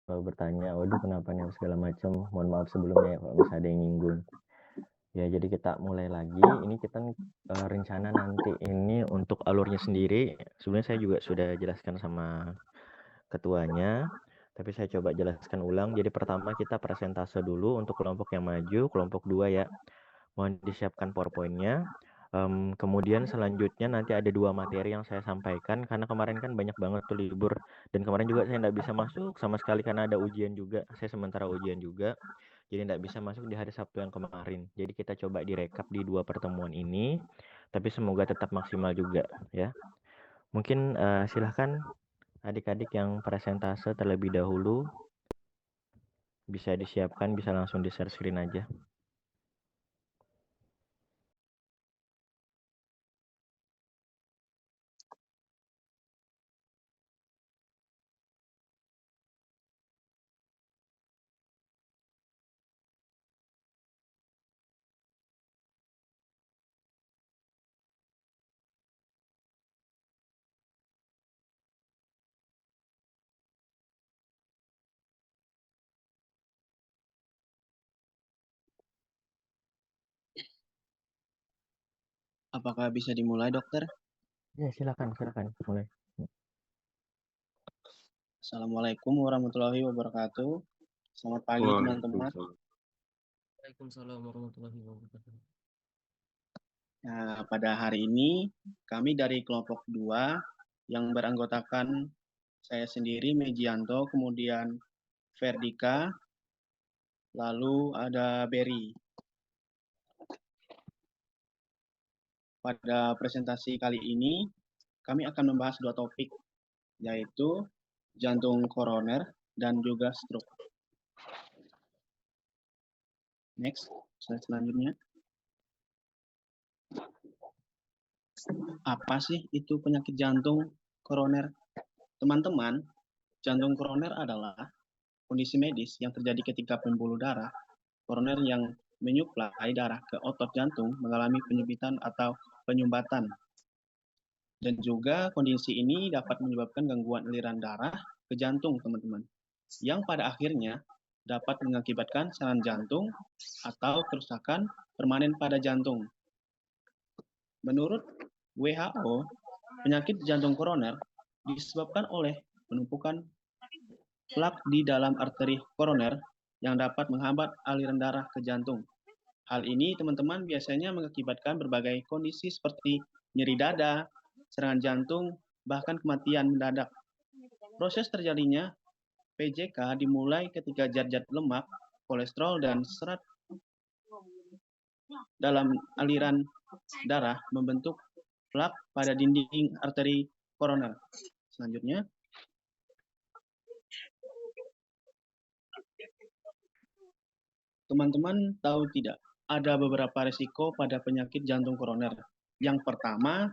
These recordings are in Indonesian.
bertanya, "Waduh kenapa nih?" Segala macam. Mohon maaf sebelumnya ya kalau misalnya ada yang nyinggung. Ya jadi kita mulai lagi, ini kita rencana nanti ini untuk alurnya sendiri, sebenarnya saya juga sudah jelaskan sama ketuanya, tapi saya coba jelaskan ulang. Jadi pertama kita presentase dulu untuk kelompok yang maju, kelompok 2 ya. Mohon disiapkan PowerPoint-nya. Kemudian selanjutnya nanti ada 2 materi yang saya sampaikan, karena kemarin kan banyak banget tuh libur, dan kemarin juga saya nggak bisa masuk sama sekali karena ada ujian juga, saya sementara ujian juga, jadi nggak bisa masuk di hari Sabtu yang kemarin. Jadi kita coba direkap di 2 pertemuan ini, tapi semoga tetap maksimal juga ya. Mungkin silahkan adik-adik yang presentase terlebih dahulu, bisa disiapkan, bisa langsung di-share screen aja. Apakah bisa dimulai, dokter? Ya, silakan mulai. Assalamualaikum warahmatullahi wabarakatuh. Selamat pagi, teman-teman. Waalaikumsalam warahmatullahi wabarakatuh. Nah, pada hari ini kami dari kelompok 2 yang beranggotakan saya sendiri, Mejianto, kemudian Ferdika, lalu ada Berry. Pada presentasi kali ini, kami akan membahas 2 topik, yaitu jantung koroner dan juga stroke. Next, slide selanjutnya. Apa sih itu penyakit jantung koroner? Teman-teman, jantung koroner adalah kondisi medis yang terjadi ketika pembuluh darah koroner yang menyuplai darah ke otot jantung mengalami penyempitan atau penyumbatan. Dan juga kondisi ini dapat menyebabkan gangguan aliran darah ke jantung, teman-teman, yang pada akhirnya dapat mengakibatkan serangan jantung atau kerusakan permanen pada jantung. Menurut WHO, penyakit jantung koroner disebabkan oleh penumpukan plak di dalam arteri koroner yang dapat menghambat aliran darah ke jantung. Hal ini, teman-teman, biasanya mengakibatkan berbagai kondisi seperti nyeri dada, serangan jantung, bahkan kematian mendadak. Proses terjadinya PJK dimulai ketika zat-zat lemak, kolesterol, dan serat dalam aliran darah membentuk plak pada dinding arteri koroner. Selanjutnya, teman-teman tahu tidak, ada beberapa risiko pada penyakit jantung koroner. Yang pertama,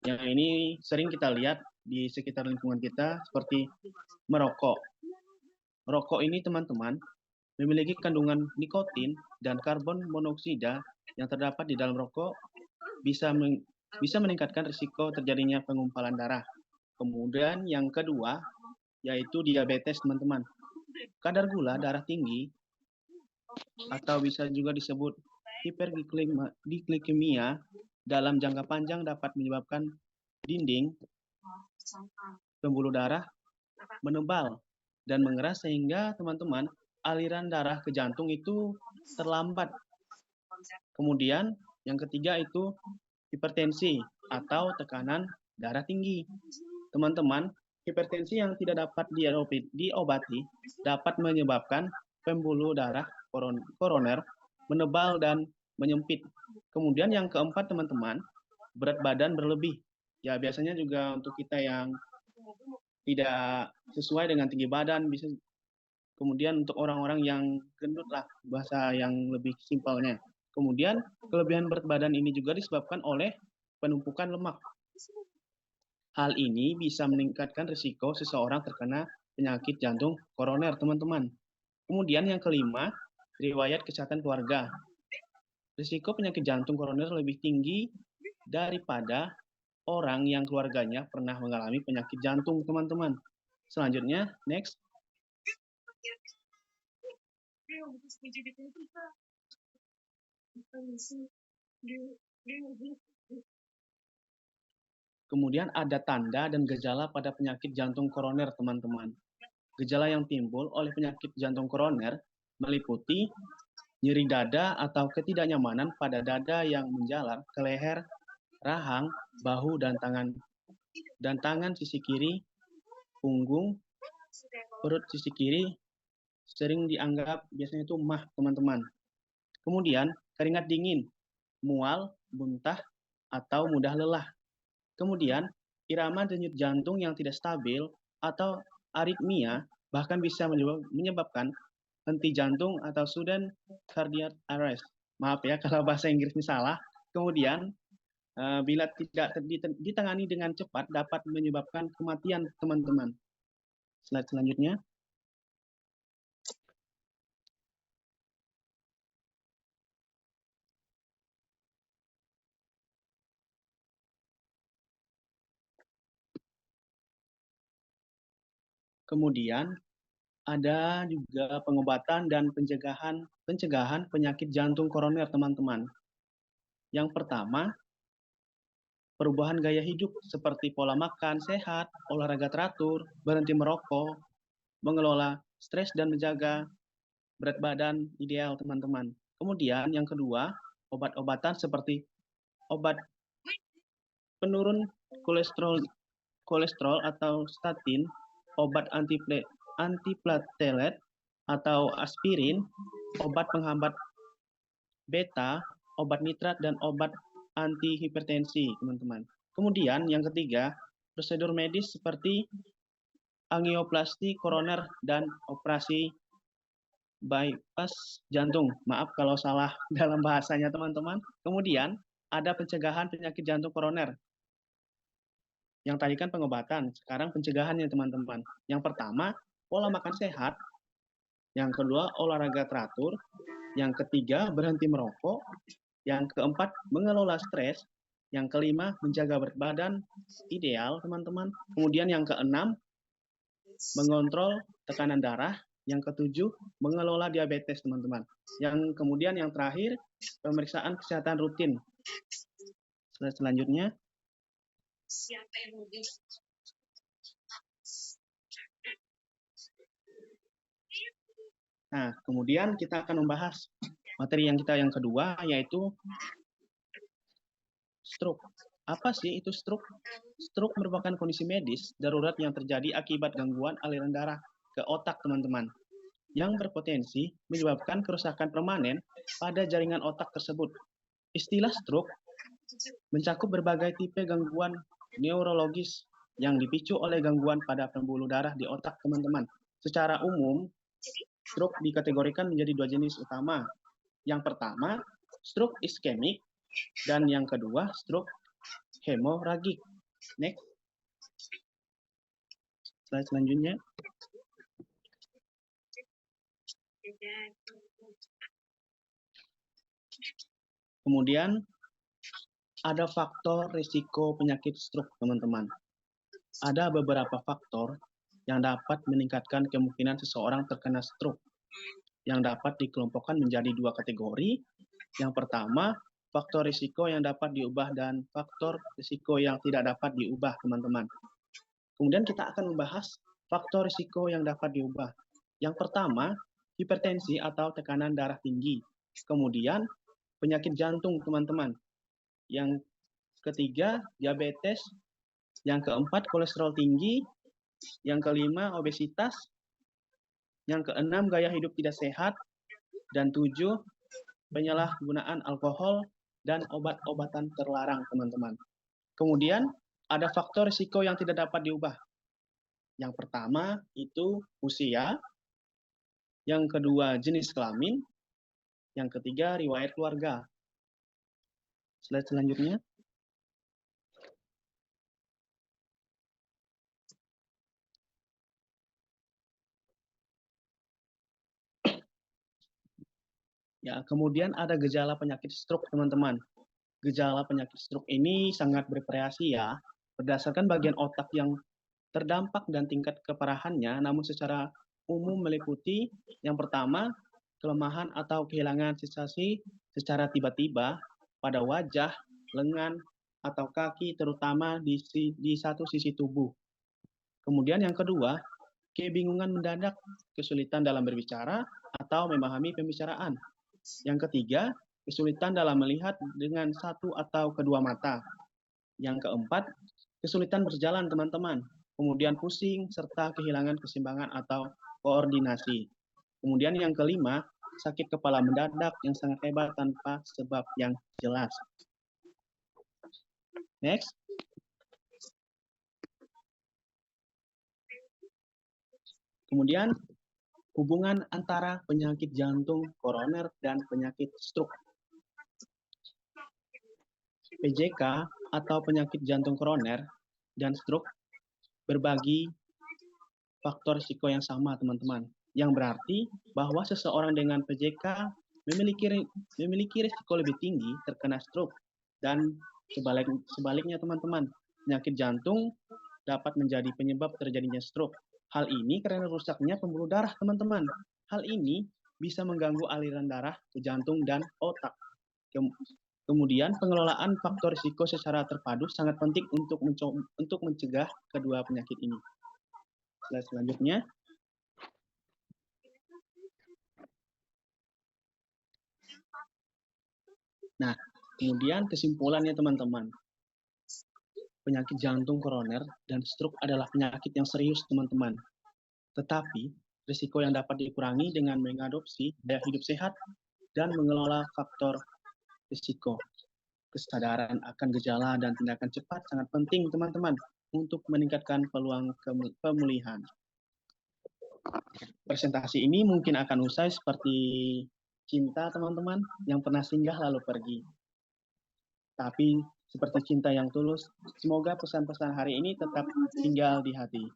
yang ini sering kita lihat di sekitar lingkungan kita, seperti merokok. Rokok ini, teman-teman, memiliki kandungan nikotin dan karbon monoksida yang terdapat di dalam rokok bisa meningkatkan risiko terjadinya pengumpalan darah. Kemudian yang kedua, yaitu diabetes, teman-teman. Kadar gula darah tinggi atau bisa juga disebut hiperglikemia dalam jangka panjang dapat menyebabkan dinding pembuluh darah menebal dan mengeras sehingga, teman-teman, aliran darah ke jantung itu terlambat. Kemudian yang ketiga itu hipertensi atau tekanan darah tinggi. Teman-teman, hipertensi yang tidak dapat diobati dapat menyebabkan pembuluh darah koroner menebal dan menyempit. Kemudian yang keempat, teman-teman, berat badan berlebih. Ya, biasanya juga untuk kita yang tidak sesuai dengan tinggi badan, bisa kemudian untuk orang-orang yang gendut lah, bahasa yang lebih simpelnya. Kemudian kelebihan berat badan ini juga disebabkan oleh penumpukan lemak. Hal ini bisa meningkatkan risiko seseorang terkena penyakit jantung koroner, teman-teman. Kemudian yang kelima, riwayat kesehatan keluarga. Risiko penyakit jantung koroner lebih tinggi daripada orang yang keluarganya pernah mengalami penyakit jantung, teman-teman. Selanjutnya, next. Kemudian ada tanda dan gejala pada penyakit jantung koroner, teman-teman. Gejala yang timbul oleh penyakit jantung koroner meliputi nyeri dada atau ketidaknyamanan pada dada yang menjalar ke leher, rahang, bahu, dan tangan sisi kiri, punggung, perut sisi kiri, sering dianggap biasanya itu mah, teman-teman. Kemudian keringat dingin, mual, muntah, atau mudah lelah. Kemudian irama denyut jantung yang tidak stabil atau aritmia bahkan bisa menyebabkan henti jantung atau sudden cardiac arrest. Maaf ya kalau bahasa Inggrisnya salah. Kemudian bila tidak ditangani dengan cepat dapat menyebabkan kematian, teman-teman. Slide selanjutnya. Kemudian ada juga pengobatan dan pencegahan penyakit jantung koroner, teman-teman. Yang pertama, perubahan gaya hidup seperti pola makan sehat, olahraga teratur, berhenti merokok, mengelola stres dan menjaga berat badan ideal, teman-teman. Kemudian yang kedua, obat-obatan seperti obat penurun kolesterol atau statin, obat antiplatelet atau aspirin, obat penghambat beta, obat nitrat, dan obat antihipertensi, teman-teman. Kemudian yang ketiga, prosedur medis seperti angioplasti koroner dan operasi bypass jantung. Maaf kalau salah dalam bahasanya, teman-teman. Kemudian ada pencegahan penyakit jantung koroner. Yang tadi kan pengobatan, sekarang pencegahannya, teman-teman. Yang pertama, pola makan sehat. Yang kedua, olahraga teratur. Yang ketiga, berhenti merokok. Yang keempat, mengelola stres. Yang kelima, menjaga berat badan ideal, teman-teman. Kemudian yang keenam, mengontrol tekanan darah. Yang ketujuh, mengelola diabetes, teman-teman. Kemudian yang terakhir, pemeriksaan kesehatan rutin. Selanjutnya. Nah, kemudian kita akan membahas materi yang kedua, yaitu stroke. Apa sih itu stroke? Stroke merupakan kondisi medis darurat yang terjadi akibat gangguan aliran darah ke otak, teman-teman, yang berpotensi menyebabkan kerusakan permanen pada jaringan otak tersebut. Istilah stroke mencakup berbagai tipe gangguan neurologis yang dipicu oleh gangguan pada pembuluh darah di otak, teman-teman. Secara umum, stroke dikategorikan menjadi dua jenis utama. Yang pertama, stroke iskemik, dan yang kedua, stroke hemoragik. Next. Slide selanjutnya. Kemudian, ada faktor risiko penyakit stroke, teman-teman. Ada beberapa faktor yang dapat meningkatkan kemungkinan seseorang terkena stroke, yang dapat dikelompokkan menjadi dua kategori. Yang pertama, faktor risiko yang dapat diubah dan faktor risiko yang tidak dapat diubah, teman-teman. Kemudian kita akan membahas faktor risiko yang dapat diubah. Yang pertama, hipertensi atau tekanan darah tinggi. Kemudian, penyakit jantung, teman-teman. Yang ketiga, diabetes. Yang keempat, kolesterol tinggi. Yang kelima, obesitas. Yang keenam, gaya hidup tidak sehat. Dan 7, penyalahgunaan alkohol dan obat-obatan terlarang, teman-teman. Kemudian, ada faktor risiko yang tidak dapat diubah. Yang pertama, itu usia. Yang kedua, jenis kelamin. Yang ketiga, riwayat keluarga. Slide selanjutnya. Ya, kemudian ada gejala penyakit stroke, teman-teman. Gejala penyakit stroke ini sangat bervariasi ya, berdasarkan bagian otak yang terdampak dan tingkat keparahannya, namun secara umum meliputi yang pertama, kelemahan atau kehilangan sensasi secara tiba-tiba pada wajah, lengan, atau kaki, terutama di satu sisi tubuh. Kemudian yang kedua, kebingungan mendadak, kesulitan dalam berbicara atau memahami pembicaraan. Yang ketiga, kesulitan dalam melihat dengan satu atau kedua mata. Yang keempat, kesulitan berjalan teman-teman. Kemudian pusing serta kehilangan keseimbangan atau koordinasi. Kemudian yang kelima, sakit kepala mendadak yang sangat hebat tanpa sebab yang jelas. Next. Kemudian hubungan antara penyakit jantung koroner dan penyakit stroke. PJK atau penyakit jantung koroner dan stroke berbagi faktor risiko yang sama, teman-teman. Yang berarti bahwa seseorang dengan PJK memiliki risiko lebih tinggi terkena stroke, dan sebaliknya, teman-teman. Penyakit jantung dapat menjadi penyebab terjadinya stroke. Hal ini karena rusaknya pembuluh darah, teman-teman. Hal ini bisa mengganggu aliran darah ke jantung dan otak. Kemudian pengelolaan faktor risiko secara terpadu sangat penting untuk mencegah kedua penyakit ini. Slide selanjutnya. Nah, kemudian kesimpulannya, teman-teman. Penyakit jantung koroner dan stroke adalah penyakit yang serius, teman-teman. Tetapi, risiko yang dapat dikurangi dengan mengadopsi gaya hidup sehat dan mengelola faktor risiko. Kesadaran akan gejala dan tindakan cepat sangat penting, teman-teman, untuk meningkatkan peluang pemulihan. Presentasi ini mungkin akan usai seperti cinta, teman-teman, yang pernah singgah lalu pergi. Tapi seperti cinta yang tulus, semoga pesan-pesan hari ini tetap tinggal di hati.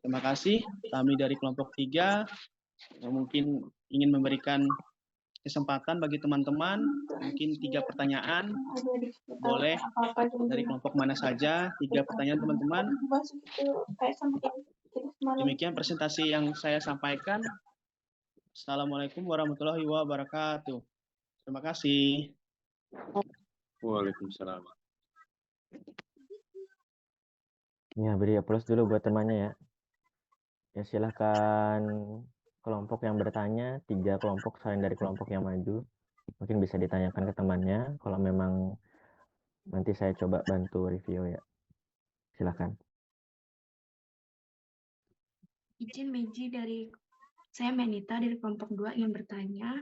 Terima kasih. Kami dari kelompok 3 yang mungkin ingin memberikan kesempatan bagi teman-teman, mungkin 3 pertanyaan. Boleh dari kelompok mana saja, 3 pertanyaan, teman-teman. Demikian presentasi yang saya sampaikan. Assalamualaikum warahmatullahi wabarakatuh. Terima kasih. Waalaikumsalam. Ya, beri aplaus dulu buat temannya ya. Ya, silahkan kelompok yang bertanya, 3 kelompok selain dari kelompok yang maju. Mungkin bisa ditanyakan ke temannya, kalau memang nanti saya coba bantu review ya. Silahkan. Izin Meji saya Menita dari kelompok 2 ingin bertanya,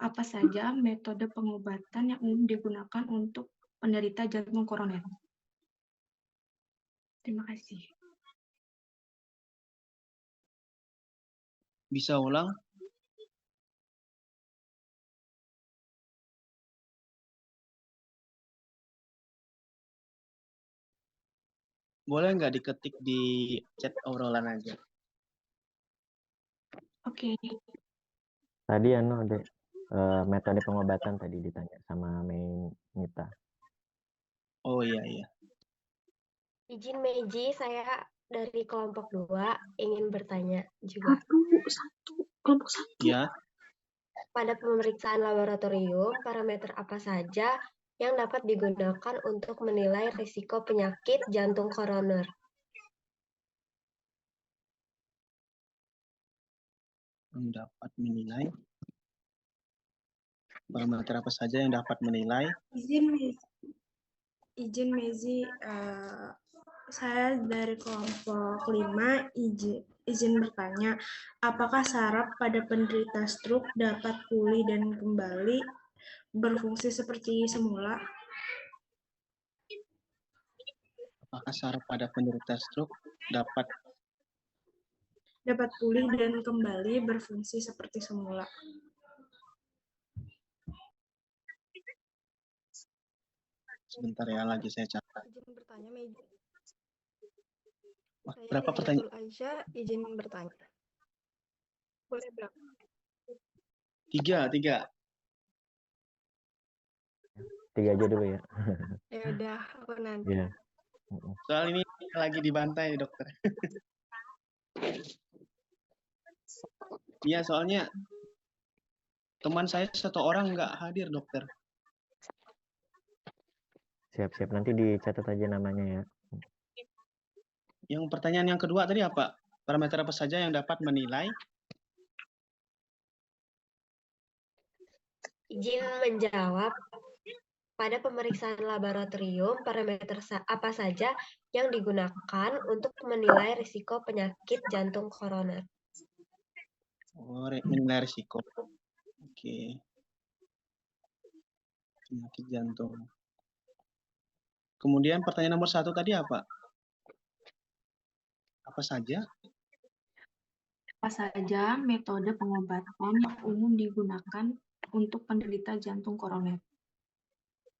apa saja metode pengobatan yang umum digunakan untuk penderita jantung koroner? Terima kasih. Bisa ulang? Boleh nggak diketik di chat obrolan aja? Oke. Tadi Dek, metode pengobatan tadi ditanya sama Menita. Oh iya. Izin Meji, saya dari kelompok 2 ingin bertanya juga. Kelompok 1. Ya. Pada pemeriksaan laboratorium, parameter apa saja yang dapat digunakan untuk menilai risiko penyakit jantung koroner? Dapat menilai. Parameter apa saja yang dapat menilai? Izin Mezi, saya dari kelompok 5 izin bertanya, apakah saraf pada penderita stroke dapat pulih dan kembali berfungsi seperti semula? Apakah saraf pada penderita stroke dapat pulih dan kembali berfungsi seperti semula? Sebentar ya, lagi saya catat. Izin bertanya, Meji. Berapa pertanyaan? Aisyah, izin bertanya. Boleh berapa? 3. 3 aja dulu ya. Ya udah, aku nanti. Ya. Soal ini lagi dibantai, dokter. Iya, soalnya Teman saya satu orang nggak hadir, dokter. Siap-siap, nanti dicatat aja namanya ya. Yang pertanyaan yang kedua tadi apa? Parameter apa saja yang dapat menilai? Izin menjawab. Pada pemeriksaan laboratorium, parameter apa saja yang digunakan untuk menilai risiko penyakit jantung koroner? Oh, menilai risiko. Oke. Penyakit jantung. Kemudian pertanyaan nomor 1 tadi apa? Apa saja? Apa saja metode pengobatan yang umum digunakan untuk penderita jantung koroner?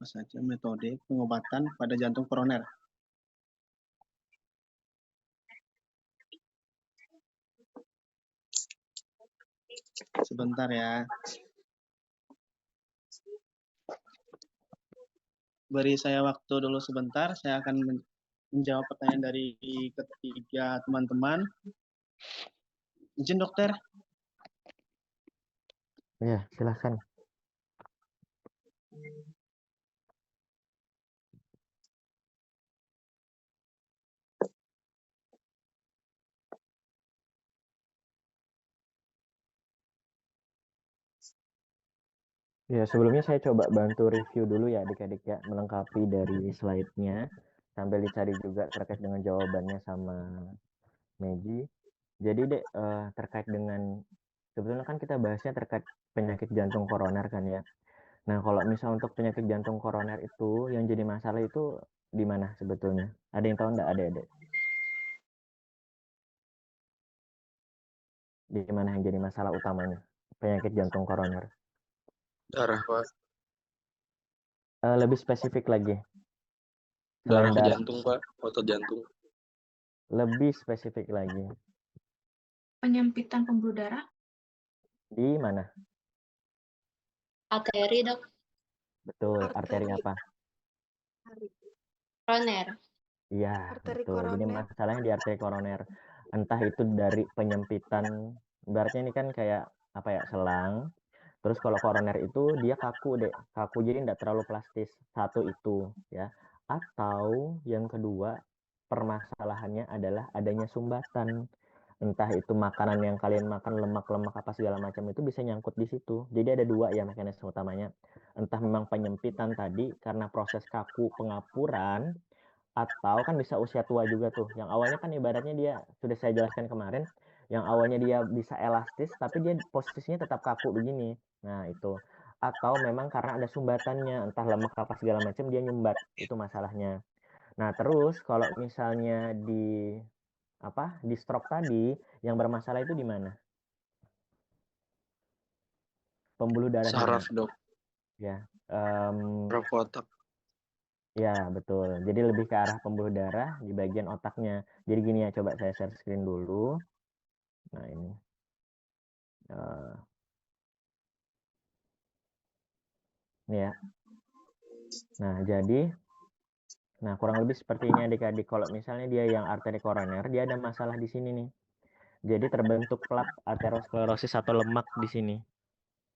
Apa saja metode pengobatan pada jantung koroner? Sebentar ya. Beri saya waktu dulu sebentar, saya akan menjawab pertanyaan dari ketiga teman-teman. Izin dokter. Ya, silahkan. Ya, sebelumnya saya coba bantu review dulu ya adik-adik ya, melengkapi dari slide-nya, sambil dicari juga terkait dengan jawabannya sama Meji. Jadi dek, terkait dengan, sebetulnya kan kita bahasnya terkait penyakit jantung koroner kan ya. Nah, kalau misal untuk penyakit jantung koroner itu, yang jadi masalah itu di mana sebetulnya? Ada yang tahu nggak adik-adik? Di mana yang jadi masalah utamanya? Penyakit jantung koroner. Darah, Pak. Lebih spesifik lagi. Darah Selain ke darah, jantung, Pak. Otot jantung. lebih spesifik lagi. Penyempitan pembuluh darah? Di mana? Arteri, dok. Betul, arteri apa? Koroner. Iya, Arteri betul. Jadi koroner. masalahnya di arteri koroner. Entah itu dari penyempitan, ibaratnya ini kan kayak apa ya, selang. Terus kalau koroner itu dia kaku deh, kaku jadi tidak terlalu plastis. Satu itu ya. Atau yang kedua, permasalahannya adalah adanya sumbatan. Entah itu makanan yang kalian makan, lemak-lemak apa segala macam itu bisa nyangkut di situ. Jadi ada dua ya mekanisme utamanya. Entah memang penyempitan tadi karena proses kaku pengapuran, atau kan bisa usia tua juga tuh. Yang awalnya kan ibaratnya dia, sudah saya jelaskan kemarin, yang awalnya dia bisa elastis, tapi dia posisinya tetap kaku begini. Nah itu. Atau memang karena ada sumbatannya, entah lemak apa segala macam, dia nyumbat. Itu masalahnya. Nah terus kalau misalnya di stroke tadi, yang bermasalah itu di mana? Pembuluh darahnya. Saraf, dok. Ya. Saraf otak. Ya, betul. Jadi lebih ke arah pembuluh darah di bagian otaknya. Jadi gini ya, coba saya share screen dulu. Nah, ini. Ini ya. Nah, kurang lebih seperti ini adik-adik. Kalau misalnya dia yang arteri koroner, dia ada masalah di sini nih. Jadi terbentuk plak aterosklerosis atau lemak di sini.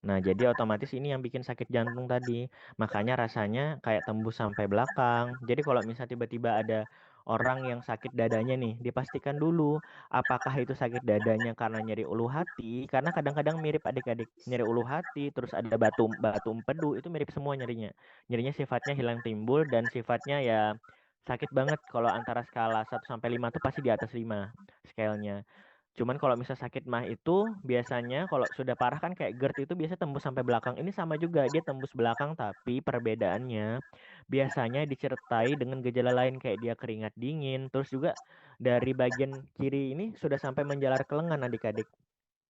Nah, jadi otomatis ini yang bikin sakit jantung tadi. Makanya rasanya kayak tembus sampai belakang. Jadi kalau misalnya tiba-tiba ada orang yang sakit dadanya nih, dipastikan dulu apakah itu sakit dadanya karena nyeri ulu hati. Karena kadang-kadang mirip adik-adik, nyeri ulu hati, terus ada batu empedu, itu mirip semua nyerinya. Nyerinya sifatnya hilang timbul dan sifatnya ya sakit banget. Kalau antara skala 1 sampai 5 tuh pasti di atas 5 scale-nya. Cuman kalau misal sakit mah itu biasanya kalau sudah parah kan kayak GERD itu biasa tembus sampai belakang. Ini sama juga, dia tembus belakang tapi perbedaannya biasanya disertai dengan gejala lain kayak dia keringat dingin. Terus juga dari bagian kiri ini sudah sampai menjalar ke lengan adik-adik.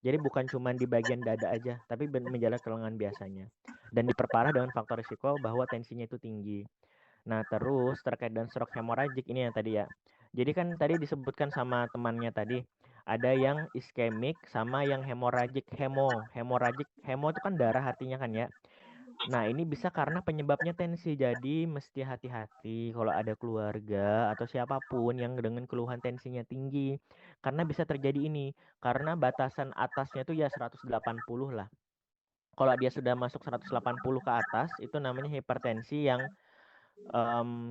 Jadi bukan cuma di bagian dada aja, tapi menjalar ke lengan biasanya. Dan diperparah dengan faktor risiko bahwa tensinya itu tinggi. Nah, terus terkait dengan stroke hemoragik ini yang tadi ya. Jadi kan tadi disebutkan sama temannya tadi, ada yang iskemik sama yang hemoragik. Hemoragik, hemo itu kan darah artinya kan ya. Nah, ini bisa karena penyebabnya tensi. Jadi mesti hati-hati kalau ada keluarga atau siapapun yang dengan keluhan tensinya tinggi. Karena bisa terjadi ini. Karena batasan atasnya itu ya 180 lah. kalau dia sudah masuk 180 ke atas, itu namanya hipertensi yang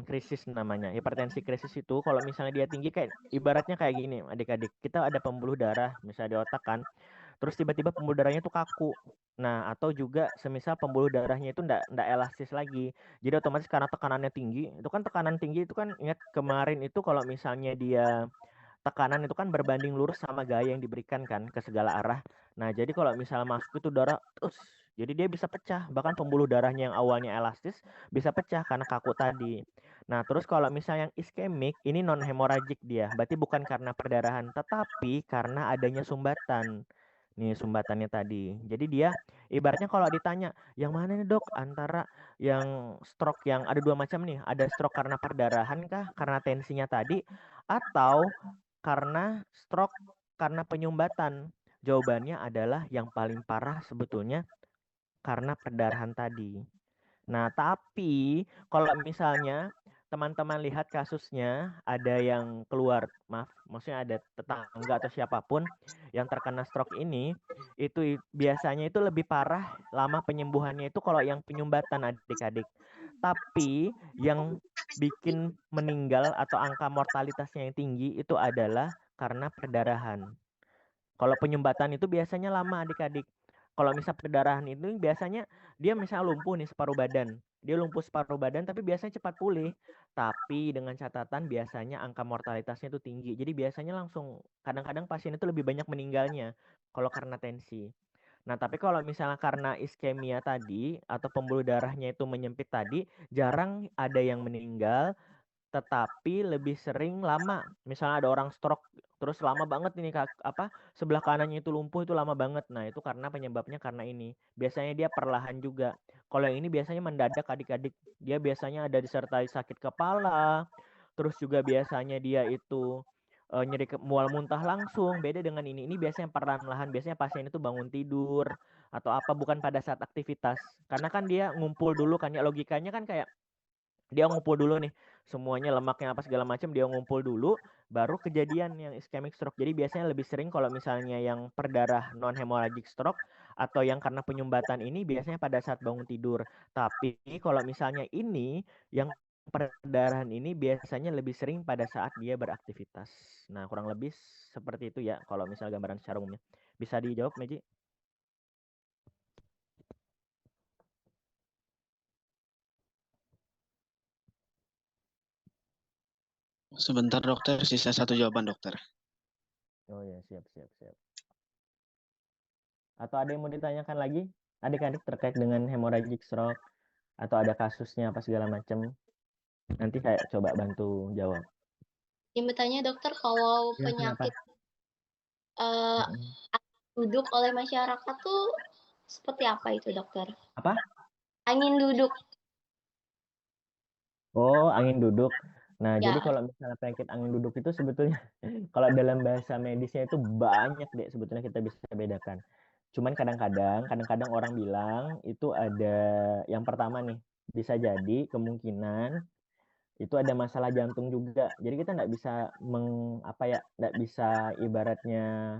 krisis namanya. Hipertensi krisis itu kalau misalnya dia tinggi, kayak ibaratnya kayak gini, adik-adik. Kita ada pembuluh darah misalnya di otak kan. Terus tiba-tiba pembuluh darahnya itu kaku. Nah, atau juga semisal pembuluh darahnya itu ndak elastis lagi. Jadi otomatis karena tekanannya tinggi, itu kan tekanan tinggi itu kan, ingat kemarin itu kalau misalnya dia tekanan itu kan berbanding lurus sama gaya yang diberikan kan ke segala arah. Nah, jadi kalau misalnya masuk itu darah terus, jadi dia bisa pecah. Bahkan pembuluh darahnya yang awalnya elastis bisa pecah karena kaku tadi. Nah, terus kalau misalnya yang iskemik, ini non hemoragik dia. Berarti bukan karena perdarahan, tetapi karena adanya sumbatan. Nih sumbatannya tadi. Jadi dia ibaratnya kalau ditanya, yang mana nih dok antara yang stroke yang ada dua macam nih. Ada stroke karena perdarahan kah? Karena tensinya tadi, atau karena stroke karena penyumbatan? Jawabannya adalah yang paling parah sebetulnya karena perdarahan tadi. Nah, tapi kalau misalnya teman-teman lihat kasusnya ada yang keluar, maksudnya ada tetangga atau siapapun yang terkena stroke ini, itu biasanya itu lebih parah lama penyembuhannya itu kalau yang penyumbatan adik-adik. Tapi yang bikin meninggal atau angka mortalitasnya yang tinggi itu adalah karena perdarahan. Kalau penyumbatan itu biasanya lama adik-adik. Kalau misal perdarahan itu biasanya dia misalnya lumpuh nih separuh badan. Dia lumpuh separuh badan tapi biasanya cepat pulih. Tapi dengan catatan biasanya angka mortalitasnya itu tinggi. Jadi biasanya langsung kadang-kadang pasien itu lebih banyak meninggalnya kalau karena tensi. Nah, tapi kalau misalnya karena iskemia tadi atau pembuluh darahnya itu menyempit tadi, jarang ada yang meninggal, tetapi lebih sering lama. Misalnya ada orang stroke terus lama banget ini sebelah kanannya itu lumpuh, itu lama banget. Nah, itu karena penyebabnya karena ini. Biasanya dia perlahan juga. Kalau yang ini biasanya mendadak adik-adik. Dia biasanya ada disertai sakit kepala. Terus juga biasanya dia itu nyeri mual muntah langsung. Beda dengan ini. Ini biasanya perlahan-lahan. Biasanya pasien itu bangun tidur atau apa, bukan pada saat aktivitas. Karena kan dia ngumpul dulu kan ya, logikanya kan kayak dia ngumpul dulu nih semuanya, lemaknya apa segala macam, dia ngumpul dulu baru kejadian yang ischemic stroke. Jadi biasanya lebih sering kalau misalnya yang perdarah non hemorrhagic stroke atau yang karena penyumbatan ini biasanya pada saat bangun tidur. Tapi kalau misalnya ini yang perdarahan ini biasanya lebih sering pada saat dia beraktivitas. Nah, kurang lebih seperti itu ya kalau misal gambaran secara umumnya. Bisa dijawab, Meji? Sebentar dokter, sisa satu jawaban dokter. Oh ya, siap. Atau ada yang mau ditanyakan lagi adik-adik terkait dengan hemorrhagic stroke atau ada kasusnya apa segala macam? Nanti saya coba bantu jawab. Yang bertanya dokter, kalau Ya, penyakit duduk oleh masyarakat tuh seperti apa itu dokter? Apa? Angin duduk. Oh, angin duduk. Nah, Ya. jadi kalau misalnya penyakit angin duduk itu sebetulnya kalau dalam bahasa medisnya itu banyak deh sebetulnya kita bisa bedakan. Cuman kadang-kadang orang bilang itu ada yang pertama nih, bisa jadi kemungkinan itu ada masalah jantung juga. Jadi kita nggak bisa nggak bisa ibaratnya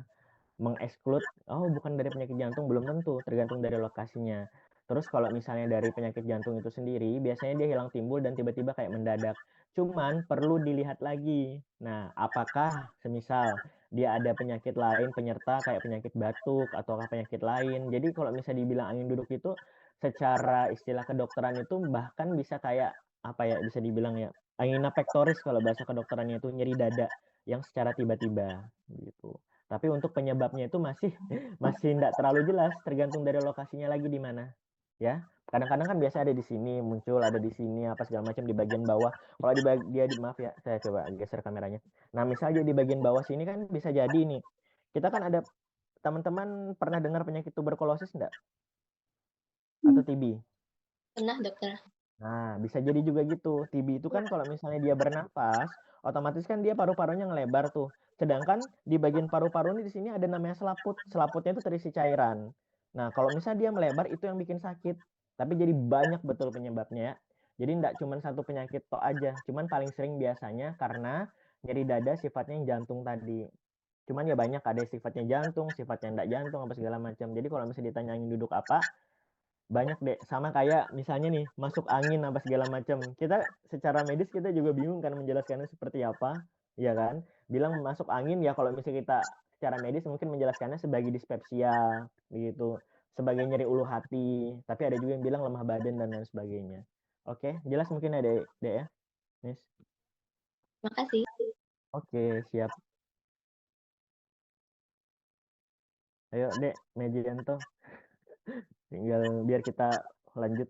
mengeksklud, oh bukan dari penyakit jantung, belum tentu, tergantung dari lokasinya. Terus kalau misalnya dari penyakit jantung itu sendiri, biasanya dia hilang timbul dan tiba-tiba kayak mendadak. Cuman perlu dilihat lagi. Nah, apakah semisal dia ada penyakit lain penyerta kayak penyakit batuk atau penyakit lain. Jadi kalau misalnya dibilang angin duduk itu secara istilah kedokteran itu bahkan bisa kayak bisa dibilang ya angina pectoris kalau bahasa kedokterannya itu, nyeri dada yang secara tiba-tiba gitu. Tapi untuk penyebabnya itu masih tidak terlalu jelas, tergantung dari lokasinya lagi di mana. Ya, kadang-kadang kan biasa ada di sini muncul, ada di sini apa segala macam di bagian bawah. Kalau maaf ya, saya coba geser kameranya. Nah, misalnya di bagian bawah sini kan bisa jadi nih. Kita kan ada teman-teman pernah dengar penyakit tuberkulosis enggak? Atau TB? Pernah dokter. Nah, bisa jadi juga gitu. TB itu kan kalau misalnya dia bernapas, otomatis kan dia paru-parunya ngelebar tuh. Sedangkan di bagian paru-paru ini di sini ada namanya selaput. Selaputnya itu terisi cairan. Nah, kalau misalnya dia melebar itu yang bikin sakit. Tapi jadi banyak betul penyebabnya ya. Jadi enggak cuma satu penyakit tok aja. Cuman paling sering biasanya karena nyeri dada sifatnya yang jantung tadi. Cuman ya banyak, ada sifatnya jantung, sifatnya enggak jantung, apa segala macam. Jadi kalau misalnya ditanya angin duduk apa, banyak deh, sama kayak misalnya nih masuk angin apa segala macam. Kita secara medis kita juga bingung kan menjelaskannya seperti apa, ya kan? Bilang masuk angin ya kalau misalnya kita secara medis mungkin menjelaskannya sebagai dispepsia gitu, sebagai nyeri ulu hati, tapi ada juga yang bilang lemah badan dan lain sebagainya. Oke, jelas mungkin ada Dek ya, Miss? Makasih. Oke, siap. Ayo Dek, Mejianto. Tinggal biar kita lanjut.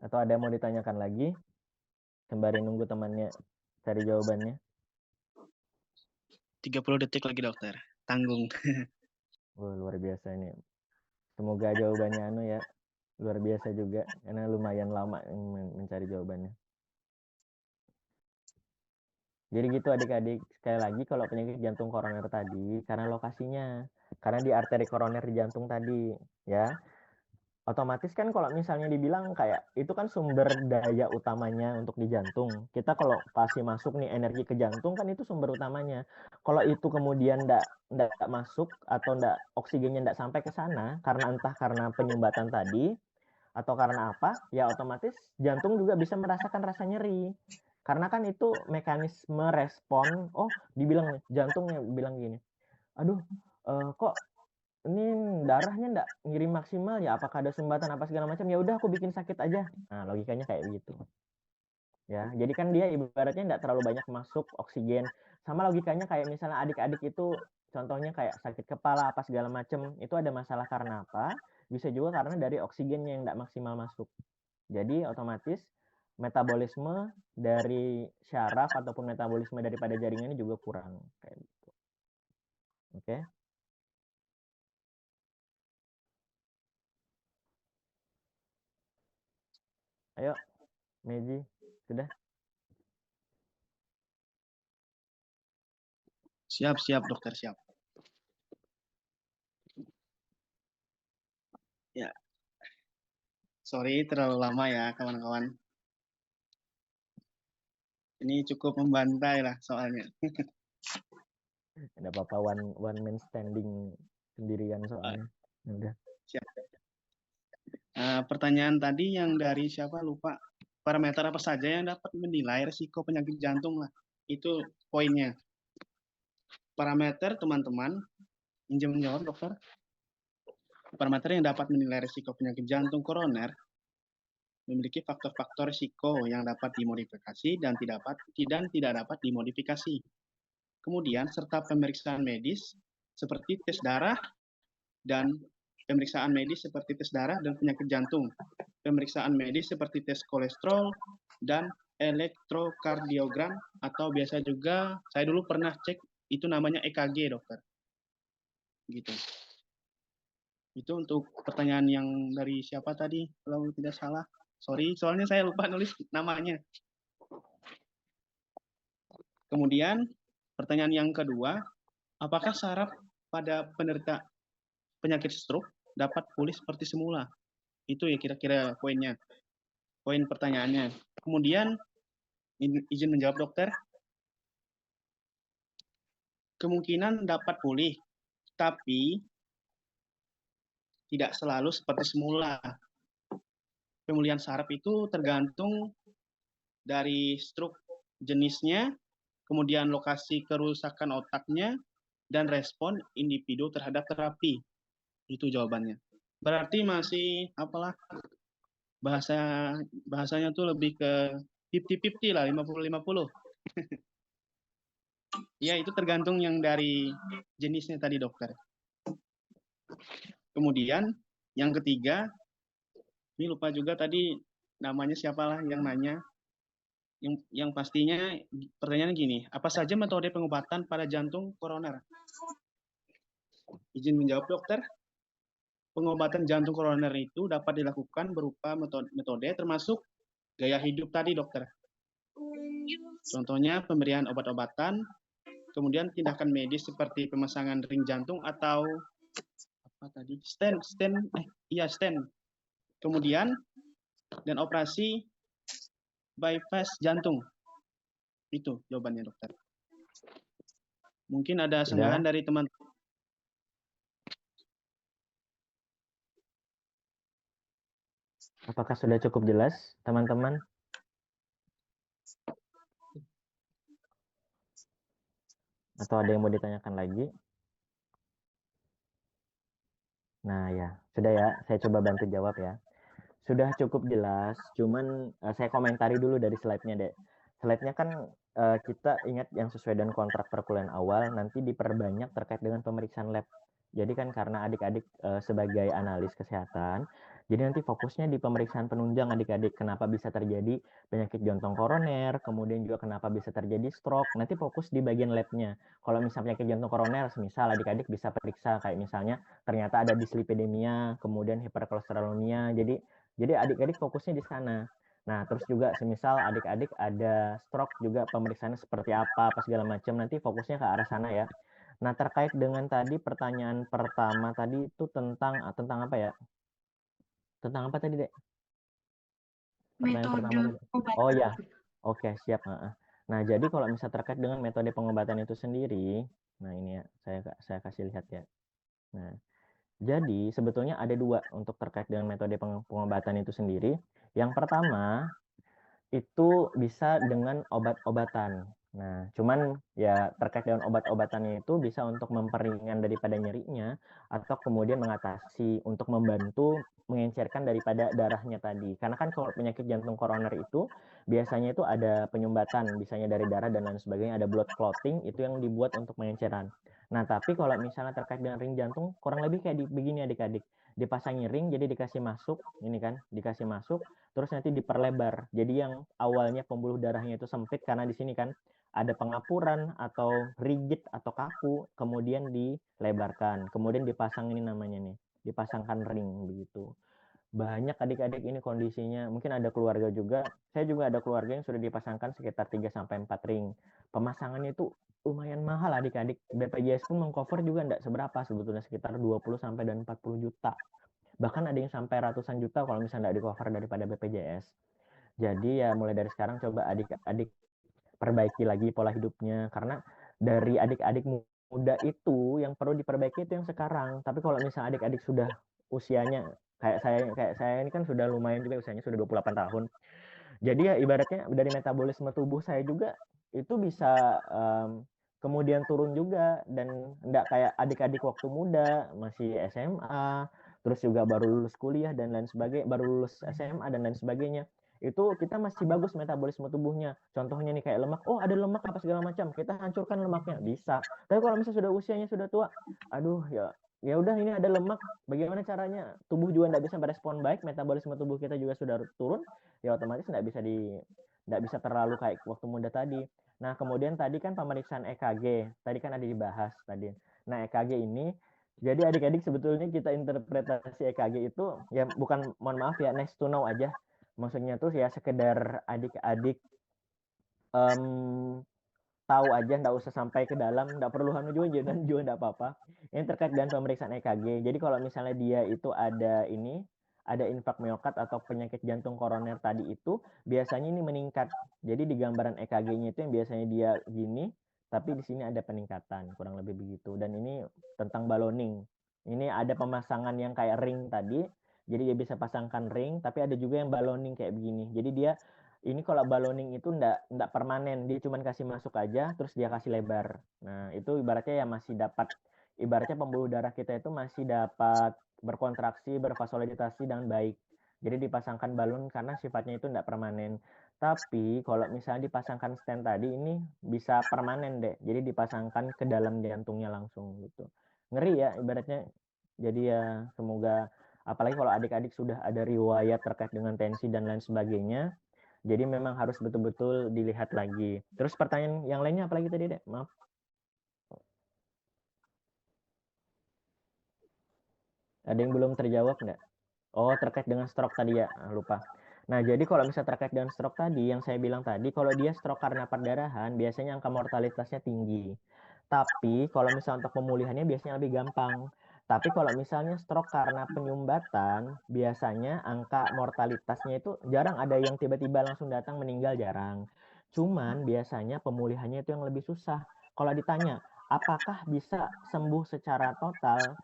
Atau ada yang mau ditanyakan lagi? Sembari nunggu temannya cari jawabannya. 30 detik lagi dokter. Tanggung. Wah, luar biasa ini. Semoga jawabannya ya luar biasa juga karena lumayan lama mencari jawabannya. Jadi gitu adik-adik, sekali lagi kalau penyakit jantung koroner tadi karena lokasinya, karena di arteri koroner di jantung tadi, ya. Otomatis kan kalau misalnya dibilang kayak itu kan sumber daya utamanya untuk di jantung. Kita kalau pasti masuk nih energi ke jantung kan itu sumber utamanya. Kalau itu kemudian ndak masuk atau ndak oksigennya ndak sampai ke sana karena entah karena penyumbatan tadi atau karena apa, ya otomatis jantung juga bisa merasakan rasa nyeri. Karena kan itu mekanisme respon, oh dibilang nih, jantungnya bilang gini, aduh kok ini darahnya ndak ngirim maksimal ya, apakah ada sumbatan apa segala macam, ya udah aku bikin sakit aja. Nah logikanya kayak gitu ya, jadi kan dia ibaratnya ndak terlalu banyak masuk oksigen, sama logikanya kayak misalnya adik-adik itu contohnya kayak sakit kepala apa segala macam, itu ada masalah karena apa, bisa juga karena dari oksigennya yang ndak maksimal masuk, jadi otomatis metabolisme dari syaraf ataupun metabolisme daripada jaringannya juga kurang kayak gitu. Oke. Ayo, Meji, sudah? Siap dokter, siap. Ya. Sorry terlalu lama ya kawan-kawan. Ini cukup membantai lah soalnya. Ada apa-apa, one man standing sendirian soalnya. Udah. Siap. Pertanyaan tadi yang dari siapa lupa, parameter apa saja yang dapat menilai risiko penyakit jantung lah, itu poinnya. Parameter teman-teman, izin menjawab dokter. Parameter yang dapat menilai risiko penyakit jantung koroner memiliki faktor-faktor risiko yang dapat dimodifikasi dan tidak dapat dimodifikasi. Kemudian serta pemeriksaan medis seperti tes darah dan pemeriksaan medis seperti tes darah dan penyakit jantung, pemeriksaan medis seperti tes kolesterol dan elektrokardiogram, atau biasa juga saya dulu pernah cek itu namanya EKG dokter. Gitu. Itu untuk pertanyaan yang dari siapa tadi kalau tidak salah. Sorry, soalnya saya lupa nulis namanya. Kemudian pertanyaan yang kedua, apakah saraf pada penderita penyakit stroke dapat pulih seperti semula? Itu ya kira-kira poinnya. Poin pertanyaannya. Kemudian izin menjawab dokter. Kemungkinan dapat pulih, tapi tidak selalu seperti semula. Pemulihan saraf itu tergantung dari stroke jenisnya, kemudian lokasi kerusakan otaknya, dan respon individu terhadap terapi. Itu jawabannya. Berarti masih apalah bahasanya tuh lebih ke 50-50 lah, 50-50. Ya, itu tergantung yang dari jenisnya tadi dokter. Kemudian yang ketiga, ini lupa juga tadi namanya siapalah yang nanya. Yang pastinya pertanyaannya gini, apa saja metode pengobatan pada jantung koroner? Izin menjawab dokter. Pengobatan jantung koroner itu dapat dilakukan berupa metode termasuk gaya hidup tadi dokter. Contohnya pemberian obat-obatan, kemudian tindakan medis seperti pemasangan ring jantung atau apa tadi? Stent. Kemudian dan operasi bypass jantung. Itu jawabannya dokter. Mungkin ada senggahan dari teman. Apakah sudah cukup jelas, teman-teman? Atau ada yang mau ditanyakan lagi? Nah ya, sudah ya, saya coba bantu jawab ya. Sudah cukup jelas, cuman saya komentari dulu dari slide-nya deh. Slide-nya kan kita ingat yang sesuai dengan kontrak perkuliahan awal, nanti diperbanyak terkait dengan pemeriksaan lab. Jadi kan karena adik-adik sebagai analis kesehatan, jadi nanti fokusnya di pemeriksaan penunjang adik-adik. Kenapa bisa terjadi penyakit jantung koroner, kemudian juga kenapa bisa terjadi stroke, nanti fokus di bagian labnya. Kalau misalnya penyakit jantung koroner, misal adik-adik bisa periksa kayak misalnya ternyata ada dislipidemia, kemudian hiperkolesterolemia, jadi adik-adik fokusnya di sana. Nah, terus juga semisal adik-adik ada stroke juga pemeriksaannya seperti apa segala macam, nanti fokusnya ke arah sana ya. Nah, terkait dengan tadi pertanyaan pertama tadi itu tentang apa ya? Tentang apa tadi, Dek? Pertanyaan pertama Metode tadi. Oh pengobatan. ya, oke siap. Nah, jadi kalau misal terkait dengan metode pengobatan itu sendiri, nah ini ya, saya kasih lihat ya. Nah, jadi sebetulnya ada dua untuk terkait dengan metode pengobatan itu sendiri. Yang pertama itu bisa dengan obat-obatan. Nah, cuman ya terkait dengan obat-obatannya itu bisa untuk memperingan daripada nyerinya atau kemudian mengatasi untuk membantu mengencerkan daripada darahnya tadi. Karena kan kalau penyakit jantung koroner itu biasanya itu ada penyumbatan, misalnya dari darah dan lain sebagainya, ada blood clotting itu yang dibuat untuk mengenceran. Nah, tapi kalau misalnya terkait dengan ring jantung, kurang lebih kayak begini adik-adik. Dipasangin ring, jadi dikasih masuk, ini kan, dikasih masuk, terus nanti diperlebar. Jadi yang awalnya pembuluh darahnya itu sempit karena di sini kan ada pengapuran atau rigid atau kaku, kemudian dilebarkan, kemudian dipasang ini namanya nih, dipasangkan ring begitu. Banyak adik-adik ini kondisinya, mungkin ada keluarga juga, saya juga ada keluarga yang sudah dipasangkan sekitar 3-4 ring. Pemasangannya itu lumayan mahal adik-adik, BPJS pun mengcover juga enggak seberapa sebetulnya, sekitar 20-40 juta. Bahkan ada yang sampai ratusan juta kalau misalnya nggak di-cover daripada BPJS. Jadi ya mulai dari sekarang coba adik-adik perbaiki lagi pola hidupnya, karena dari adik-adik muda itu yang perlu diperbaiki itu yang sekarang. Tapi kalau misalnya adik-adik sudah usianya kayak saya ini kan sudah lumayan juga, usianya sudah 28 tahun. Jadi ya ibaratnya dari metabolisme tubuh saya juga itu bisa kemudian turun juga, dan enggak kayak adik-adik waktu muda masih SMA, terus juga baru lulus kuliah dan lain sebagainya, baru lulus SMA dan lain sebagainya. Itu kita masih bagus metabolisme tubuhnya. Contohnya nih kayak lemak, oh ada lemak apa segala macam, kita hancurkan lemaknya, bisa. Tapi kalau misalnya sudah usianya sudah tua, aduh ya udah ini ada lemak, bagaimana caranya? Tubuh juga nggak bisa merespon baik, metabolisme tubuh kita juga sudah turun, ya otomatis nggak bisa terlalu kayak waktu muda tadi. Nah, kemudian tadi kan pemeriksaan EKG, tadi kan ada dibahas tadi. Nah, EKG ini, jadi adik-adik sebetulnya kita interpretasi EKG itu ya bukan, mohon maaf ya, nice to know aja. Maksudnya tuh ya sekedar adik-adik tahu aja, nggak usah sampai ke dalam, nggak perlu hanu juga nggak apa-apa. Yang terkait dengan pemeriksaan EKG. Jadi kalau misalnya dia itu ada infark miokard atau penyakit jantung koroner tadi itu biasanya ini meningkat. Jadi di gambaran EKG-nya itu yang biasanya dia gini, tapi di sini ada peningkatan, kurang lebih begitu. Dan ini tentang balloning. Ini ada pemasangan yang kayak ring tadi. Jadi dia bisa pasangkan ring, tapi ada juga yang balloning kayak begini. Jadi dia ini kalau balloning itu enggak permanen, dia cuma kasih masuk aja, terus dia kasih lebar. Nah, itu ibaratnya ya masih dapat, ibaratnya pembuluh darah kita itu masih dapat berkontraksi, bervasolidasi dengan baik. Jadi dipasangkan balon karena sifatnya itu enggak permanen. Tapi kalau misalnya dipasangkan stent tadi, ini bisa permanen deh. Jadi dipasangkan ke dalam jantungnya langsung gitu. Ngeri ya ibaratnya. Jadi ya semoga, apalagi kalau adik-adik sudah ada riwayat terkait dengan tensi dan lain sebagainya, jadi memang harus betul-betul dilihat lagi. Terus pertanyaan yang lainnya apa lagi tadi, Dek? Maaf. Ada yang belum terjawab nggak? Oh, terkait dengan stroke tadi ya, lupa. Nah, jadi kalau misalnya terkait dengan stroke tadi, yang saya bilang tadi, kalau dia stroke karena perdarahan, biasanya angka mortalitasnya tinggi. Tapi kalau misalnya untuk pemulihannya biasanya lebih gampang. Tapi kalau misalnya stroke karena penyumbatan, biasanya angka mortalitasnya itu jarang ada yang tiba-tiba langsung datang meninggal, jarang. Cuman biasanya pemulihannya itu yang lebih susah. Kalau ditanya, apakah bisa sembuh secara total?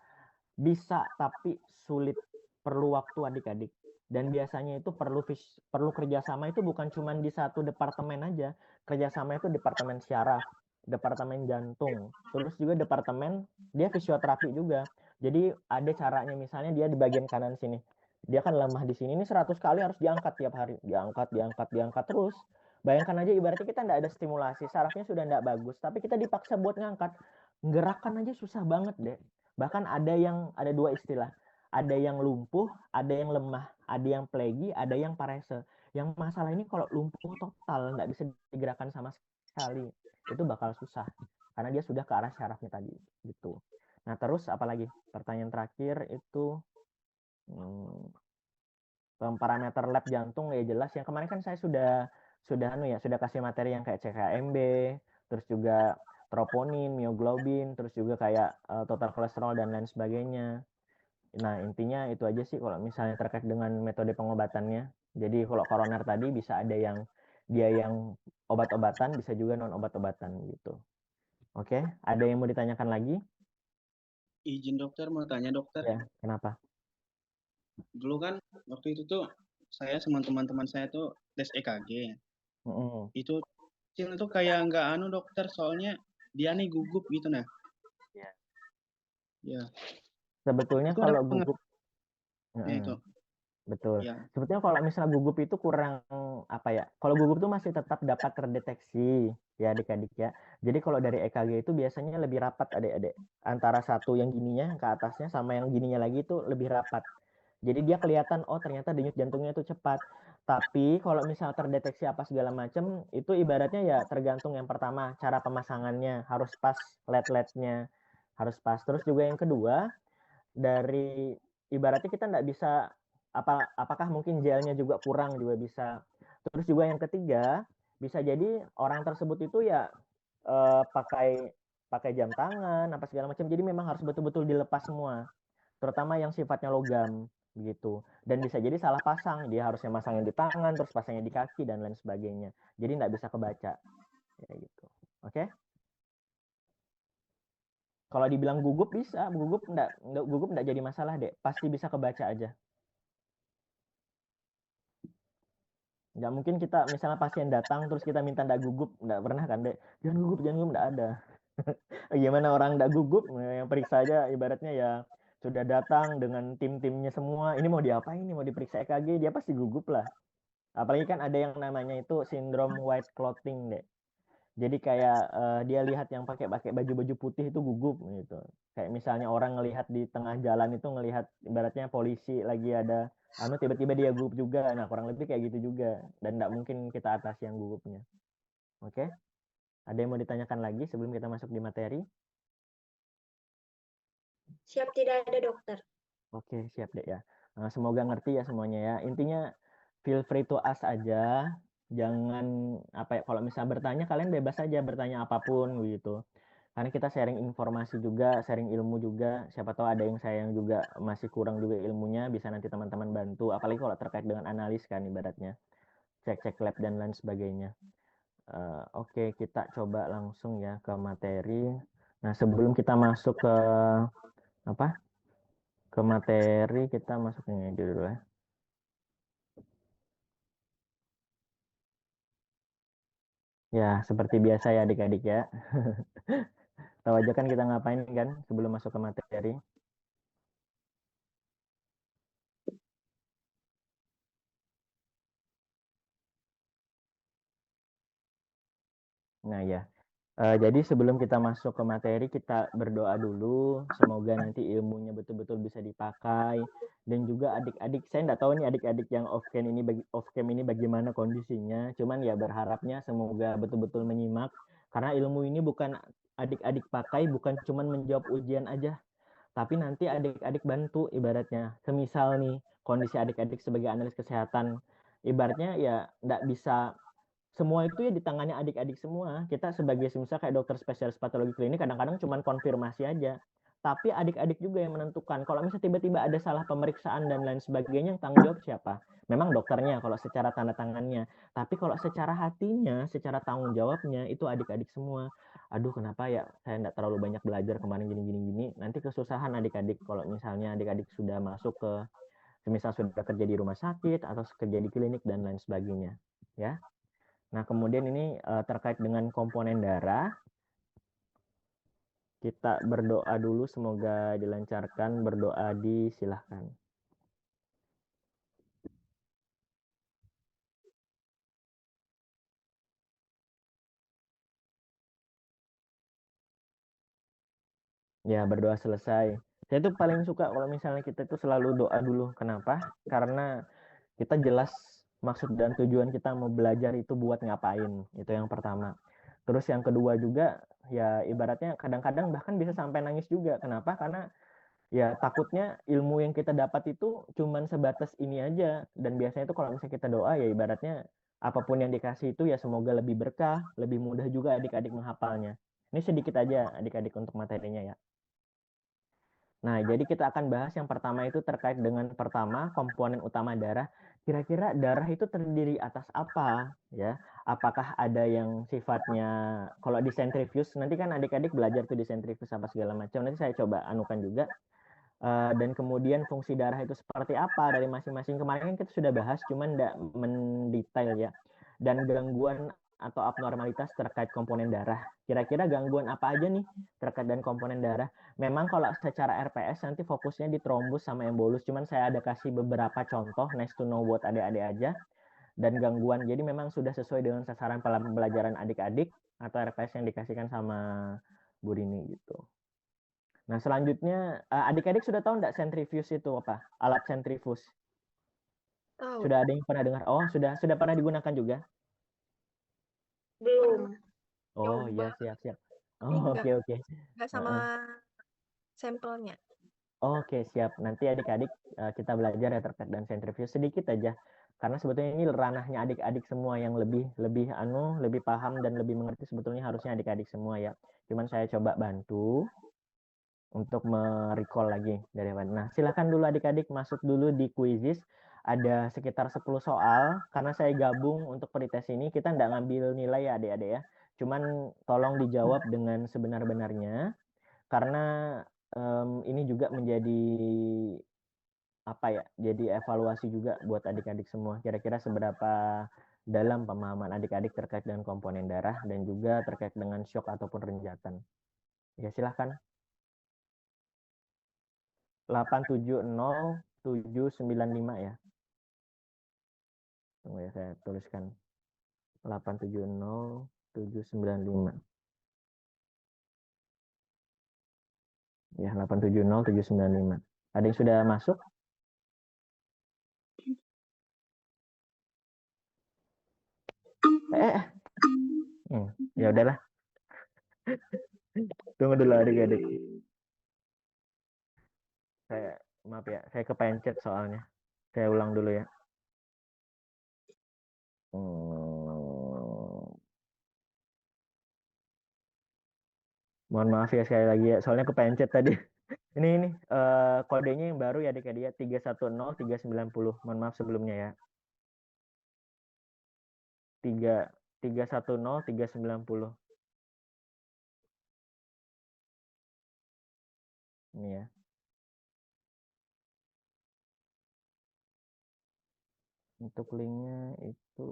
Bisa, tapi sulit, perlu waktu adik-adik. Dan biasanya itu perlu kerjasama itu bukan cuma di satu departemen aja. Kerjasama itu departemen syaraf, departemen jantung, terus juga departemen dia fisioterapi juga. Jadi ada caranya, misalnya dia di bagian kanan sini. Dia kan lemah di sini, ini 100 kali harus diangkat tiap hari. Diangkat terus. Bayangkan aja ibaratnya kita nggak ada stimulasi, sarafnya sudah nggak bagus, tapi kita dipaksa buat ngangkat. Gerakan aja susah banget deh. Bahkan ada dua istilah. Ada yang lumpuh, ada yang lemah, ada yang plegi, ada yang parese. Yang masalah ini kalau lumpuh total, nggak bisa digerakkan sama sekali, itu bakal susah. Karena dia sudah ke arah syarafnya tadi, gitu. Nah terus apalagi? Pertanyaan terakhir itu parameter lab jantung ya jelas. Yang kemarin kan saya sudah kasih materi yang kayak CKMB, terus juga troponin, mioglobin, terus juga kayak total kolesterol dan lain sebagainya. Nah, intinya itu aja sih kalau misalnya terkait dengan metode pengobatannya. Jadi kalau koroner tadi bisa ada yang dia yang obat-obatan, bisa juga non obat-obatan gitu. Oke, ada yang mau ditanyakan lagi? Izin dokter, mau tanya dokter. Ya, kenapa? Dulu kan waktu itu tuh saya sama teman-teman saya tuh tes EKG. Itu kecil itu kayak nggak dokter, soalnya dia nih gugup gitu nah. Ya. Sebetulnya itu kalau gugup, itu. Betul. Ya. Sebetulnya kalau misalnya gugup itu kurang apa ya? Kalau gugup itu masih tetap dapat terdeteksi ya adik-adik ya. Jadi kalau dari EKG itu biasanya lebih rapat adik-adik. Antara satu yang gininya ke atasnya sama yang gininya lagi itu lebih rapat. Jadi dia kelihatan, oh ternyata denyut jantungnya itu cepat. Tapi kalau misalnya terdeteksi apa segala macam, itu ibaratnya ya tergantung yang pertama, cara pemasangannya harus pas, LED-LED-nya harus pas. Terus juga yang kedua, dari ibaratnya kita nggak bisa, apakah mungkin gelnya juga kurang juga bisa. Terus juga yang ketiga, bisa jadi orang tersebut itu ya pakai jam tangan, apa segala macam. Jadi memang harus betul-betul dilepas semua. Terutama yang sifatnya logam gitu, dan bisa jadi salah pasang, dia harusnya masangnya di tangan terus pasangnya di kaki dan lain sebagainya, jadi nggak bisa kebaca ya gitu. Oke, kalau dibilang gugup bisa, gugup nggak jadi masalah deh, pasti bisa kebaca aja. Nggak mungkin kita misalnya pasien datang terus kita minta nggak gugup, nggak pernah kan deh, jangan gugup nggak ada. Gimana orang nggak gugup, yang periksa aja ibaratnya ya sudah datang dengan tim-timnya semua, ini mau diapain, ini mau diperiksa EKG, dia pasti gugup lah. Apalagi kan ada yang namanya itu sindrom white clothing deh. Jadi kayak dia lihat yang pakai baju-baju putih itu gugup gitu. Kayak misalnya orang ngelihat di tengah jalan itu ngelihat ibaratnya polisi lagi ada tiba-tiba dia gugup juga. Nah, kurang lebih kayak gitu juga, dan nggak mungkin kita atasi yang gugupnya. Oke? Ada yang mau ditanyakan lagi sebelum kita masuk di materi? Siap, tidak ada dokter. Oke, siap deh ya. Semoga ngerti ya semuanya ya. Intinya feel free to ask aja. Jangan kalau misalnya bertanya, kalian bebas aja bertanya apapun gitu. Karena kita sharing informasi juga, sharing ilmu juga. Siapa tahu ada yang saya yang juga masih kurang juga ilmunya, bisa nanti teman-teman bantu. Apalagi kalau terkait dengan analis kan ibaratnya. Cek-cek lab dan lain sebagainya. Oke, kita coba langsung ya ke materi. Nah, sebelum kita masuk ke materi, kita masuk ini dulu ya. Ya, seperti biasa ya adik-adik ya. Tahu aja kan kita ngapain kan sebelum masuk ke materi. Nah ya, jadi sebelum kita masuk ke materi, kita berdoa dulu. Semoga nanti ilmunya betul-betul bisa dipakai. Dan juga adik-adik, saya nggak tahu nih adik-adik yang off cam ini bagaimana kondisinya. Cuman ya berharapnya semoga betul-betul menyimak. Karena ilmu ini bukan adik-adik pakai, bukan cuman menjawab ujian aja. Tapi nanti adik-adik bantu ibaratnya. Semisal nih, kondisi adik-adik sebagai analis kesehatan, ibaratnya ya nggak bisa semua itu ya ditangani adik-adik semua. Kita sebagai semisal kayak dokter spesialis patologi klinik kadang-kadang cuma konfirmasi aja. Tapi adik-adik juga yang menentukan. Kalau misalnya tiba-tiba ada salah pemeriksaan dan lain sebagainya, yang tanggung jawab siapa? Memang dokternya kalau secara tanda tangannya. Tapi kalau secara hatinya, secara tanggung jawabnya, itu adik-adik semua. Aduh, kenapa ya saya nggak terlalu banyak belajar kemarin gini-gini. Nanti kesusahan adik-adik kalau misalnya adik-adik sudah masuk ke semisal sudah kerja di rumah sakit atau kerja di klinik dan lain sebagainya, ya. Nah, kemudian ini terkait dengan komponen darah, kita berdoa dulu semoga dilancarkan, berdoa disilahkan. Ya, berdoa selesai. Saya tuh paling suka kalau misalnya kita tuh selalu doa dulu. Kenapa? Karena kita jelas maksud dan tujuan kita mau belajar itu buat ngapain. Itu yang pertama. Terus yang kedua juga, ya ibaratnya kadang-kadang bahkan bisa sampai nangis juga. Kenapa? Karena ya takutnya ilmu yang kita dapat itu cuman sebatas ini aja. Dan biasanya itu kalau misalnya kita doa ya ibaratnya apapun yang dikasih itu ya semoga lebih berkah, lebih mudah juga adik-adik menghafalnya. Ini sedikit aja adik-adik untuk materinya ya. Nah, jadi kita akan bahas yang pertama itu terkait dengan pertama komponen utama darah. Kira-kira darah itu terdiri atas apa ya? Apakah ada yang sifatnya kalau di sentrifuge nanti kan adik-adik belajar tuh di sentrifuge apa segala macam. Nanti saya coba anukan juga. Dan kemudian fungsi darah itu seperti apa dari masing-masing. Kemarin kan kita sudah bahas, cuman tidak mendetail ya. Dan gangguan atau abnormalitas terkait komponen darah. Kira-kira gangguan apa aja nih terkait dengan komponen darah? Memang kalau secara RPS nanti fokusnya di trombus sama embolus. Cuman saya ada kasih beberapa contoh, nice to know buat adik-adik aja. Dan gangguan, jadi memang sudah sesuai dengan sasaran pembelajaran adik-adik atau RPS yang dikasihkan sama Bu Rini gitu. Nah, selanjutnya adik-adik sudah tahu enggak sentrifuge itu apa? Alat sentrifuge. Tahu. Sudah ada yang pernah dengar? Oh, sudah pernah digunakan juga? Belum. Oh, iya, siap. Oh, oke. Enggak sama sampelnya. Oke, siap. Nanti adik-adik kita belajar ya terkait dengan sentrifuge sedikit aja. Karena sebetulnya ini ranahnya adik-adik semua yang lebih paham dan lebih mengerti sebetulnya harusnya adik-adik semua ya. Cuman saya coba bantu untuk merecall lagi dari mana. Nah, silakan dulu adik-adik masuk dulu di quizzes. Ada sekitar 10 soal. Karena saya gabung untuk pretest ini, kita nggak ngambil nilai ya adik-adik ya. Cuman tolong dijawab dengan sebenar-benarnya. Karena ini juga menjadi apa ya? Jadi evaluasi juga buat adik-adik semua. Kira-kira seberapa dalam pemahaman adik-adik terkait dengan komponen darah dan juga terkait dengan shock ataupun renjatan. Ya, silahkan. 870795 ya. Tunggu ya, saya tuliskan. 870795. Ya, 870795. Ada yang sudah masuk? Ya udahlah. Tunggu dulu adik-adik. Maaf ya, saya kepencet soalnya. Saya ulang dulu ya. Mohon maaf ya sekali lagi ya, soalnya kepencet tadi. Ini kodenya yang baru ya adik-adik ya, 310390. Mohon maaf sebelumnya ya. 310390. Ini ya. Untuk linknya itu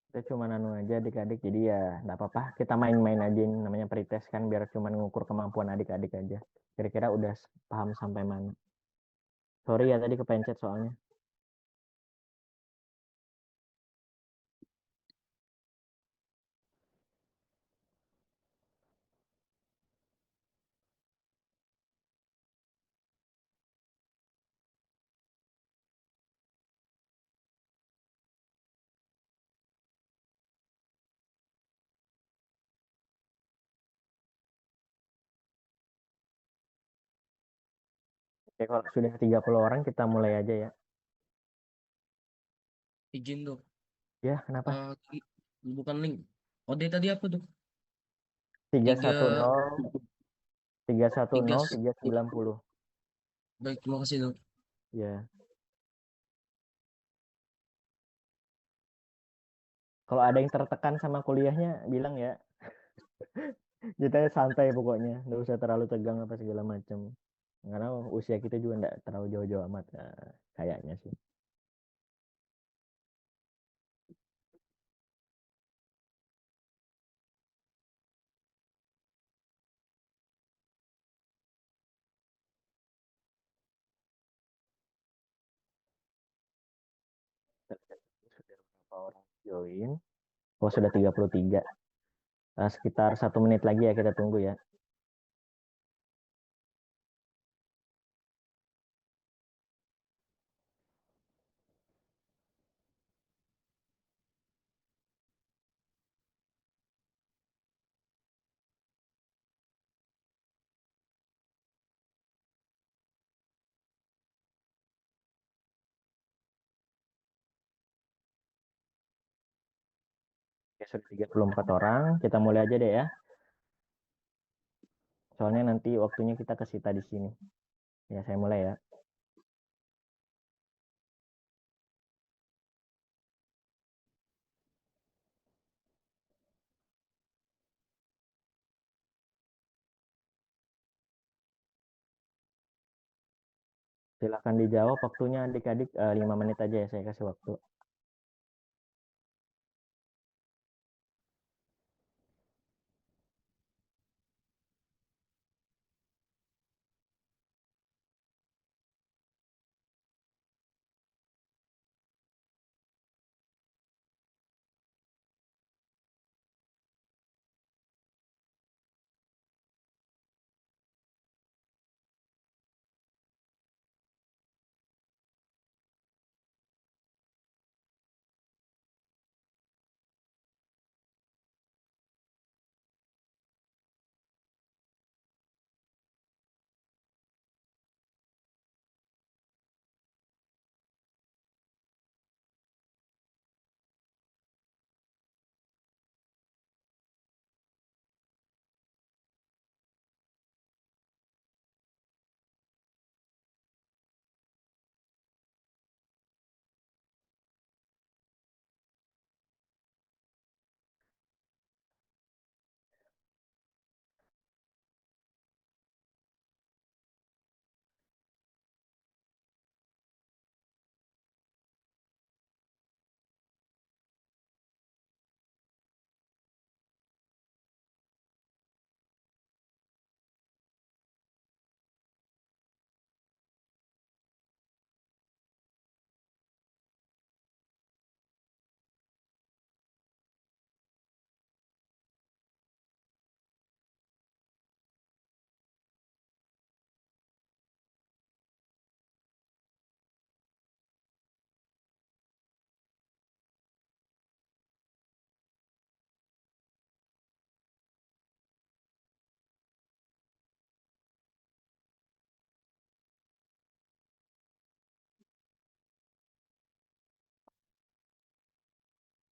kita cuma anu aja adik-adik, jadi ya nggak apa-apa, kita main-main aja, namanya pretest kan, biar cuma ngukur kemampuan adik-adik aja. Kira-kira udah paham sampai mana? Sorry ya tadi kepencet soalnya. Oke, kalau sudah 30 orang kita mulai aja ya. Izin dok. Ya, kenapa? Bukan link. Kode tadi apa tuh? 310 390. Baik, terima kasih dok. Ya. Kalau ada yang tertekan sama kuliahnya, bilang ya. Kita santai pokoknya, nggak usah terlalu tegang apa segala macam. Karena usia kita juga nggak terlalu jauh-jauh amat, kayaknya sih. Sudah berapa orang join? Oh, sudah 33. Sekitar 1 menit lagi ya, kita tunggu ya. Oke, sudah 34 orang. Kita mulai aja deh ya. Soalnya nanti waktunya kita kesita di sini. Ya, saya mulai ya. Silahkan dijawab, waktunya adik-adik 5 menit aja ya, saya kasih waktu.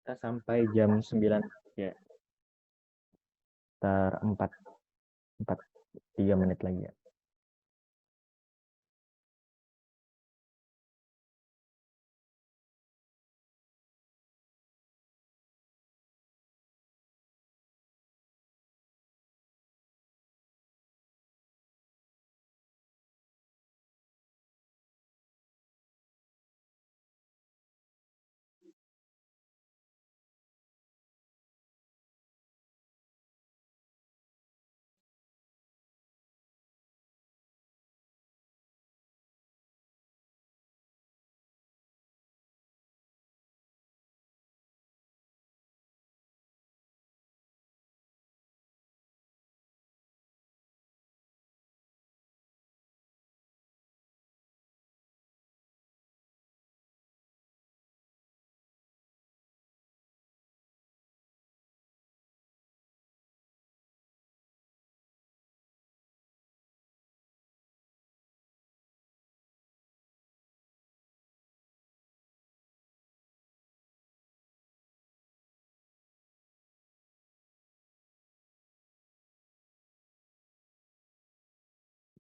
Kita sampai jam 9 ya. Sekitar 3 menit lagi ya.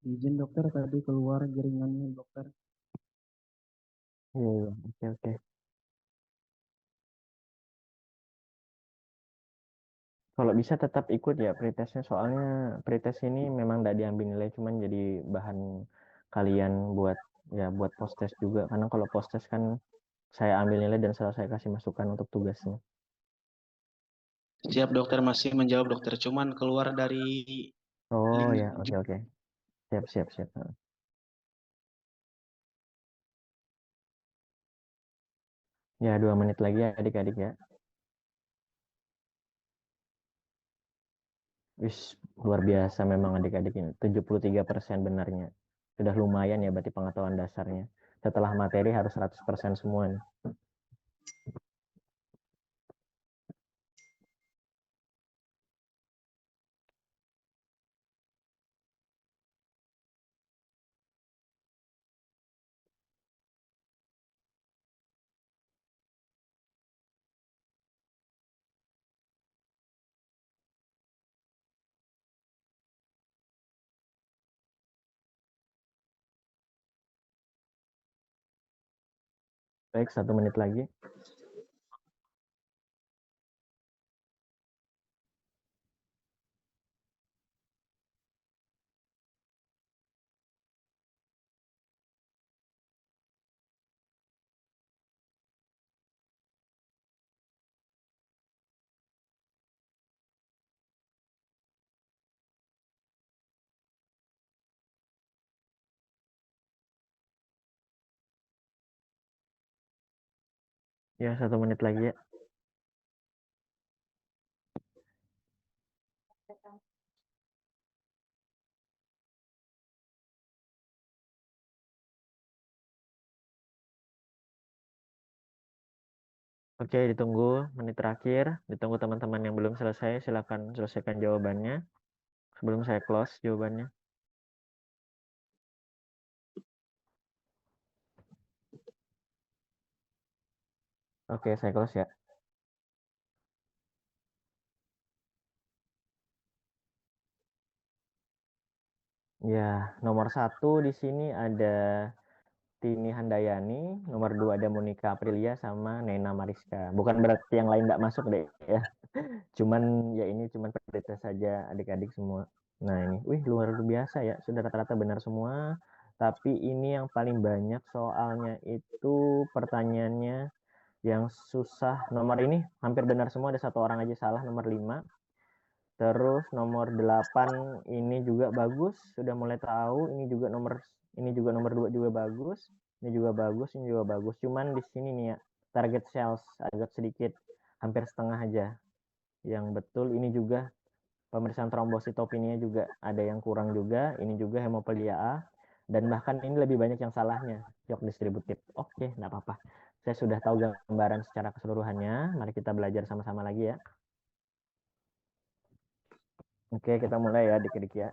Izin dokter, tadi keluar jaringannya dokter. Iya, oke, oke. Kalau bisa tetap ikut ya pretestnya, soalnya pretest ini memang tidak diambil nilai, cuman jadi bahan kalian buat buat post test juga. Karena kalau post test kan saya ambil nilai dan selalu saya kasih masukan untuk tugasnya. Siap dokter, masih menjawab dokter. Cuman keluar dari Oh link. ya, oke. Siap. Ya, 2 menit lagi ya adik-adik ya. Wis, luar biasa memang adik-adik ini. 73% benarnya. Sudah lumayan ya berarti pengetahuan dasarnya. Setelah materi harus 100% semua nih. Baik, 1 menit lagi. Ya, 1 menit lagi ya. Oke, ditunggu menit terakhir. Ditunggu teman-teman yang belum selesai. Silakan selesaikan jawabannya sebelum saya close jawabannya. Oke, saya close ya. Ya, nomor 1 di sini ada Tini Handayani, nomor 2 ada Monica Aprilia sama Nena Mariska. Bukan berarti yang lain tidak masuk deh ya. Cuman ya ini cuman pretest saja adik-adik semua. Nah ini, wih luar biasa ya, sudah rata-rata benar semua. Tapi ini yang paling banyak soalnya itu pertanyaannya yang susah. Nomor ini hampir benar semua, ada 1 orang aja salah, nomor 5. Terus nomor 8 ini juga bagus, sudah mulai tahu. Ini juga nomor 2 juga bagus. Ini juga bagus, ini juga bagus. Cuman di sini nih ya, target sales agak sedikit, hampir setengah aja. Yang betul ini juga pemeriksaan trombositopenia juga ada yang kurang juga. Ini juga hemofilia A. Dan bahkan ini lebih banyak yang salahnya, shock distributif. Oke, enggak apa-apa. Saya sudah tahu gambaran secara keseluruhannya. Mari kita belajar sama-sama lagi ya. Oke, kita mulai ya adik-adik ya.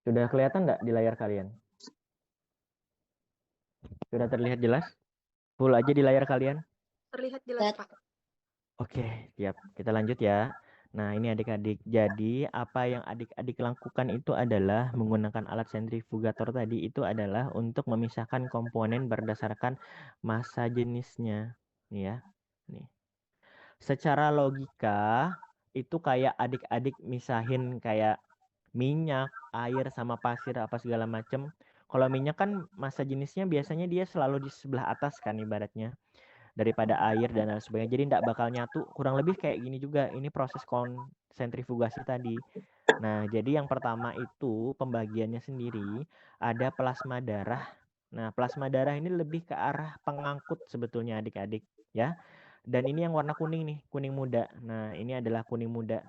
Sudah kelihatan enggak di layar kalian? Sudah terlihat jelas? Full aja di layar kalian? Terlihat jelas, Pak. Oke, siap. Kita lanjut ya. Nah, ini adik-adik. Jadi, apa yang adik-adik lakukan itu adalah menggunakan alat sentrifugator tadi itu adalah untuk memisahkan komponen berdasarkan massa jenisnya. Nih ya. Nih. Secara logika, itu kayak adik-adik misahin kayak minyak, air, sama pasir, apa segala macem. Kalau minyak kan massa jenisnya biasanya dia selalu di sebelah atas kan ibaratnya, daripada air dan lain sebagainya. Jadi tidak bakal nyatu. Kurang lebih kayak gini juga. Ini proses konsentrifugasi tadi. Nah, jadi yang pertama itu pembagiannya sendiri ada plasma darah. Nah, plasma darah ini lebih ke arah pengangkut sebetulnya adik-adik ya. Dan ini yang warna kuning nih, kuning muda. Nah, ini adalah kuning muda.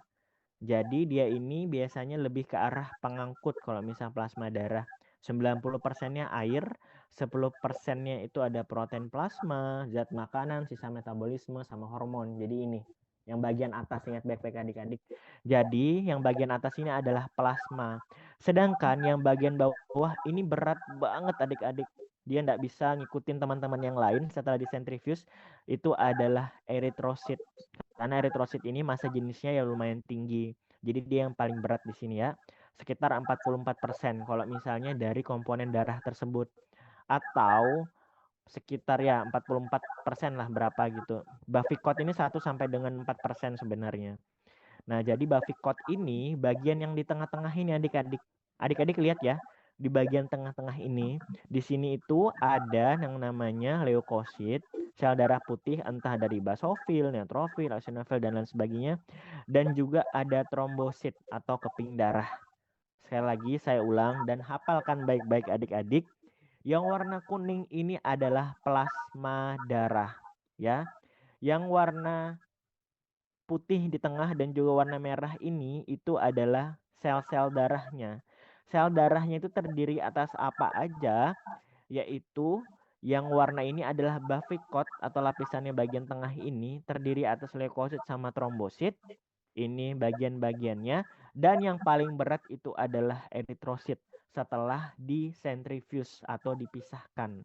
Jadi dia ini biasanya lebih ke arah pengangkut kalau misal plasma darah. 90%-nya air, 10%-nya itu ada protein plasma, zat makanan, sisa metabolisme, sama hormon. Jadi ini yang bagian atas, ingat baik-baik adik-adik. Jadi yang bagian atas ini adalah plasma. Sedangkan yang bagian bawah ini berat banget adik-adik. dia nggak bisa ngikutin teman-teman yang lain setelah disentrifuge, itu adalah eritrosit. Karena eritrosit ini massa jenisnya ya lumayan tinggi. Jadi dia yang paling berat di sini ya. Sekitar 44% kalau misalnya dari komponen darah tersebut. Atau sekitar ya 44% lah berapa gitu. Bavikot ini 1 sampai dengan 4% sebenarnya. Nah, jadi bavikot ini bagian yang di tengah-tengah ini adik-adik. Adik-adik lihat ya, di bagian tengah-tengah ini, di sini itu ada yang namanya leukosit, sel darah putih entah dari basofil, neutrofil, eosinofil dan lain sebagainya, dan juga ada trombosit atau keping darah. Sekali lagi saya ulang dan hafalkan baik-baik adik-adik. Yang warna kuning ini adalah plasma darah, ya. Yang warna putih di tengah dan juga warna merah ini itu adalah sel-sel darahnya. Sel darahnya itu terdiri atas apa aja? Yaitu yang warna ini adalah bavikot atau lapisannya bagian tengah ini terdiri atas leukosit sama trombosit. Ini bagian-bagiannya. Dan yang paling berat itu adalah eritrosit setelah disentrifuge atau dipisahkan.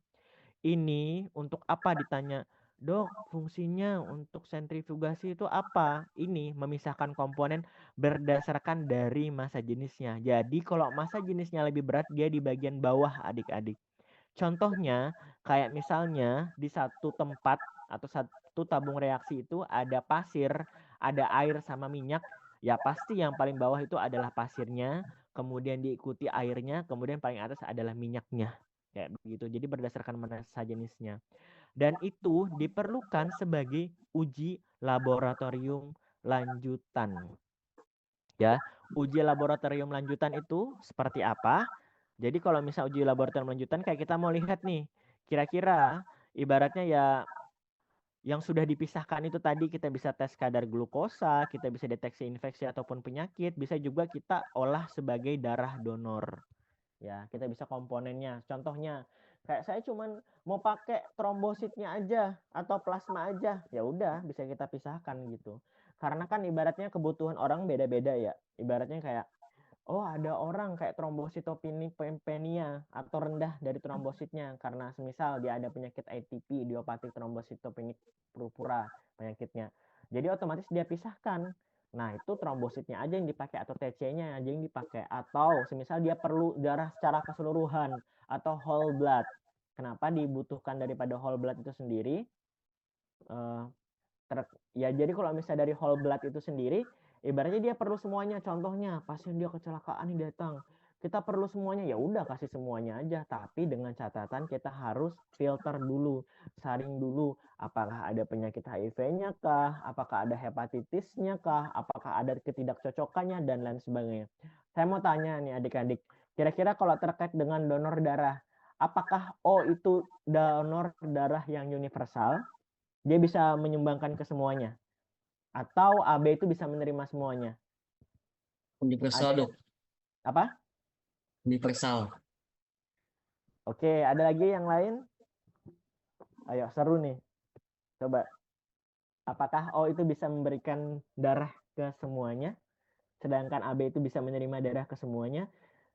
Ini untuk apa ditanya? Dok, fungsinya untuk sentrifugasi itu apa? Ini memisahkan komponen berdasarkan dari massa jenisnya. Jadi kalau massa jenisnya lebih berat, dia di bagian bawah adik-adik. Contohnya, kayak misalnya di satu tempat atau satu tabung reaksi itu ada pasir, ada air sama minyak. Ya pasti yang paling bawah itu adalah pasirnya, kemudian diikuti airnya, kemudian paling atas adalah minyaknya. Kayak begitu. Jadi berdasarkan massa jenisnya. Dan itu diperlukan sebagai uji laboratorium lanjutan. Ya, uji laboratorium lanjutan itu seperti apa? Jadi kalau misal uji laboratorium lanjutan kayak kita mau lihat nih, kira-kira ibaratnya ya yang sudah dipisahkan itu tadi kita bisa tes kadar glukosa, kita bisa deteksi infeksi ataupun penyakit, bisa juga kita olah sebagai darah donor. Ya, kita bisa komponennya. Contohnya, kayak saya cuman mau pakai trombositnya aja atau plasma aja, ya udah bisa kita pisahkan gitu. Karena kan ibaratnya kebutuhan orang beda-beda ya. Ibaratnya kayak oh ada orang kayak trombositopenia atau rendah dari trombositnya karena semisal dia ada penyakit ITP, idiopathic thrombocytopenic purpura penyakitnya. Jadi otomatis dia pisahkan. Nah, itu trombositnya aja yang dipakai atau TC-nya aja yang dipakai atau semisal dia perlu darah secara keseluruhan atau whole blood. Kenapa dibutuhkan daripada whole blood itu sendiri? Ya jadi kalau misalnya dari whole blood itu sendiri ibaratnya dia perlu semuanya. Contohnya pasien dia kecelakaan nih datang, kita perlu semuanya, ya udah kasih semuanya aja, tapi dengan catatan kita harus filter dulu, saring dulu apakah ada penyakit HIV-nya kah, apakah ada hepatitisnya kah, apakah ada ketidakcocokannya dan lain sebagainya. Saya mau tanya nih adik-adik, kira-kira kalau terkait dengan donor darah, apakah O itu donor darah yang universal? Dia bisa menyumbangkan ke semuanya. Atau AB itu bisa menerima semuanya. Universal, Dok. Apa? Universal. Oke, ada lagi yang lain? Ayo, seru nih. Coba. Apakah O itu bisa memberikan darah ke semuanya? Sedangkan AB itu bisa menerima darah ke semuanya?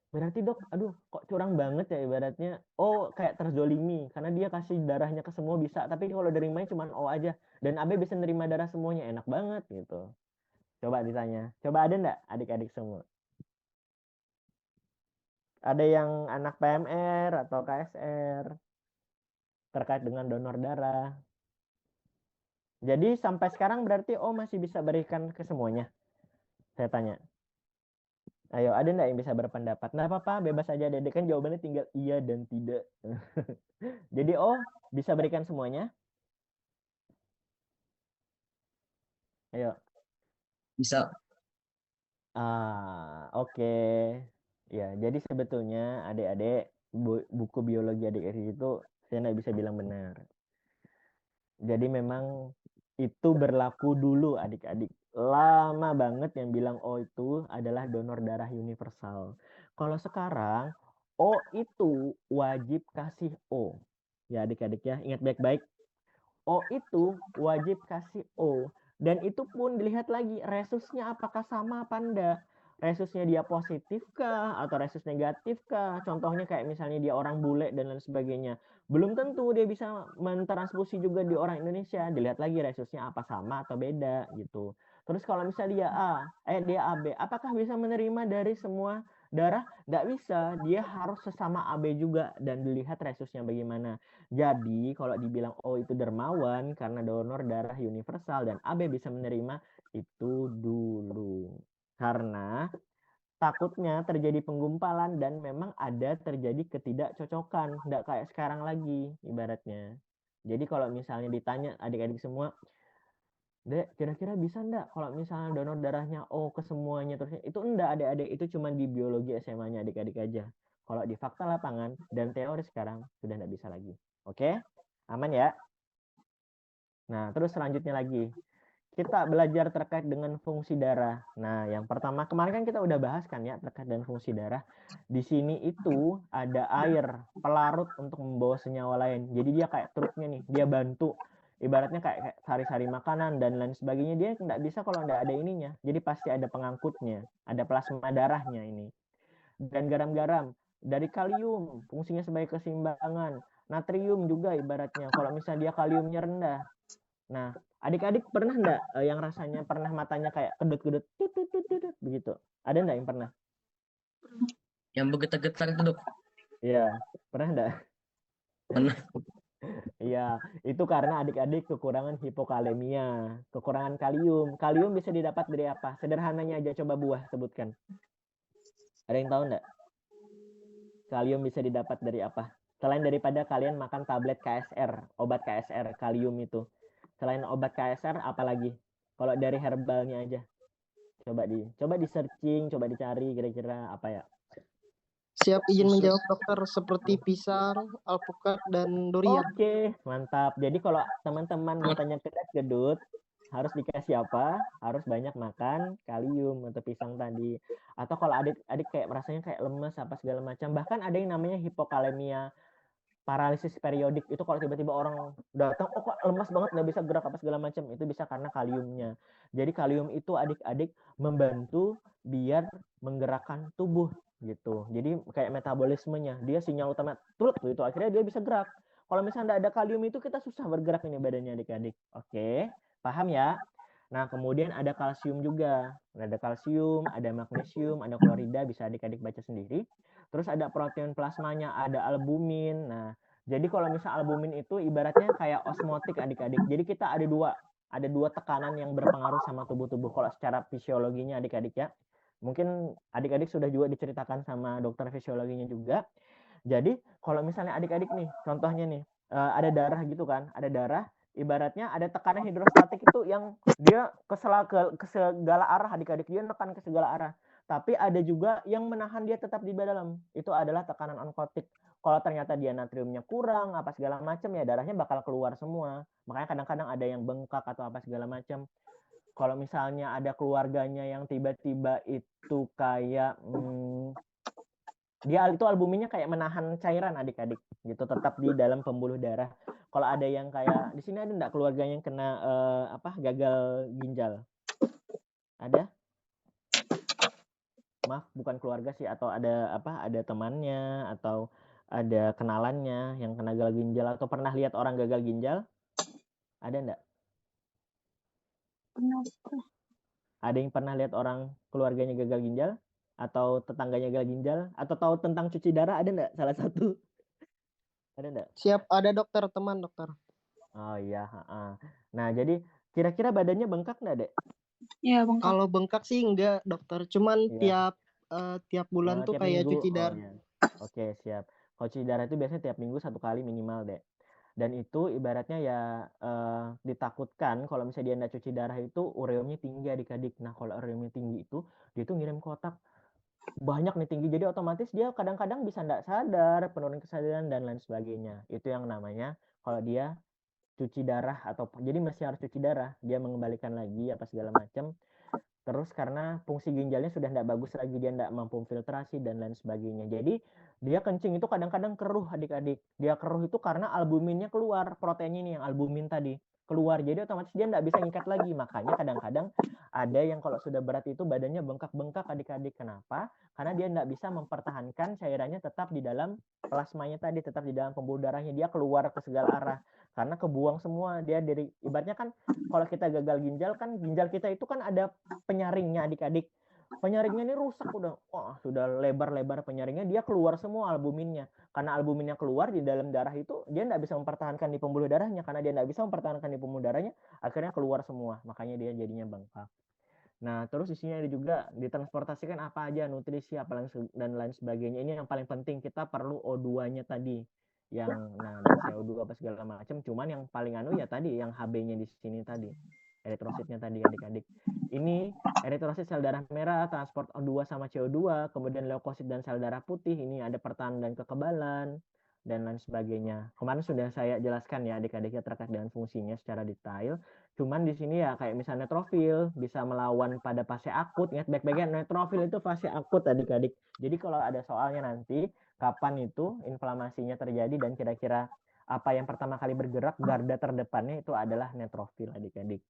Berarti dok, aduh kok curang banget ya ibaratnya. O kayak terzolimi karena dia kasih darahnya ke semua bisa, tapi kalau nerimanya cuma O aja. Dan AB bisa nerima darah semuanya, enak banget gitu. Coba ditanya. Coba ada enggak adik-adik semua? Ada yang anak PMR atau KSR terkait dengan donor darah. Jadi sampai sekarang berarti O masih bisa berikan ke semuanya? Saya tanya. Ayo, ada enggak yang bisa berpendapat? Nah apa-apa, bebas aja. Dedek kan jawabannya tinggal iya dan tidak. Jadi O bisa berikan semuanya? Ayo. Bisa. Oke. Ya, jadi sebetulnya adik-adik buku biologi adik-adik itu saya nggak bisa bilang benar. Jadi memang itu berlaku dulu adik-adik. Lama banget yang bilang O itu adalah donor darah universal. Kalau sekarang O itu wajib kasih O. Ya adik-adik ya, ingat baik-baik. O itu wajib kasih O. Dan itu pun dilihat lagi resusnya apakah sama apa enggak. resusnya dia positif kah atau resus negatif kah? Contohnya kayak misalnya dia orang bule dan lain sebagainya. Belum tentu dia bisa mentransfusi juga di orang Indonesia. Dilihat lagi resusnya apa sama atau beda gitu. Terus kalau misalnya dia AB, apakah bisa menerima dari semua darah? Nggak bisa, dia harus sesama AB juga dan dilihat resusnya bagaimana. Jadi kalau dibilang oh itu dermawan karena donor darah universal dan AB bisa menerima, itu dulu. Karena takutnya terjadi penggumpalan dan memang ada terjadi ketidakcocokan, nggak kayak sekarang lagi ibaratnya. Jadi kalau misalnya ditanya adik-adik semua, Dek, kira-kira bisa nggak kalau misalnya donor darahnya oh ke semuanya terus itu enggak adik-adik, itu cuma di biologi SMA-nya adik-adik aja. Kalau di fakta lapangan dan teori sekarang sudah nggak bisa lagi. Oke? Aman ya? Nah, terus selanjutnya lagi. Kita belajar terkait dengan fungsi darah. Nah, yang pertama kemarin kan kita udah bahas kan ya terkait dengan fungsi darah. Di sini itu ada air pelarut untuk membawa senyawa lain. Jadi dia kayak truknya nih, dia bantu. Ibaratnya kayak sari-sari makanan dan lain sebagainya. Dia nggak bisa kalau nggak ada ininya. Jadi pasti ada pengangkutnya, ada plasma darahnya ini. Dan garam-garam dari kalium, fungsinya sebagai keseimbangan. Natrium juga ibaratnya. Kalau misalnya dia kaliumnya rendah. Nah, adik-adik pernah enggak yang rasanya pernah matanya kayak kedut-kedut begitu? Ada enggak yang pernah? Yang bergetar-getar itu, Dok. Iya, pernah enggak? Pernah. Iya, itu karena adik-adik kekurangan hipokalemia, kekurangan kalium. Kalium bisa didapat dari apa? Sederhananya aja coba buah sebutkan. Ada yang tahu enggak? Kalium bisa didapat dari apa? Selain daripada kalian makan tablet KSR, obat KSR, kalium itu. Selain obat KSR, apalagi? Kalau dari herbalnya aja. Coba di searching, coba dicari kira-kira apa ya? Siap izin menjawab dokter, seperti pisang, alpukat, dan durian. Oke, mantap. Jadi kalau teman-teman matanya kedut-kedut, harus dikasih apa? Harus banyak makan kalium atau pisang tadi. Atau kalau adik-adik kayak rasanya kayak lemes apa segala macam. Bahkan ada yang namanya hipokalemia, paralisis periodik. Itu kalau tiba-tiba orang datang, oh kok lemas banget, nggak bisa gerak apa segala macam. Itu bisa karena kaliumnya. Jadi kalium itu adik-adik membantu biar menggerakkan tubuh gitu. Jadi kayak metabolismenya, dia sinyal utama truk gitu, akhirnya dia bisa gerak. Kalau misalnya nggak ada kalium itu kita susah bergerak ini badannya adik-adik. Oke, paham ya? Nah, kemudian ada kalsium juga. Ada kalsium, ada magnesium, ada klorida, bisa adik-adik baca sendiri. Terus ada protein plasmanya, ada albumin. Nah, jadi kalau misal albumin itu ibaratnya kayak osmotik adik-adik. Jadi kita ada dua tekanan yang berpengaruh sama tubuh-tubuh. Kalau secara fisiologinya adik-adik ya. Mungkin adik-adik sudah juga diceritakan sama dokter fisiologinya juga. Jadi kalau misalnya adik-adik nih, contohnya nih, ada darah gitu kan, ada darah, ibaratnya ada tekanan hidrostatik itu yang dia ke segala arah adik-adik, dia nekan ke segala arah. Tapi ada juga yang menahan dia tetap di dalam. Itu adalah tekanan onkotik. Kalau ternyata dia natriumnya kurang, apa segala macam, ya darahnya bakal keluar semua. Makanya kadang-kadang ada yang bengkak atau apa segala macam. Kalau misalnya ada keluarganya yang tiba-tiba itu kayak dia itu albuminnya kayak menahan cairan adik-adik gitu, tetap di dalam pembuluh darah. Kalau ada yang kayak di sini ada enggak keluarganya yang kena gagal ginjal? Ada? Maaf, bukan keluarga sih, atau ada ada temannya atau ada kenalannya yang kena gagal ginjal atau pernah lihat orang gagal ginjal? Ada enggak? Ada yang pernah lihat orang keluarganya gagal ginjal atau tetangganya gagal ginjal atau tahu tentang cuci darah, ada enggak salah satu? Ada enggak? Siap, ada dokter, teman dokter. Oh iya, Nah, jadi kira-kira badannya bengkak enggak, Dek? Iya, bengkak. Kalau bengkak sih enggak, dokter. Cuman tiap bulan tuh tiap kayak minggu. cuci darah. Iya. Oke, siap. Kalau cuci darah itu biasanya tiap minggu 1 kali minimal, Dek. Dan itu ibaratnya ya ditakutkan kalau misalnya dia enggak cuci darah itu ureumnya tinggi adik-adik. Nah, kalau ureumnya tinggi itu dia tuh ngirim kotak banyak nih tinggi, jadi otomatis dia kadang-kadang bisa enggak sadar, penurunan kesadaran dan lain sebagainya. Itu yang namanya kalau dia cuci darah atau jadi masih harus cuci darah, dia mengembalikan lagi apa segala macam. Terus karena fungsi ginjalnya sudah tidak bagus lagi, dia tidak mampu filtrasi dan lain sebagainya. Jadi dia kencing itu kadang-kadang keruh adik-adik. Dia keruh itu karena albuminnya keluar, proteinnya ini yang albumin tadi. keluar. Jadi otomatis dia nggak bisa ngikat lagi. Makanya kadang-kadang ada yang kalau sudah berat itu badannya bengkak-bengkak adik-adik. Kenapa? Karena dia nggak bisa mempertahankan cairannya tetap di dalam plasmanya tadi, tetap di dalam pembuluh darahnya. Dia keluar ke segala arah. Karena kebuang semua. Dia dari, ibaratnya kan kalau kita gagal ginjal kan, ginjal kita itu kan ada penyaringnya adik-adik. Penyaringnya ini rusak sudah lebar-lebar penyaringnya, dia keluar semua albuminnya. Karena albuminnya keluar di dalam darah itu, dia nggak bisa mempertahankan di pembuluh darahnya. Karena dia nggak bisa mempertahankan di pembuluh darahnya, akhirnya keluar semua. Makanya dia jadinya bengkak. Nah, terus di sini ada juga ditransportasikan apa aja, nutrisi, dan lain sebagainya. Ini yang paling penting, kita perlu O2-nya tadi. Dan CO2 apa segala macam. Cuman yang paling ya tadi, yang HB-nya di sini tadi. Eritrositnya tadi adik-adik. Ini eritrosit sel darah merah, transport O2 sama CO2, kemudian leukosit dan sel darah putih, ini ada pertahanan dan kekebalan, dan lain sebagainya. Kemarin sudah saya jelaskan ya adik-adiknya terkait dengan fungsinya secara detail. Cuman di sini ya kayak misalnya neutrofil bisa melawan pada fase akut. Ingat baik-baiknya, neutrofil itu fase akut adik-adik. Jadi kalau ada soalnya nanti, kapan itu inflamasinya terjadi dan kira-kira apa yang pertama kali bergerak, garda terdepannya itu adalah neutrofil adik-adik.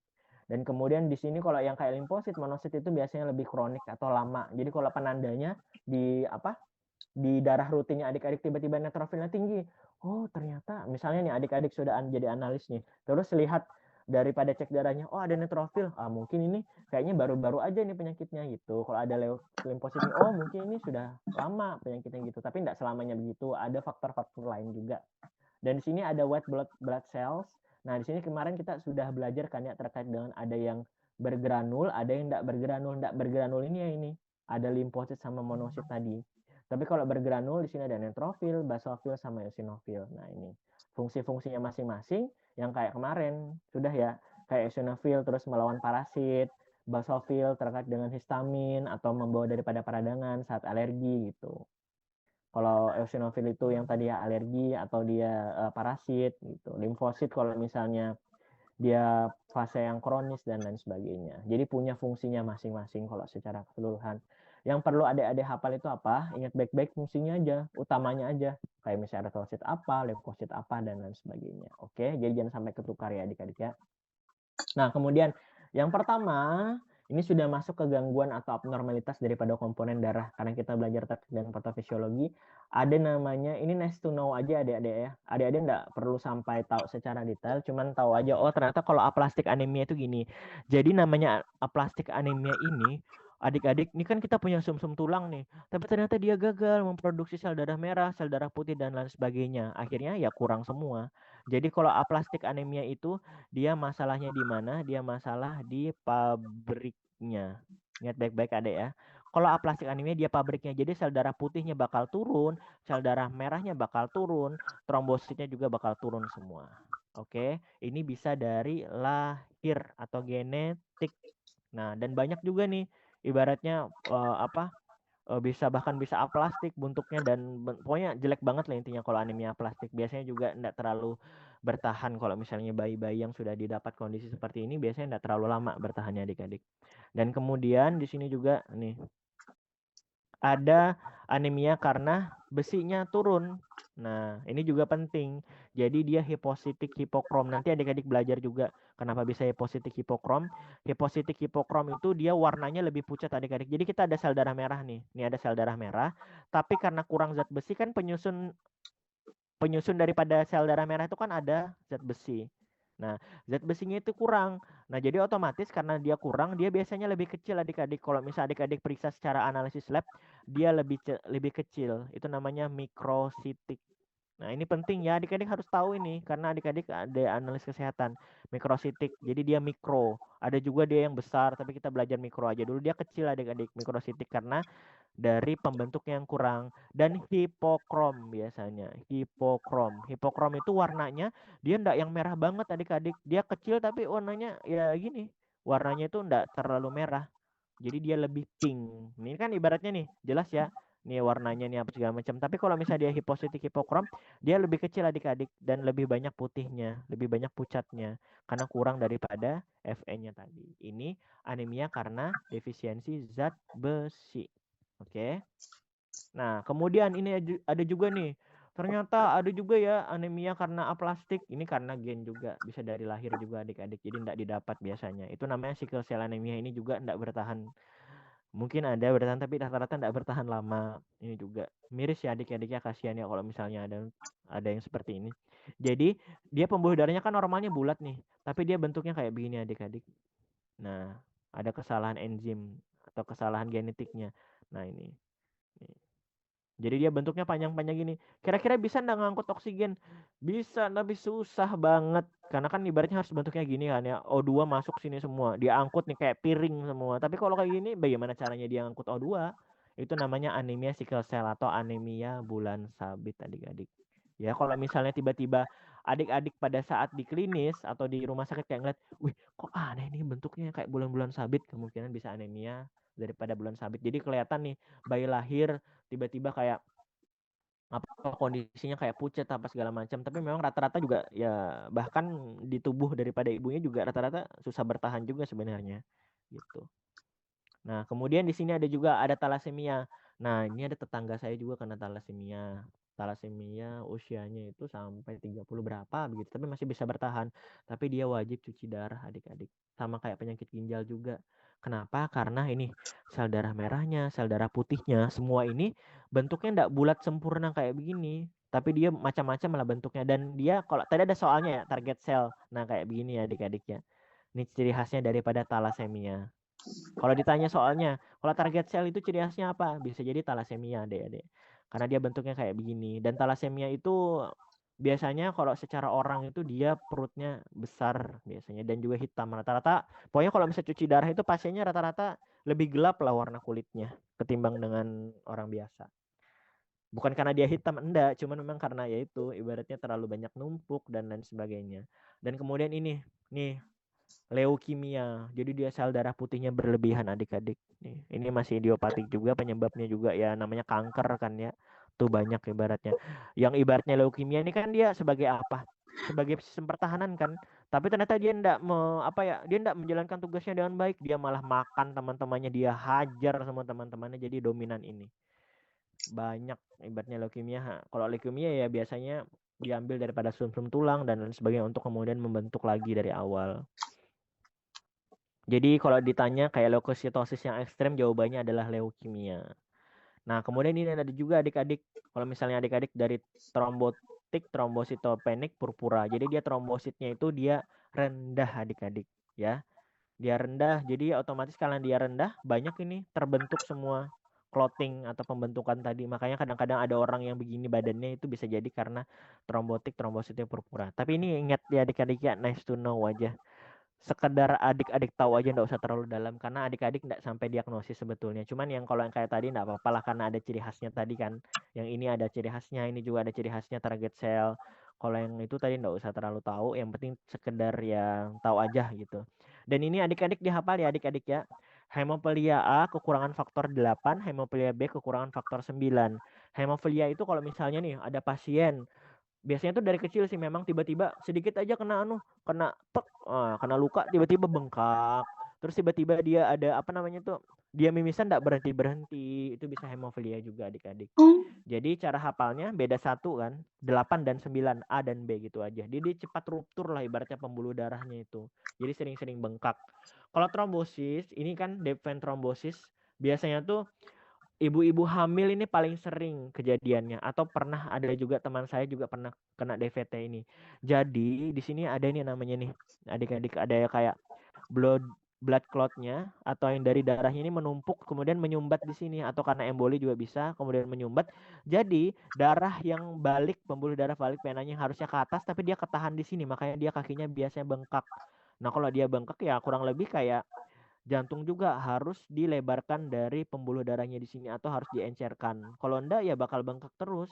Dan kemudian di sini kalau yang kayak limfosit, monosit itu biasanya lebih kronik atau lama. Jadi kalau penandanya di darah rutinnya adik-adik tiba-tiba neutrofilnya tinggi. Oh, ternyata misalnya nih adik-adik sudah jadi analis nih. Terus lihat daripada cek darahnya, oh ada neutrofil. Mungkin ini kayaknya baru-baru aja nih penyakitnya gitu. Kalau ada limfosit nih, oh mungkin ini sudah lama penyakitnya gitu. Tapi tidak selamanya begitu. Ada faktor-faktor lain juga. Dan di sini ada white blood cells. Nah, di sini kemarin kita sudah belajar kan ya terkait dengan ada yang bergranul, ada yang tidak bergranul. Tidak bergranul ini ya ini. Ada limfosit sama monosit tadi. Tapi kalau bergranul di sini ada neutrofil, basofil sama eosinofil. Nah, ini fungsi-fungsinya masing-masing yang kayak kemarin sudah ya. Kayak eosinofil terus melawan parasit, basofil terkait dengan histamin atau membawa daripada peradangan saat alergi gitu. Kalau eosinofil itu yang tadi ya alergi atau dia parasit gitu. Limfosit kalau misalnya dia fase yang kronis dan lain sebagainya. Jadi punya fungsinya masing-masing kalau secara keseluruhan. Yang perlu adik-adik hafal itu apa? Ingat baik-baik fungsinya aja, utamanya aja. Kayak misalnya eritrosit apa, leukosit apa, dan lain sebagainya. Oke, jadi jangan sampai ketukar ya adik-adik ya. Nah, kemudian yang pertama, ini sudah masuk ke gangguan atau abnormalitas daripada komponen darah. Karena kita belajar dengan patofisiologi, ada namanya, ini nice to know aja adik-adik ya. Adik-adik nggak perlu sampai tahu secara detail, cuman tahu aja, oh ternyata kalau aplastik anemia itu gini. Jadi namanya aplastik anemia ini, adik-adik, ini kan kita punya sumsum tulang nih, tapi ternyata dia gagal memproduksi sel darah merah, sel darah putih, dan lain sebagainya. Akhirnya ya kurang semua. Jadi kalau aplastik anemia itu, dia masalahnya di mana? Dia masalah di pabriknya. Ingat baik-baik adik ya. Kalau aplastik anemia dia pabriknya. Jadi sel darah putihnya bakal turun, sel darah merahnya bakal turun, trombositnya juga bakal turun semua. Oke, ini bisa dari lahir atau genetik. Nah, dan banyak juga nih ibaratnya bahkan bisa aplastik bentuknya dan pokoknya jelek banget lah intinya kalau anemia aplastik. Biasanya juga enggak terlalu bertahan. Kalau misalnya bayi-bayi yang sudah didapat kondisi seperti ini biasanya enggak terlalu lama bertahannya adik-adik. Dan kemudian di sini juga nih ada anemia karena besinya turun. Nah, ini juga penting. Jadi dia hipositik hipokrom. Nanti adik-adik belajar juga kenapa bisa hipositik hipokrom. Hipositik hipokrom itu dia warnanya lebih pucat adik-adik. Jadi kita ada sel darah merah nih. Ini ada sel darah merah. Tapi karena kurang zat besi kan penyusun daripada sel darah merah itu kan ada zat besi. Nah, zat besinya itu kurang. Nah, jadi otomatis karena dia kurang, dia biasanya lebih kecil adik-adik. Kalau misalnya adik-adik periksa secara analisis lab, dia lebih kecil. Itu namanya mikrositik. Nah, ini penting ya, adik-adik harus tahu ini. Karena adik-adik ada analis kesehatan. Mikrositik, jadi dia mikro. Ada juga dia yang besar, tapi kita belajar mikro aja dulu. Dia kecil adik-adik, mikrositik. Karena dari pembentuk yang kurang. Dan hipokrom biasanya. Hipokrom itu warnanya dia enggak yang merah banget adik-adik. Dia kecil tapi warnanya ya gini. Warnanya itu enggak terlalu merah. Jadi dia lebih pink. Ini kan ibaratnya nih, jelas ya. Nih warnanya nih apa segala macam. Tapi kalau misalnya dia hipositik hipokrom, dia lebih kecil adik-adik dan lebih banyak putihnya, lebih banyak pucatnya karena kurang daripada Fe-nya tadi. Ini anemia karena defisiensi zat besi. Oke. Nah, kemudian ini ada juga nih Ternyata ada juga ya anemia karena aplastik. Ini karena gen juga, bisa dari lahir juga adik-adik. Jadi tidak didapat biasanya. Itu namanya sickle cell anemia, ini juga tidak bertahan. Mungkin ada bertahan tapi rata-rata tidak bertahan lama. Ini juga miris ya adik-adiknya, kasihan ya kalau misalnya ada yang seperti ini. Jadi dia pembuluh darahnya kan normalnya bulat nih, tapi dia bentuknya kayak begini adik-adik. Nah, ada kesalahan enzim atau kesalahan genetiknya. Nah, ini. Jadi dia bentuknya panjang-panjang gini. Kira-kira bisa nggak ngangkut oksigen? Bisa, tapi susah banget. Karena kan ibaratnya harus bentuknya gini kan ya. O2 masuk sini semua. Dia angkut nih kayak piring semua. Tapi kalau kayak gini, bagaimana caranya dia ngangkut O2? Itu namanya anemia sickle cell atau anemia bulan sabit adik-adik. Ya, kalau misalnya tiba-tiba adik-adik pada saat di klinis atau di rumah sakit kayak ngeliat, wih kok aneh nih bentuknya kayak bulan-bulan sabit, kemungkinan bisa anemia daripada bulan sabit. Jadi kelihatan nih bayi lahir tiba-tiba kayak apa kondisinya kayak pucat apa segala macam, tapi memang rata-rata juga ya bahkan di tubuh daripada ibunya juga rata-rata susah bertahan juga sebenarnya gitu. Nah, kemudian di sini ada talasemia. Nah, ini ada tetangga saya juga kena talasemia. Talasemia usianya itu sampai 30 berapa begitu, tapi masih bisa bertahan. Tapi dia wajib cuci darah adik-adik. Sama kayak penyakit ginjal juga. Kenapa? Karena ini sel darah merahnya, sel darah putihnya, semua ini bentuknya enggak bulat sempurna kayak begini. Tapi dia macam-macam lah bentuknya. Dan dia kalau tadi ada soalnya ya, target sel. Nah, kayak begini ya adik-adiknya. Ini ciri khasnya daripada talasemia. Kalau ditanya soalnya, kalau target sel itu ciri khasnya apa? Bisa jadi talasemia, Adik-adik. Karena dia bentuknya kayak begini. Dan talasemia itu biasanya kalau secara orang itu dia perutnya besar biasanya dan juga hitam rata-rata. Pokoknya kalau misalnya cuci darah itu pasiennya rata-rata lebih gelap lah warna kulitnya ketimbang dengan orang biasa. Bukan karena dia hitam, enggak, cuman memang karena ya itu ibaratnya terlalu banyak numpuk dan lain sebagainya. Dan kemudian ini, nih leukemia. Jadi dia sel darah putihnya berlebihan adik-adik. Nih, ini masih idiopatik juga, penyebabnya juga ya namanya kanker kan ya. Tuh banyak ibaratnya. Yang ibaratnya leukemia ini kan dia sebagai apa? Sebagai sistem pertahanan kan. Tapi ternyata dia dia enggak menjalankan tugasnya dengan baik. Dia malah makan teman-temannya, dia hajar sama teman-temannya, jadi dominan ini. Banyak ibaratnya leukemia. Kalau leukemia ya biasanya diambil daripada sum-sum tulang dan lain sebagainya untuk kemudian membentuk lagi dari awal. Jadi kalau ditanya kayak leukositosis yang ekstrem, jawabannya adalah leukemia. Nah, kemudian ini ada juga adik-adik, kalau misalnya adik-adik dari trombositopenik purpura. Jadi dia trombositnya itu dia rendah adik-adik ya. Dia rendah, jadi otomatis karena dia rendah, banyak ini terbentuk semua clotting atau pembentukan tadi. Makanya kadang-kadang ada orang yang begini badannya itu bisa jadi karena trombositnya purpura. Tapi ini ingat ya adik-adik ya, nice to know aja. Sekedar adik-adik tahu aja, nggak usah terlalu dalam karena adik-adik nggak sampai diagnosis sebetulnya. Cuman yang kalau yang kayak tadi nggak apa-apa lah karena ada ciri khasnya tadi kan. Yang ini ada ciri khasnya, ini juga ada ciri khasnya target sel. Kalau yang itu tadi nggak usah terlalu tahu, yang penting sekedar yang tahu aja gitu. Dan ini adik-adik dihafal ya adik-adik ya. Hemofilia A kekurangan faktor 8, hemofilia B kekurangan faktor 9. Hemofilia itu kalau misalnya nih ada pasien biasanya tuh dari kecil sih memang tiba-tiba sedikit aja kena kena luka tiba-tiba bengkak. Terus tiba-tiba dia ada dia mimisan enggak berhenti-berhenti. Itu bisa hemofilia juga adik-adik. Jadi cara hafalnya beda 1 kan, 8 dan 9, A dan B gitu aja. Jadi cepat ruptur lah ibaratnya pembuluh darahnya itu. Jadi sering-sering bengkak. Kalau trombosis, ini kan deep vein thrombosis biasanya tuh ibu-ibu hamil ini paling sering kejadiannya atau pernah ada juga teman saya juga pernah kena DVT ini. Jadi di sini ada ini namanya nih adik-adik ada kayak blood clot-nya atau yang dari darahnya ini menumpuk kemudian menyumbat di sini atau karena emboli juga bisa kemudian menyumbat. Jadi darah yang balik pembuluh darah balik venanya harusnya ke atas tapi dia ketahan di sini makanya dia kakinya biasanya bengkak. Nah, kalau dia bengkak ya kurang lebih kayak jantung juga harus dilebarkan dari pembuluh darahnya di sini atau harus diencerkan. Kalau enggak ya bakal bengkak terus.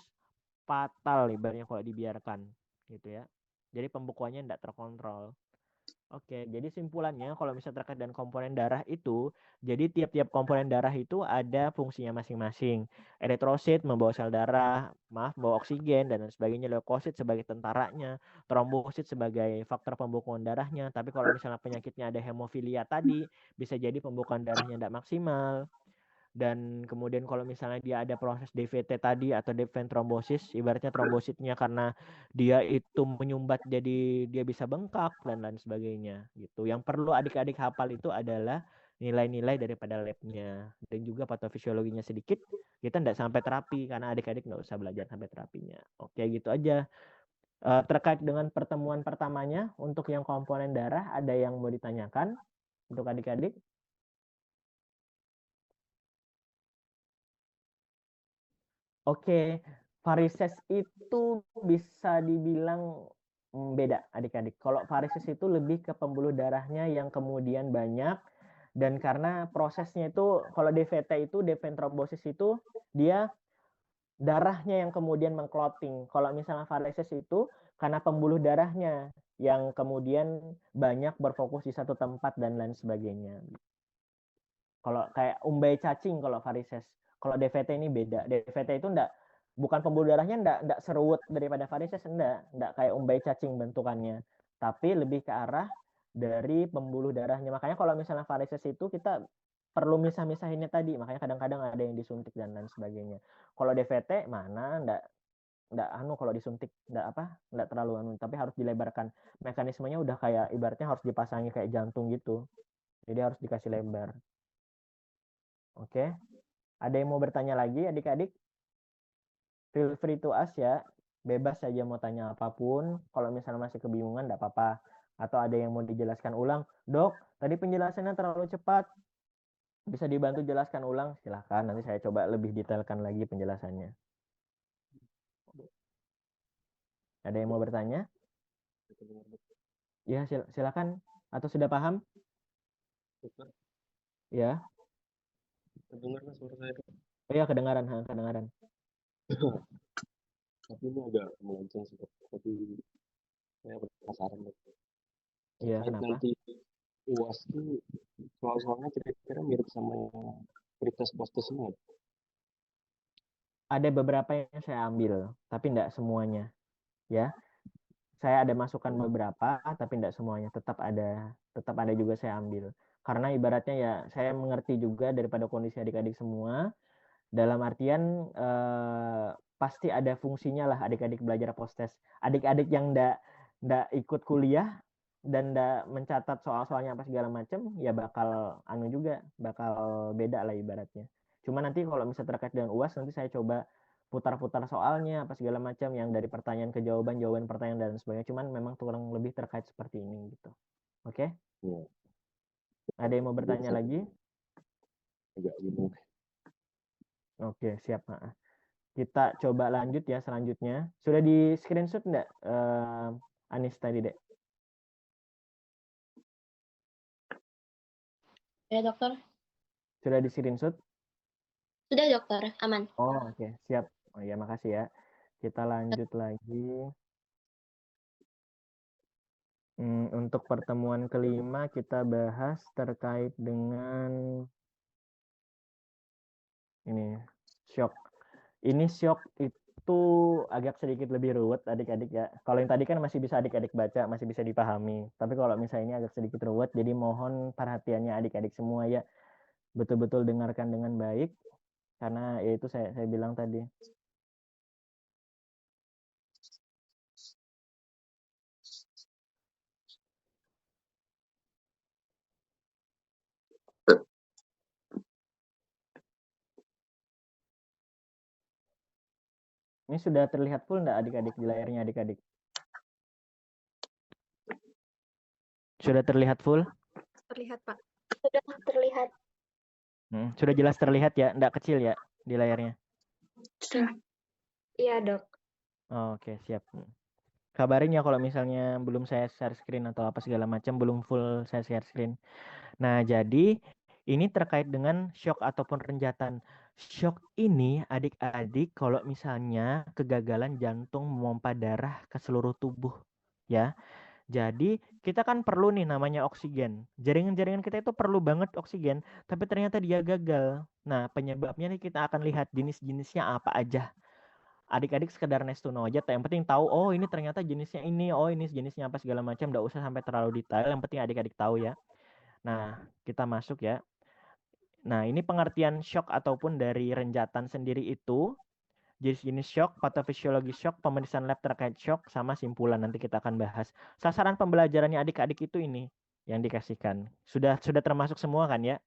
Fatal ibaratnya kalau dibiarkan gitu ya. Jadi pembekuannya enggak terkontrol. Oke, jadi simpulannya kalau misalnya terkait dengan komponen darah itu, jadi tiap-tiap komponen darah itu ada fungsinya masing-masing. Eritrosit membawa sel darah, bawa oksigen dan sebagainya, leukosit sebagai tentaranya, trombosit sebagai faktor pembekuan darahnya. Tapi kalau misalnya penyakitnya ada hemofilia tadi, bisa jadi pembekuan darahnya tidak maksimal. Dan kemudian kalau misalnya dia ada proses DVT tadi atau deep vein thrombosis, ibaratnya trombositnya karena dia itu menyumbat jadi dia bisa bengkak dan lain sebagainya gitu. Yang perlu adik-adik hafal itu adalah nilai-nilai daripada labnya dan juga patofisiologinya sedikit. Kita tidak sampai terapi karena adik-adik nggak usah belajar sampai terapinya. Oke, gitu aja. Terkait dengan pertemuan pertamanya untuk yang komponen darah, ada yang mau ditanyakan untuk adik-adik? Oke, varises itu bisa dibilang beda adik-adik. Kalau varises itu lebih ke pembuluh darahnya yang kemudian banyak, dan karena prosesnya itu kalau DVT itu deep vein thrombosis itu dia darahnya yang kemudian mengclotting. Kalau misalnya varises itu karena pembuluh darahnya yang kemudian banyak berfokus di satu tempat dan lain sebagainya. Kalau kayak umbai cacing kalau varises. Kalau DVT ini beda. DVT itu bukan pembuluh darahnya enggak seruut daripada varises, enggak kayak umbai cacing bentukannya. Tapi lebih ke arah dari pembuluh darahnya. Makanya kalau misalnya varises itu kita perlu misah-misahinnya tadi. Makanya kadang-kadang ada yang disuntik dan lain sebagainya. Kalau DVT mana enggak kalau disuntik enggak terlalu tapi harus dilebarkan. Mekanismenya udah kayak ibaratnya harus dipasangi kayak jantung gitu. Jadi harus dikasih lebar. Oke. Ada yang mau bertanya lagi adik-adik? Feel free to ask ya. Bebas saja mau tanya apapun. Kalau misalnya masih kebingungan enggak apa-apa. Atau ada yang mau dijelaskan ulang. Dok, tadi penjelasannya terlalu cepat. Bisa dibantu jelaskan ulang? Silahkan, nanti saya coba lebih detailkan lagi penjelasannya. Ada yang mau bertanya? Ya, silakan. Atau sudah paham? Ya. Kedengar suara saya? Oh ya, kedengaran. Kedengaran. Tapi ini agak melenceng sih, tapi saya penasaran. Iya, kenapa? Nanti UAS itu soal-soalnya kira-kira mirip sama yang Krites Postus ini. Ada beberapa yang saya ambil, tapi tidak semuanya. Ya, saya ada masukan beberapa, tapi tidak semuanya. Tetap ada juga saya ambil. Karena ibaratnya ya, saya mengerti juga daripada kondisi adik-adik semua. Dalam artian pasti ada fungsinya lah adik-adik belajar postes. Adik-adik yang ndak ikut kuliah dan ndak mencatat soal-soalnya apa segala macam, ya bakal bakal beda lah ibaratnya. Cuma nanti kalau misalnya terkait dengan UAS, nanti saya coba putar-putar soalnya apa segala macam yang dari pertanyaan ke jawaban pertanyaan dan sebagainya. Cuman memang kurang lebih terkait seperti ini gitu. Oke? Ada yang mau bertanya lagi? Agak bingung. Oke, siap. Kita coba lanjut ya selanjutnya. Sudah di screenshot enggak Anis tadi, Dek? Ya, dokter. Sudah di screenshot? Sudah, dokter. Aman. Oh, oke. Siap. Oh ya, makasih ya. Kita lanjut lagi. Untuk pertemuan kelima kita bahas terkait dengan ini, shock. Ini shock itu agak sedikit lebih ruwet adik-adik ya. Kalau yang tadi kan masih bisa adik-adik baca, masih bisa dipahami. Tapi kalau misalnya ini agak sedikit ruwet, jadi mohon perhatiannya adik-adik semua ya. Betul-betul dengarkan dengan baik. Karena ya itu saya bilang tadi. Ini sudah terlihat full enggak adik-adik di layarnya adik-adik? Sudah terlihat full? Terlihat, Pak. Sudah terlihat. Sudah jelas terlihat ya? Enggak kecil ya di layarnya? Iya, Dok. Oh, oke, siap. Kabarin ya kalau misalnya belum saya share screen atau apa segala macam, belum full saya share screen. Nah, jadi ini terkait dengan shock ataupun renjatan. Shock ini adik-adik kalau misalnya kegagalan jantung memompa darah ke seluruh tubuh ya. Jadi kita kan perlu nih namanya oksigen. Jaringan-jaringan kita itu perlu banget oksigen, tapi ternyata dia gagal. Nah, penyebabnya nih kita akan lihat jenis-jenisnya apa aja. Adik-adik sekedar nice to know aja, yang penting tahu oh ini ternyata jenisnya ini, oh ini jenisnya apa segala macam, enggak usah sampai terlalu detail, yang penting adik-adik tahu ya. Nah, kita masuk ya. Nah, ini pengertian shock ataupun dari renjatan sendiri itu. Jenis shock, patofisiologi shock, pemeriksaan lab terkait shock, sama simpulan. Nanti kita akan bahas. Sasaran pembelajarannya adik-adik itu ini yang dikasihkan. Sudah termasuk semua kan ya?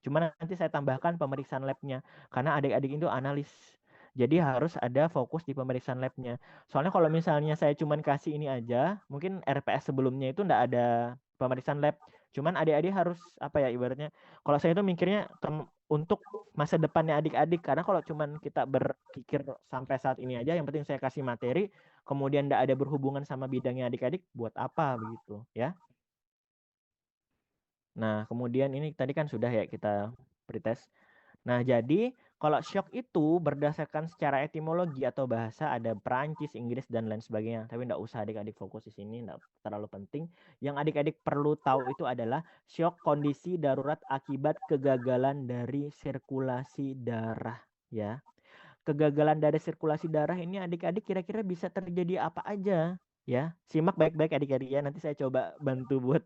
Cuma nanti saya tambahkan pemeriksaan labnya. Karena adik-adik itu analis. Jadi harus ada fokus di pemeriksaan labnya. Soalnya kalau misalnya saya cuma kasih ini aja, mungkin RPS sebelumnya itu enggak ada pemeriksaan lab. Cuman adik-adik harus apa ya ibaratnya. Kalau saya itu mikirnya untuk masa depannya adik-adik. Karena kalau cuman kita berpikir sampai saat ini aja, yang penting saya kasih materi, kemudian enggak ada berhubungan sama bidangnya adik-adik, buat apa begitu ya. Nah, kemudian ini tadi kan sudah ya kita pretest. Nah, jadi kalau shock itu berdasarkan secara etimologi atau bahasa ada Perancis, Inggris, dan lain sebagainya. Tapi enggak usah adik-adik fokus di sini, enggak terlalu penting. Yang adik-adik perlu tahu itu adalah shock kondisi darurat akibat kegagalan dari sirkulasi darah. Ya, kegagalan dari sirkulasi darah ini adik-adik kira-kira bisa terjadi apa aja? Ya, simak baik-baik adik-adik ya. Nanti saya coba bantu buat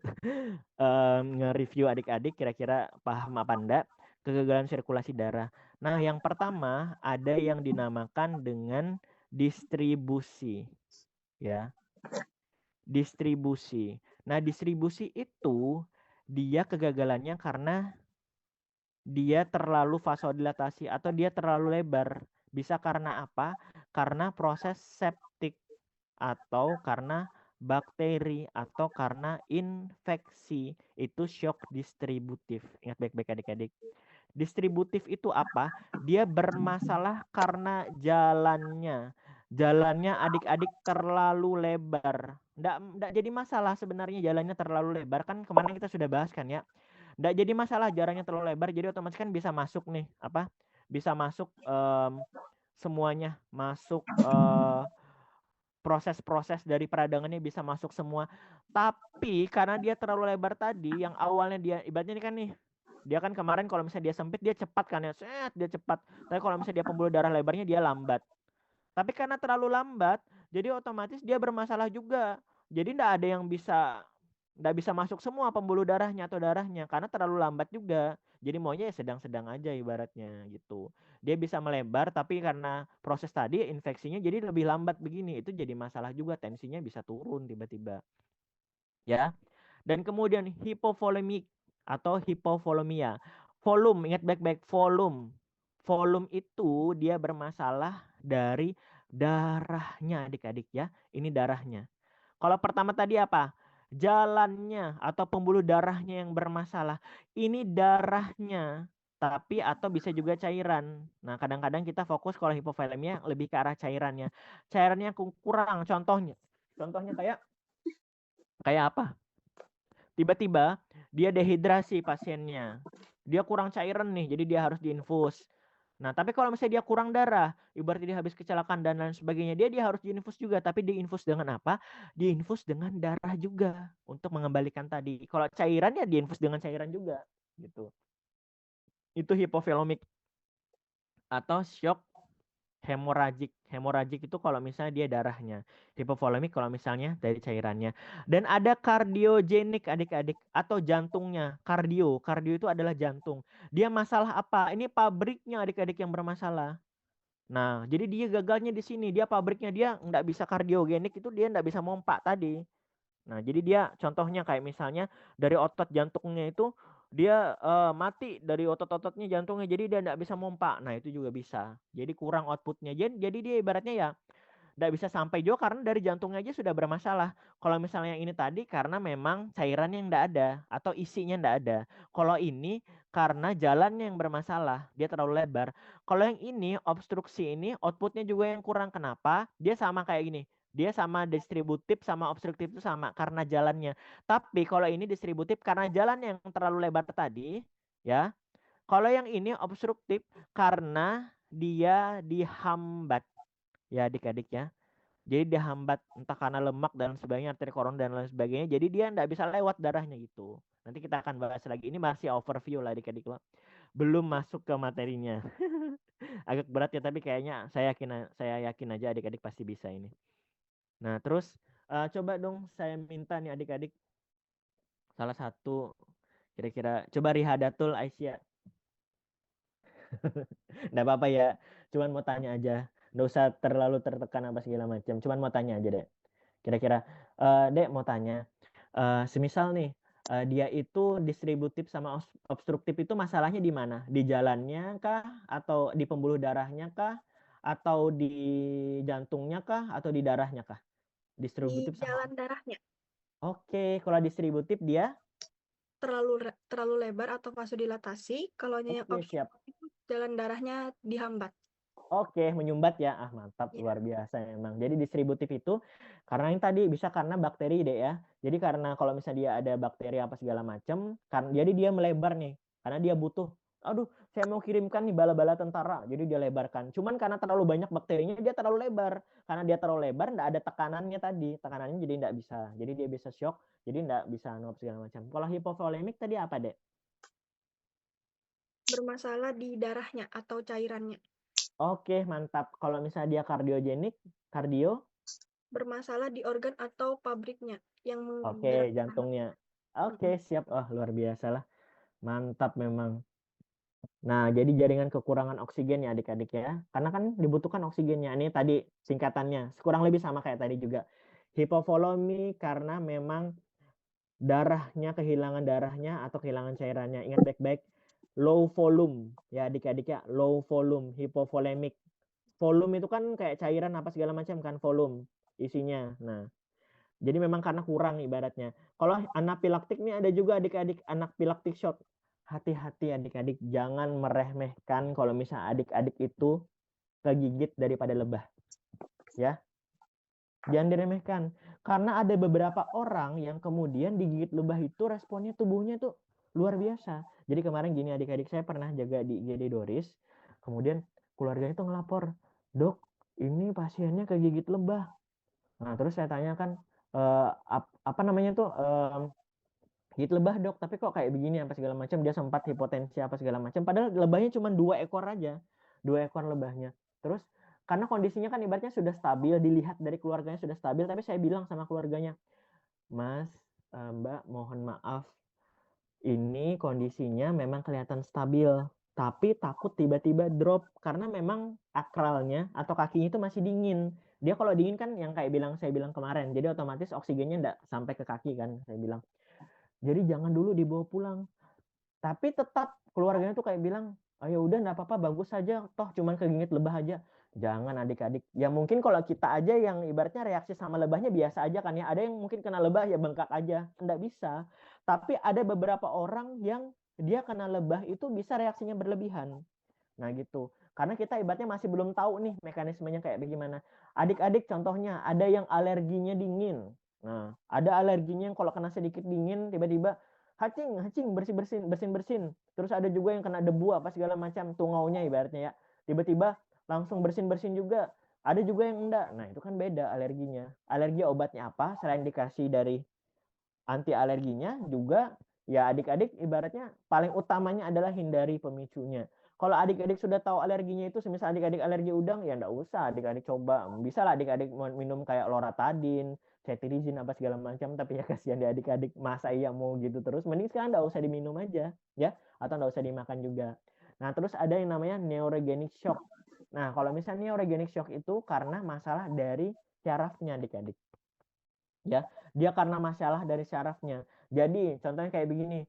nge-review adik-adik kira-kira paham apa enggak kegagalan sirkulasi darah. Nah, yang pertama ada yang dinamakan dengan distribusi. Ya. Distribusi. Nah, distribusi itu dia kegagalannya karena dia terlalu vasodilatasi atau dia terlalu lebar. Bisa karena apa? Karena proses septik atau karena bakteri atau karena infeksi. Itu shock distributif. Ingat baik-baik adik-adik. Distributif itu apa? Dia bermasalah karena jalannya. Jalannya adik-adik terlalu lebar. Nggak jadi masalah sebenarnya jalannya terlalu lebar. Kan kemarin kita sudah bahas kan ya. Nggak jadi masalah jalannya terlalu lebar. Jadi otomatis kan bisa masuk nih. Apa? Bisa masuk semuanya. Masuk proses-proses dari peradangannya bisa masuk semua. Tapi karena dia terlalu lebar tadi, yang awalnya dia ibaratnya ini kan nih, dia kan kemarin kalau misalnya dia sempit dia cepat kan ya, dia cepat. Tapi kalau misalnya dia pembuluh darah lebarnya dia lambat. Tapi karena terlalu lambat, jadi otomatis dia bermasalah juga. Jadi nggak bisa masuk semua pembuluh darahnya atau darahnya karena terlalu lambat juga. Jadi maunya ya sedang-sedang aja ibaratnya gitu. Dia bisa melebar tapi karena proses tadi infeksinya jadi lebih lambat begini. Itu jadi masalah juga, tensinya bisa turun tiba-tiba. Ya. Dan kemudian hipovolemik atau hipovolemia. Volume, ingat baik-baik volume. Volume itu dia bermasalah dari darahnya adik-adik ya. Ini darahnya. Kalau pertama tadi apa? Jalannya atau pembuluh darahnya yang bermasalah. Ini darahnya. Tapi atau bisa juga cairan. Nah, kadang-kadang kita fokus kalau hipovolemia lebih ke arah cairannya. Cairannya kurang contohnya. Contohnya kayak apa? Tiba-tiba dia dehidrasi pasiennya. Dia kurang cairan nih, jadi dia harus diinfus. Nah, tapi kalau misalnya dia kurang darah, ibaratnya dia habis kecelakaan dan lain sebagainya, dia harus diinfus juga. Tapi diinfus dengan apa? Diinfus dengan darah juga untuk mengembalikan tadi. Kalau cairan ya diinfus dengan cairan juga, gitu. Itu hipovolemic atau shock hemoragik. Hemoragik itu kalau misalnya dia darahnya. Hipovolemik kalau misalnya dari cairannya. Dan ada kardiogenik adik-adik atau jantungnya. Kardio itu adalah jantung. Dia masalah apa? Ini pabriknya adik-adik yang bermasalah. Nah, jadi dia gagalnya di sini. Dia pabriknya dia nggak bisa kardiogenik, itu dia nggak bisa mompa tadi. Nah, jadi dia contohnya kayak misalnya dari otot jantungnya itu dia mati dari otot-ototnya jantungnya, jadi dia nggak bisa mompa. Nah, itu juga bisa. Jadi kurang outputnya. Jadi dia ibaratnya ya nggak bisa sampai jauh karena dari jantungnya aja sudah bermasalah. Kalau misalnya yang ini tadi karena memang cairannya yang nggak ada atau isinya nggak ada. Kalau ini karena jalannya yang bermasalah, dia terlalu lebar. Kalau yang ini obstruksi ini outputnya juga yang kurang. Kenapa? Dia sama kayak gini. Dia sama distributif sama obstruktif itu sama karena jalannya. Tapi kalau ini distributif karena jalannya yang terlalu lebar tadi, ya. Kalau yang ini obstruktif karena dia dihambat. Ya adik-adik ya. Jadi dihambat entah karena lemak dan sebagainya, arteri koroner dan lain sebagainya. Jadi dia enggak bisa lewat darahnya gitu. Nanti kita akan bahas lagi. Ini masih overview lah adik-adik lo. Belum masuk ke materinya. Agak berat ya, tapi kayaknya saya yakin aja adik-adik pasti bisa ini. Nah, terus coba dong saya minta nih adik-adik salah satu kira-kira coba Rihadatul Aisyah. Nggak apa-apa ya. Cuman mau tanya aja. Nggak usah terlalu tertekan apa segala macam. Cuman mau tanya aja deh. Kira-kira, Dek mau tanya, semisal nih, dia itu distributif sama obstruktif itu masalahnya di mana? Di jalannya kah? Atau di pembuluh darahnya kah? Atau di jantungnya kah? Atau di darahnya kah? Di Distributif sama jalan darahnya Oke, kalau distributif dia terlalu lebar atau vasodilatasi. Kalau yang oke, siap. obstruktif itu jalan darahnya dihambat. Oke, menyumbat ya. Ah, mantap, Ya. luar biasa emang. Jadi distributif itu karena yang tadi bisa karena bakteri deh ya. Jadi karena kalau misalnya dia ada bakteri apa segala macam, kan jadi dia melebar nih. Karena dia butuh, aduh, saya mau kirimkan nih bala-bala tentara. Jadi dia lebarkan. Cuman karena terlalu banyak bakterinya dia terlalu lebar. Karena dia terlalu lebar enggak ada tekanannya tadi. Tekanannya jadi enggak bisa. Jadi dia bisa shock, jadi enggak bisa nuap segala macam. Kalau hipovolemik tadi apa, Dek? Bermasalah di darahnya atau cairannya. Oke, mantap. Kalau misalnya dia kardiogenik, kardio Bermasalah di organ atau pabriknya yang Oke, menggerakkan. jantungnya. Oke, siap. Oh, luar biasa lah. Mantap memang. Nah, jadi jaringan kekurangan oksigen ya adik-adik ya. Karena kan dibutuhkan oksigennya. Ini tadi singkatannya. Kurang lebih sama kayak tadi juga. Hipovolemi karena memang kehilangan darahnya atau kehilangan cairannya. Ingat baik-baik. Low volume ya adik-adik ya. Low volume, hipovolemic. Volume itu kan kayak cairan apa segala macam kan volume isinya. Nah, jadi memang karena kurang ibaratnya. Kalau anafilaktik nih ada juga adik-adik anafilaktik shock. Hati-hati adik-adik, jangan meremehkan kalau misalnya adik-adik itu kegigit daripada lebah. Ya. Jangan diremehkan. Karena ada beberapa orang yang kemudian digigit lebah itu responnya tubuhnya tuh luar biasa. Jadi kemarin gini adik-adik, saya pernah jaga di IGD Doris. Kemudian keluarganya tuh ngelapor, "Dok, ini pasiennya kegigit lebah." Nah, terus saya tanyakan, apa namanya tuh, gigit lebah dok, tapi kok kayak begini apa segala macam. Dia sempat hipotensi apa segala macam. Padahal lebahnya cuma 2 ekor aja, 2 ekor lebahnya. Terus karena kondisinya kan ibaratnya sudah stabil, dilihat dari keluarganya sudah stabil, tapi saya bilang sama keluarganya, "Mas, Mbak, mohon maaf, ini kondisinya memang kelihatan stabil, tapi takut tiba-tiba drop karena memang akralnya atau kakinya itu masih dingin. Dia kalau dingin kan yang kayak saya bilang kemarin, jadi otomatis oksigennya enggak sampai ke kaki kan," saya bilang. Jadi jangan dulu dibawa pulang. Tapi tetap keluarganya tuh kayak bilang, "Oh ya udah enggak apa-apa, bagus saja, toh cuman kegigit lebah aja." Jangan adik-adik. Ya mungkin kalau kita aja yang ibaratnya reaksi sama lebahnya biasa aja kan ya. Ada yang mungkin kena lebah ya bengkak aja. Enggak bisa. Tapi ada beberapa orang yang dia kena lebah itu bisa reaksinya berlebihan. Nah gitu. Karena kita ibaratnya masih belum tahu nih mekanismenya kayak bagaimana. Adik-adik contohnya ada yang alerginya dingin. Nah, ada alerginya yang kalau kena sedikit dingin tiba-tiba hacing, bersin. Terus ada juga yang kena debu apa segala macam, tungaunya ibaratnya ya. Tiba-tiba langsung bersin juga. Ada juga yang enggak. Nah, itu kan beda alerginya. Alergi obatnya apa? Selain dikasih dari anti alerginya juga ya adik-adik ibaratnya paling utamanya adalah hindari pemicunya. Kalau adik-adik sudah tahu alerginya itu, semisal adik-adik alergi udang, ya enggak usah adik-adik coba. Bisa lah adik-adik minum kayak loratadin, cetirizin apa segala macam, tapi ya kasihan di adik-adik, masa iya mau gitu terus. Mending sekarang enggak usah diminum aja, ya, atau enggak usah dimakan juga. Nah, terus ada yang namanya neurogenic shock. Nah, kalau misalnya neurogenic shock itu karena masalah dari syarafnya adik-adik. Ya, dia karena masalah dari syarafnya. Jadi, contohnya kayak begini.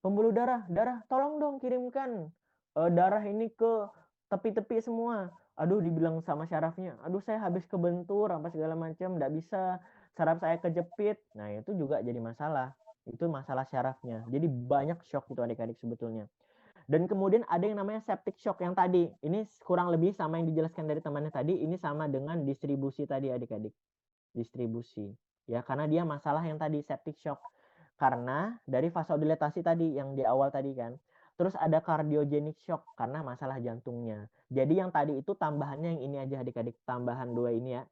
Pembuluh darah, tolong dong kirimkan darah ini ke tepi-tepi semua. Aduh, dibilang sama syarafnya, aduh saya habis kebentur apa segala macam, enggak bisa, saraf saya kejepit. Nah, itu juga jadi masalah. Itu masalah syarafnya. Jadi banyak shock itu adik-adik sebetulnya. Dan kemudian ada yang namanya septic shock yang tadi. Ini kurang lebih sama yang dijelaskan dari temannya tadi, ini sama dengan distribusi tadi adik-adik. Distribusi. Ya, karena dia masalah yang tadi septic shock. Karena dari vasodilatasi tadi yang di awal tadi kan. Terus ada cardiogenic shock karena masalah jantungnya. Jadi yang tadi itu tambahannya yang ini aja adik-adik, tambahan 2 ini ya.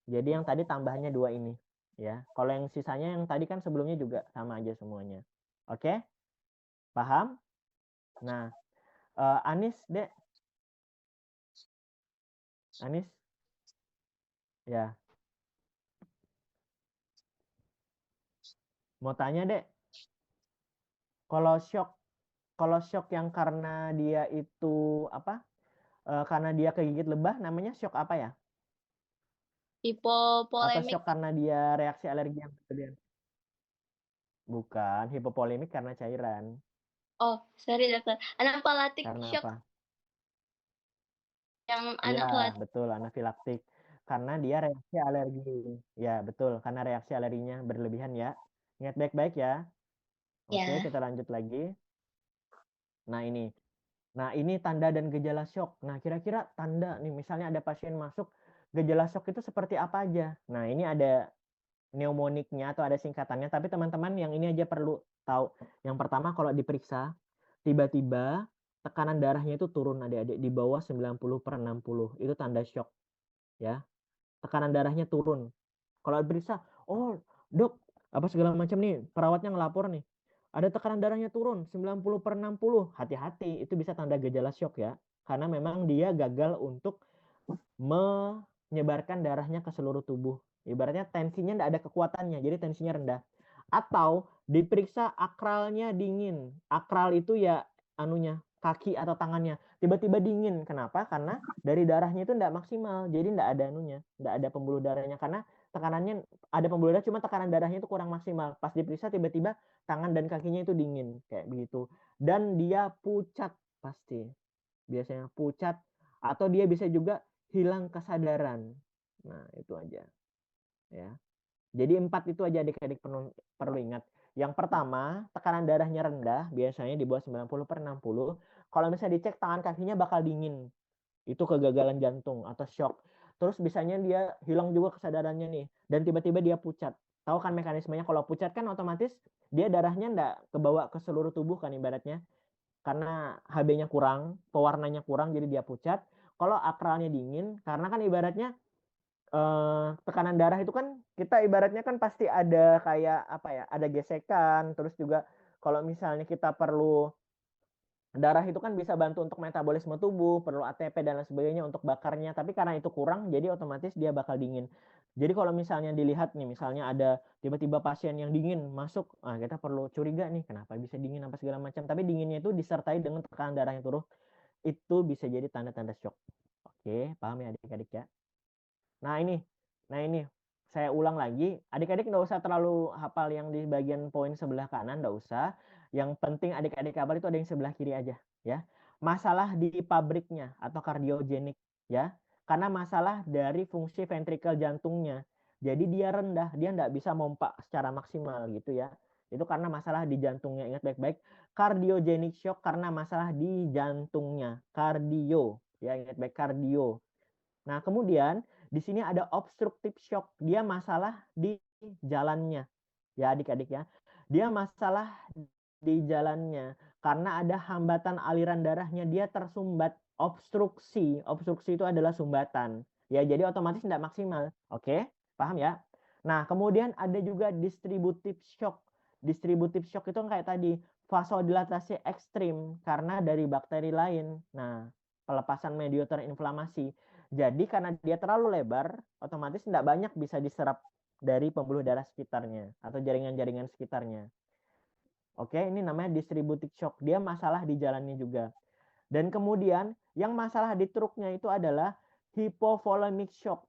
Jadi yang tadi tambahannya 2 ini ya. Kalau yang sisanya yang tadi kan sebelumnya juga sama aja semuanya. Oke? Paham? Nah, Anis, Dek. Anis? Ya. Mau tanya, Dek. Kalau shock Kalau shock yang karena dia itu apa? Karena dia kegigit lebah namanya shock apa ya? Atau Hipopolemik. shock karena dia reaksi alergi yang berlebihan? Bukan, hipopolemik karena cairan. Oh, sorry dokter. Anaphylactic Karena shock apa? yang Iya, anafilaktik. betul, anafilaktik. Karena dia reaksi alergi. Ya, betul, karena reaksi alerginya berlebihan ya. Ingat baik-baik ya. Oke, Ya. kita lanjut lagi. Nah, ini. Nah, ini tanda dan gejala shock. Nah, kira-kira tanda nih, misalnya ada pasien masuk, gejala shock itu seperti apa aja? Nah, ini ada mnemoniknya atau ada singkatannya, tapi teman-teman yang ini aja perlu tahu. Yang pertama, kalau diperiksa, tiba-tiba tekanan darahnya itu turun adik-adik di bawah 90/60. Itu tanda shock. Ya, tekanan darahnya turun. Kalau diperiksa, oh dok, apa segala macam nih, perawatnya ngelapor nih, ada tekanan darahnya turun 90/60, hati-hati, itu bisa tanda gejala shock ya, karena memang dia gagal untuk menyebarkan darahnya ke seluruh tubuh. Ibaratnya tensinya tidak ada kekuatannya, jadi tensinya rendah. Atau diperiksa akralnya dingin. Akral itu ya anunya, kaki atau tangannya tiba-tiba dingin. Kenapa? Karena dari darahnya itu tidak maksimal, jadi tidak ada anunya, tidak ada pembuluh darahnya, karena tekanannya ada pembuluh darah, cuma tekanan darahnya itu kurang maksimal. Pas diperiksa tiba-tiba tangan dan kakinya itu dingin kayak begitu, dan dia pucat pasti, biasanya pucat, atau dia bisa juga hilang kesadaran. Nah, itu aja ya. Jadi 4 itu aja adik-adik perlu ingat. Yang pertama, tekanan darahnya rendah, biasanya di bawah 90/60. Kalau misalnya dicek tangan kakinya bakal dingin, itu kegagalan jantung atau shock. Terus biasanya dia hilang juga kesadarannya nih, dan tiba-tiba dia pucat. Tahu kan mekanismenya, kalau pucat kan otomatis dia darahnya enggak kebawa ke seluruh tubuh kan ibaratnya, karena Hb-nya kurang, pewarnanya kurang, jadi dia pucat. Kalau akralnya dingin, karena kan ibaratnya tekanan darah itu kan kita ibaratnya kan pasti ada kayak apa ya, ada gesekan, terus juga kalau misalnya kita perlu darah itu kan bisa bantu untuk metabolisme tubuh, perlu ATP dan lain sebagainya untuk bakarnya, tapi karena itu kurang jadi otomatis dia bakal dingin. Jadi kalau misalnya dilihat nih, misalnya ada tiba-tiba pasien yang dingin masuk, kita perlu curiga nih kenapa bisa dingin apa segala macam, tapi dinginnya itu disertai dengan tekanan darah yang turun, itu bisa jadi tanda-tanda shock. Oke, paham ya adik-adik ya? Nah ini saya ulang lagi, adik-adik nggak usah terlalu hafal yang di bagian poin sebelah kanan, nggak usah. Yang penting adik-adik hafal itu ada yang sebelah kiri aja ya. Masalah di pabriknya atau kardiogenik ya, karena masalah dari fungsi ventrikel jantungnya. Jadi dia rendah, dia nggak bisa mompa secara maksimal gitu ya. Itu karena masalah di jantungnya. Ingat baik-baik, cardiogenic shock karena masalah di jantungnya. Kardio ya, ingat baik, kardio. Nah, kemudian di sini ada obstructive shock. Dia masalah di jalannya. Ya, adik-adik ya. Dia masalah di jalannya karena ada hambatan aliran darahnya, dia tersumbat. Obstruksi. Obstruksi itu adalah sumbatan. Ya, jadi otomatis tidak maksimal. Oke? Paham ya? Nah, kemudian ada juga distributive shock. Distributive shock itu kayak tadi, vasodilatasi ekstrim karena dari bakteri lain. Nah, pelepasan mediator inflamasi. Jadi karena dia terlalu lebar, otomatis tidak banyak bisa diserap dari pembuluh darah sekitarnya atau jaringan-jaringan sekitarnya. Oke, ini namanya distributive shock. Dia masalah di jalannya juga. Dan kemudian yang masalah di truknya itu adalah hypovolemic shock.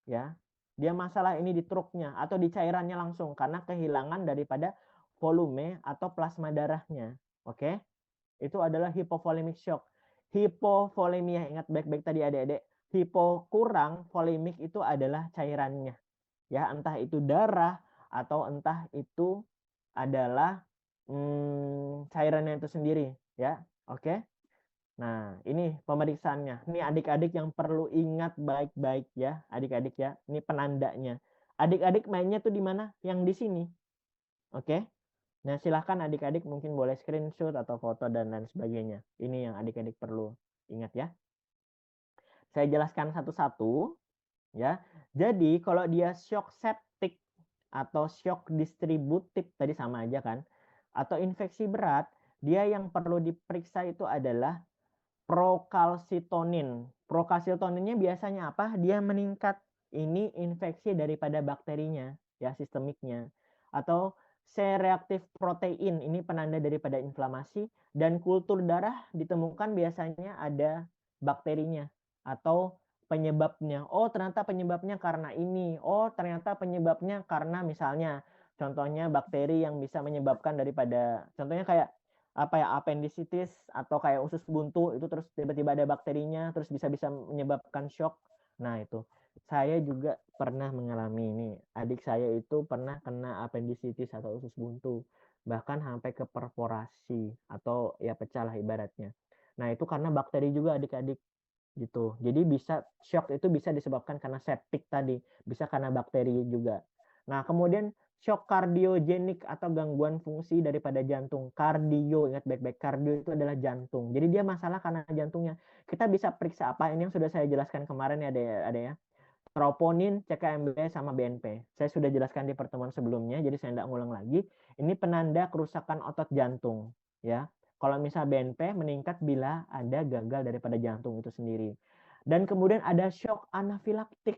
Ya. Dia masalah ini di truknya atau di cairannya langsung karena kehilangan daripada volume atau plasma darahnya. Oke? Itu adalah hypovolemic shock. Hipovolemia, ingat baik-baik tadi adik-adik. Hipo kurang, volemik itu adalah cairannya. Ya, entah itu darah atau entah itu adalah cairannya itu sendiri, ya. Oke. Nah, ini pemeriksaannya. Ini adik-adik yang perlu ingat baik-baik ya, adik-adik ya. Ini penandanya. Adik-adik mainnya tuh di mana? Yang di sini. Oke. Nah, silahkan adik-adik mungkin boleh screenshot atau foto dan lain sebagainya. Ini yang adik-adik perlu ingat ya. Saya jelaskan satu-satu ya. Jadi kalau dia shock septic atau shock distributif tadi sama aja kan, atau infeksi berat, dia yang perlu diperiksa itu adalah prokalsitonin. Prokalsitoninnya biasanya apa? Dia meningkat, ini infeksi daripada bakterinya ya, sistemiknya. Atau C-reaktif protein, ini penanda daripada inflamasi, dan kultur darah ditemukan biasanya ada bakterinya atau penyebabnya. Oh, ternyata penyebabnya karena ini. Oh, ternyata penyebabnya karena misalnya contohnya bakteri yang bisa menyebabkan daripada contohnya kayak apa ya, appendicitis atau kayak usus buntu itu terus tiba-tiba ada bakterinya terus bisa menyebabkan shock. Nah, itu saya juga pernah mengalami ini. Adik saya itu pernah kena appendicitis atau usus buntu, bahkan sampai ke perforasi atau ya pecah lah ibaratnya. Nah, itu karena bakteri juga adik-adik gitu. Jadi bisa shock itu bisa disebabkan karena septic tadi, bisa karena bakteri juga. Nah, kemudian shock kardiogenik atau gangguan fungsi daripada jantung. Kardio, ingat baik-baik, kardio itu adalah jantung. Jadi dia masalah karena jantungnya. Kita bisa periksa apa ini yang sudah saya jelaskan kemarin ya, ada ya. Troponin, CKMB, sama BNP. Saya sudah jelaskan di pertemuan sebelumnya, jadi saya tidak ngulang lagi. Ini penanda kerusakan otot jantung, ya. Kalau misal BNP meningkat bila ada gagal daripada jantung itu sendiri. Dan kemudian ada shock anafilaktik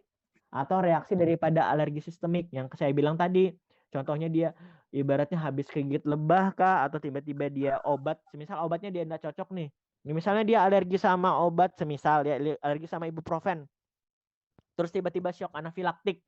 atau reaksi daripada alergi sistemik yang saya bilang tadi. Contohnya dia ibaratnya habis gigit lebah kah atau tiba-tiba dia obat, semisal obatnya dia tidak cocok nih. Misalnya dia alergi sama obat, semisal ya alergi sama ibuprofen. Terus tiba-tiba shock anafilaktik.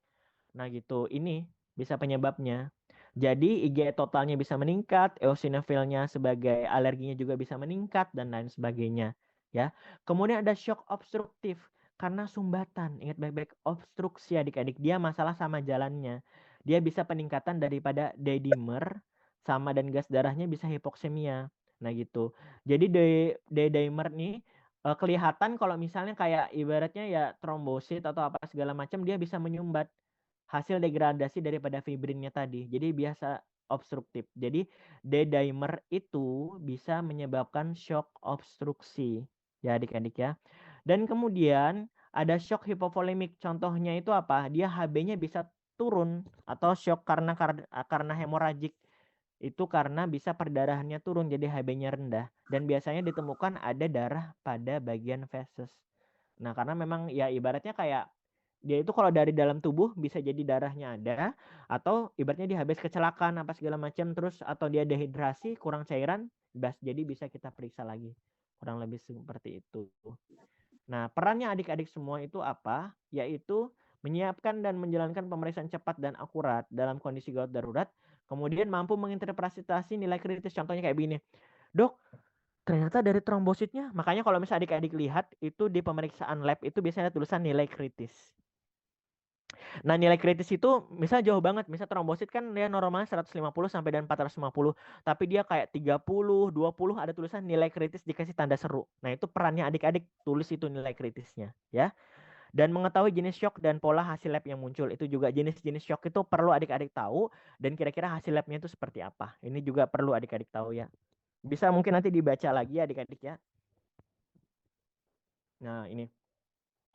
Nah gitu, ini bisa penyebabnya. Jadi IgE totalnya bisa meningkat, eosinofilnya sebagai alerginya juga bisa meningkat dan lain sebagainya, ya. Kemudian ada shock obstruktif karena sumbatan. Ingat baik-baik, obstruksi adik-adik, dia masalah sama jalannya. Dia bisa peningkatan daripada D-dimer sama dan gas darahnya bisa hipoksemia. Nah gitu. Jadi D-dimer nih kelihatan kalau misalnya kayak ibaratnya ya trombosit atau apa segala macam, dia bisa menyumbat hasil degradasi daripada fibrinnya tadi. Jadi biasa obstruktif. Jadi D-dimer itu bisa menyebabkan shock obstruksi. Ya adik-adik ya. Dan kemudian ada shock hipovolemik. Contohnya itu apa? Dia HB-nya bisa turun atau shock karena hemoragik. Itu karena bisa perdarahannya turun jadi HB-nya rendah dan biasanya ditemukan ada darah pada bagian feses. Nah, karena memang ya ibaratnya kayak dia itu kalau dari dalam tubuh bisa jadi darahnya ada atau ibaratnya dia habis kecelakaan apa segala macam terus atau dia dehidrasi, kurang cairan, jadi bisa kita periksa lagi. Kurang lebih seperti itu. Nah, perannya adik-adik semua itu apa? Yaitu menyiapkan dan menjalankan pemeriksaan cepat dan akurat dalam kondisi gawat darurat, kemudian mampu menginterpretasi nilai kritis. Contohnya kayak begini, dok, ternyata dari trombositnya, makanya kalau misalnya adik-adik lihat itu di pemeriksaan lab itu biasanya ada tulisan nilai kritis. Nah, nilai kritis itu misalnya jauh banget. Misal trombosit kan dia normalnya 150 sampai dan 450. Tapi dia kayak 30, 20 ada tulisan nilai kritis dikasih tanda seru. Nah, itu perannya adik-adik tulis itu nilai kritisnya, ya. Dan mengetahui jenis shock dan pola hasil lab yang muncul. Itu juga jenis-jenis shock itu perlu adik-adik tahu dan kira-kira hasil labnya itu seperti apa. Ini juga perlu adik-adik tahu ya. Bisa mungkin nanti dibaca lagi adik-adik ya. Nah, ini.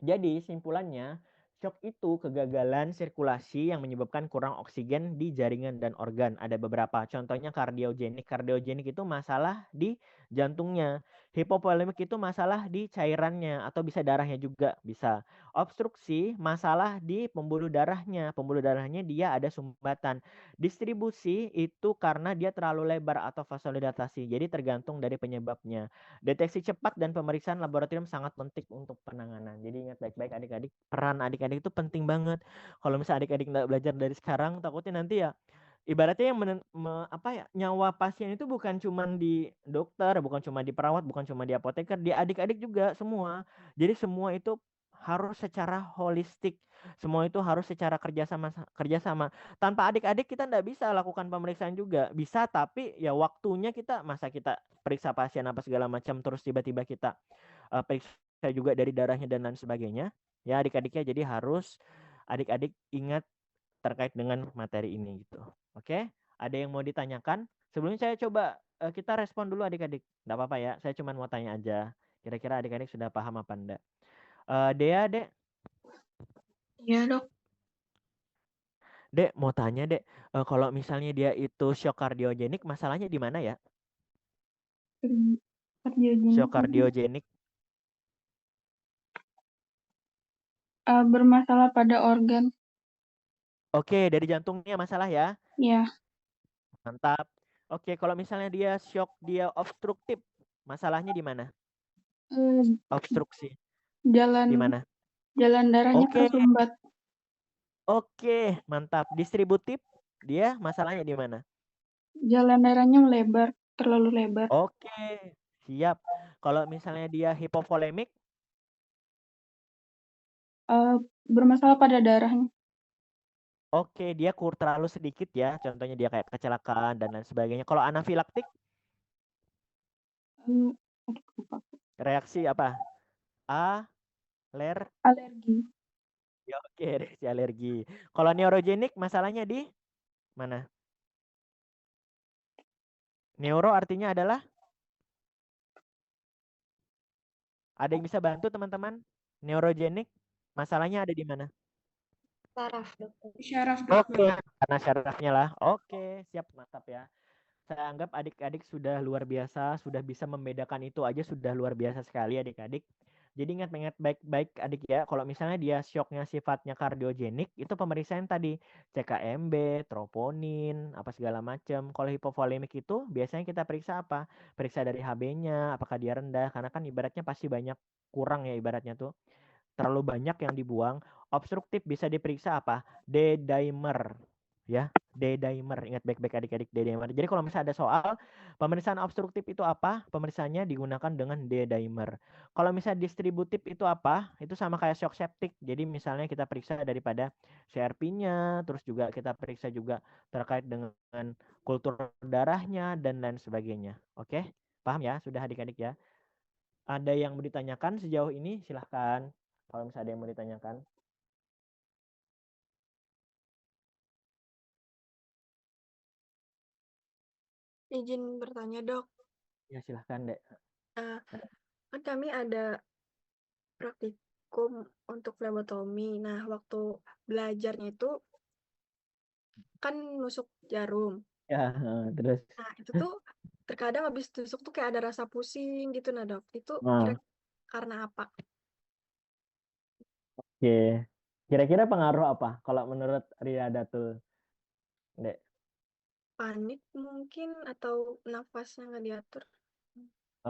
Jadi simpulannya, shock itu kegagalan sirkulasi yang menyebabkan kurang oksigen di jaringan dan organ. Ada beberapa, contohnya kardiogenik. Kardiogenik itu masalah di jantungnya. Hipovolemik itu masalah di cairannya atau bisa darahnya juga bisa. Obstruksi masalah di pembuluh darahnya. Pembuluh darahnya dia ada sumbatan. Distribusi itu karena dia terlalu lebar atau vasodilatasi. Jadi tergantung dari penyebabnya. Deteksi cepat dan pemeriksaan laboratorium sangat penting untuk penanganan. Jadi ingat baik-baik adik-adik, peran adik-adik itu penting banget. Kalau misalnya adik-adik nggak belajar dari sekarang, takutnya nanti ya ibaratnya yang nyawa pasien itu bukan cuma di dokter, bukan cuma di perawat, bukan cuma di apoteker, di adik-adik juga semua. Jadi semua itu harus secara holistik. Semua itu harus secara kerjasama. Tanpa adik-adik kita nggak bisa lakukan pemeriksaan juga. Bisa, tapi ya waktunya masa kita periksa pasien apa segala macam terus tiba-tiba kita periksa juga dari darahnya dan lain sebagainya. Ya adik-adiknya jadi harus adik-adik ingat terkait dengan materi ini gitu. Oke? Ada yang mau ditanyakan? Sebelumnya saya coba kita respon dulu adik-adik. Nggak apa-apa ya, saya cuma mau tanya aja. Kira-kira adik-adik sudah paham apa enggak? Dea, Dek. Iya, Dok. Dek, mau tanya, Dek. Kalau misalnya dia itu shock kardiogenik, masalahnya di mana ya? Shock kardiogenik. Bermasalah pada organ. Oke, dari jantungnya masalah ya? Ya. Mantap. Oke, kalau misalnya dia shock, dia obstruktif, masalahnya di mana? Eh, Obstruksi jalan di mana? jalan darahnya Oke, tersumbat. oke, mantap. Distributif, dia masalahnya di mana? Jalan darahnya melebar, terlalu lebar. Oke, siap. Kalau misalnya dia hipovolemik, Bermasalah pada darahnya. oke, dia terlalu sedikit ya. Contohnya dia kayak kecelakaan dan lain sebagainya. Kalau anafilaktik, Aduh, lupa. reaksi apa? Aler, Alergi. ya oke, reaksi alergi. Kalau neurogenik, masalahnya di mana? Neuro artinya adalah? Ada yang bisa bantu teman-teman? Neurogenik, masalahnya ada di mana? Saraf, dokter. Syaraf, Oke, dokter. karena syarafnya lah. Oke, siap, mantap ya. Saya anggap adik-adik sudah luar biasa, sudah bisa membedakan itu aja sudah luar biasa sekali adik-adik. Jadi ingat baik-baik adik ya, kalau misalnya dia shocknya sifatnya kardiogenik, itu pemeriksaan tadi CKMB, troponin, apa segala macam. Kalau hipovolemik itu biasanya kita periksa apa? Periksa dari HB-nya, apakah dia rendah, karena kan ibaratnya pasti banyak kurang ya ibaratnya tuh. Terlalu banyak yang dibuang. Obstruktif bisa diperiksa apa? D-dimer. Ya, D-dimer. Ingat baik-baik adik-adik D-dimer. Jadi kalau misalnya ada soal, pemeriksaan obstruktif itu apa? Pemeriksaannya digunakan dengan D-dimer. Kalau misalnya distributif itu apa? Itu sama kayak shock septic. Jadi misalnya kita periksa daripada CRP-nya, terus juga kita periksa juga terkait dengan kultur darahnya dan lain sebagainya. Oke? Paham ya? Sudah adik-adik ya? Ada yang mau ditanyakan sejauh ini? Silahkan. Kalau misalnya ada yang mau ditanyakan. Izin bertanya, Dok. Ya silahkan, Dek. Kan kami ada praktikum untuk flebotomi. Nah, waktu belajarnya itu kan nusuk jarum. Ya, terus. Nah, itu tuh terkadang habis tusuk tuh kayak ada rasa pusing gitu, nah Dok. Itu Nah, karena apa? oke. Kira-kira pengaruh apa kalau menurut Riyadatul, Dek? Panik mungkin atau nafasnya nggak diatur?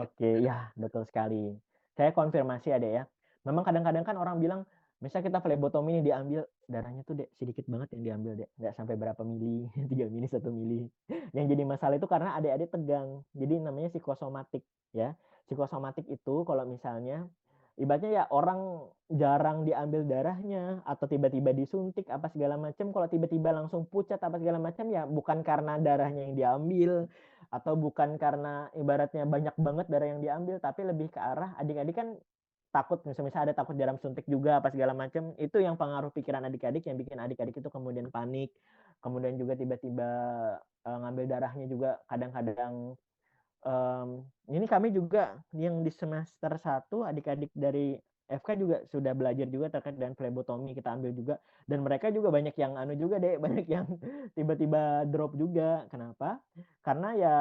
Oke, ya betul sekali. Saya konfirmasi ada ya. Memang kadang-kadang kan orang bilang, misalnya kita flebotomi ini diambil darahnya tuh Dek sedikit banget yang diambil Dek, nggak sampai berapa mili, 3 mili, 1 mili. Yang jadi masalah itu karena adik-adik tegang. Jadi namanya psikosomatik ya. Psikosomatik itu kalau misalnya ibaratnya ya orang jarang diambil darahnya atau tiba-tiba disuntik apa segala macam, kalau tiba-tiba langsung pucat apa segala macam ya bukan karena darahnya yang diambil atau bukan karena ibaratnya banyak banget darah yang diambil, tapi lebih ke arah adik-adik kan takut, misalnya ada takut jarum suntik juga apa segala macam, itu yang pengaruh pikiran adik-adik yang bikin adik-adik itu kemudian panik, kemudian juga tiba-tiba ngambil darahnya juga kadang-kadang. Ini kami juga yang di semester 1 adik-adik dari FK juga sudah belajar juga terkait dengan flebotomi, kita ambil juga dan mereka juga banyak yang juga deh, banyak yang tiba-tiba drop juga. Kenapa? Karena ya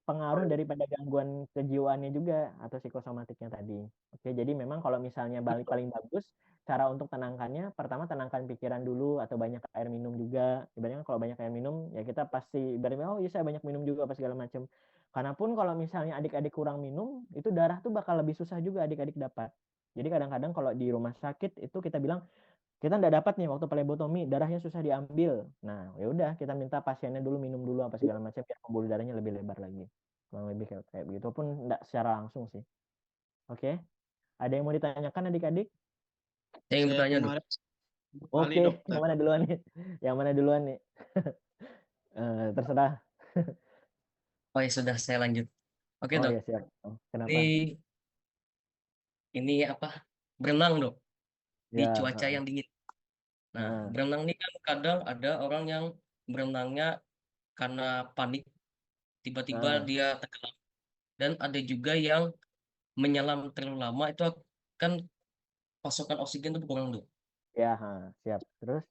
pengaruh daripada gangguan kejiwaannya juga atau psikosomatiknya tadi. Oke, jadi memang kalau misalnya paling bagus cara untuk tenangkannya, pertama tenangkan pikiran dulu atau banyak air minum juga. Ibaratnya kalau banyak air minum ya kita pasti ibaratnya oh iya saya banyak minum juga apa segala macam. Karena pun kalau misalnya adik-adik kurang minum, itu darah tuh bakal lebih susah juga adik-adik dapat. Jadi kadang-kadang kalau di rumah sakit itu kita bilang kita nggak dapat nih waktu flebotomi, darahnya susah diambil. Nah, ya udah kita minta pasiennya dulu minum dulu apa segala macam biar pembuluh darahnya lebih lebar lagi. Kurang lebih kayak begitu pun nggak secara langsung sih. Oke. Ada yang mau ditanyakan adik-adik? Saya ingin Saya bertanya, Dok. kemarin kali Oke, dokter. yang mana duluan nih? Yang mana duluan nih? Terserah. Oh ya sudah, saya lanjut. Oke, Oh Dok. ya siap. Oh, kenapa? Ini apa? Berenang, Dok. Di Ya, cuaca yang dingin. Nah, heeh. berenang ini kan kadang ada orang yang berenangnya karena panik, tiba-tiba Heeh. dia tenggelam. Dan ada juga yang menyelam terlalu lama, itu kan pasokan oksigen itu kurang, Dok. Ya, siap. Terus?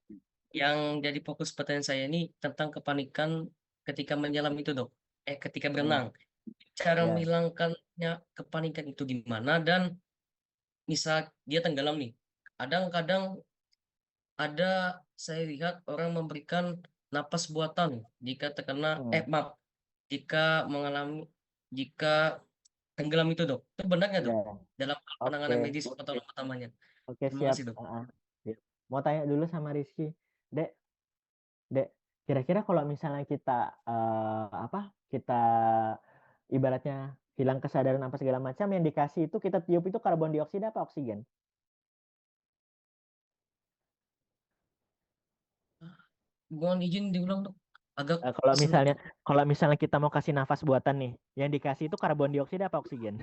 Yang jadi fokus pertanyaan saya ini tentang kepanikan ketika menyelam itu, Dok. Ketika berenang. Cara Ya. menghilangkannya kepanikan itu gimana, dan misal dia tenggelam nih. Kadang-kadang ada saya lihat orang memberikan napas buatan jika terkena Hmm, maaf, jika tenggelam itu, Dok. Itu benar nggak, Dok? ya, Dalam hal penanganan oke, medis pertolongan pertamanya. oke Terima siap. kasih, Dok. Ya. Mau tanya dulu sama Rizky, Dek, Dek, kira-kira kalau misalnya kita kita ibaratnya hilang kesadaran apa segala macam yang dikasih itu kita tiup itu karbon dioksida apa oksigen? Mohon izin diulang, Dok. Agak Eh, kalau misalnya kesentuh kalau misalnya kita mau kasih nafas buatan nih, yang dikasih itu karbon dioksida apa oksigen?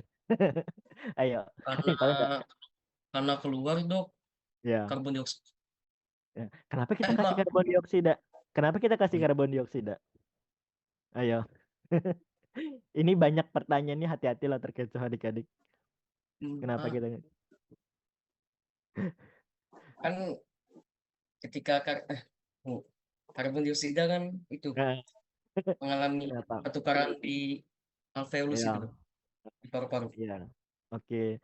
Ayo, karena tahu nggak? keluar, Dok, Ya. karbon dioksida. Ya. Kenapa kita kasih Maaf. karbon dioksida? Kenapa kita kasih Hmm, karbon dioksida? Ayo. Ini banyak pertanyaannya, hati-hatilah terkecoh adik-adik. Kenapa kita? kan ketika karbon dioksida kan itu Nah, mengalami kenapa? pertukaran di alveolus itu, Ya, Dok, di paru-paru. ya. Oke.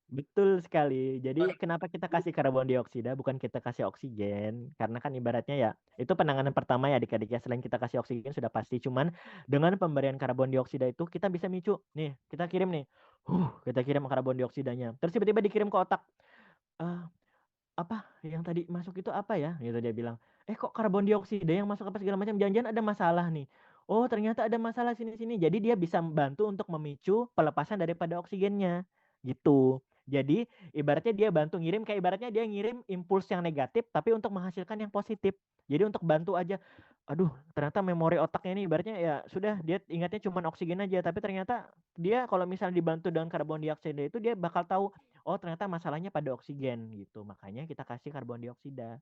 Betul sekali. Jadi kenapa kita kasih karbon dioksida bukan kita kasih oksigen? Karena kan ibaratnya ya itu penanganan pertama ya adik-adik ya. Selain kita kasih oksigen sudah pasti. Cuman dengan pemberian karbon dioksida itu kita bisa micu. Nih kita kirim nih. Kita kirim karbon dioksidanya. Terus tiba-tiba dikirim ke otak. "Ah, apa yang tadi masuk itu apa ya?" Gitu dia bilang. Kok karbon dioksida yang masuk apa segala macam. Jangan-jangan ada masalah nih. Oh ternyata ada masalah sini-sini. Jadi dia bisa membantu untuk memicu pelepasan daripada oksigennya. Gitu. Jadi ibaratnya dia bantu ngirim kayak ibaratnya dia ngirim impuls yang negatif tapi untuk menghasilkan yang positif. Jadi untuk bantu aja. Aduh, ternyata memori otaknya ini ibaratnya ya sudah dia ingatnya cuma oksigen aja tapi ternyata dia kalau misalnya dibantu dengan karbon dioksida itu dia bakal tahu oh ternyata masalahnya pada oksigen gitu. Makanya kita kasih karbon dioksida.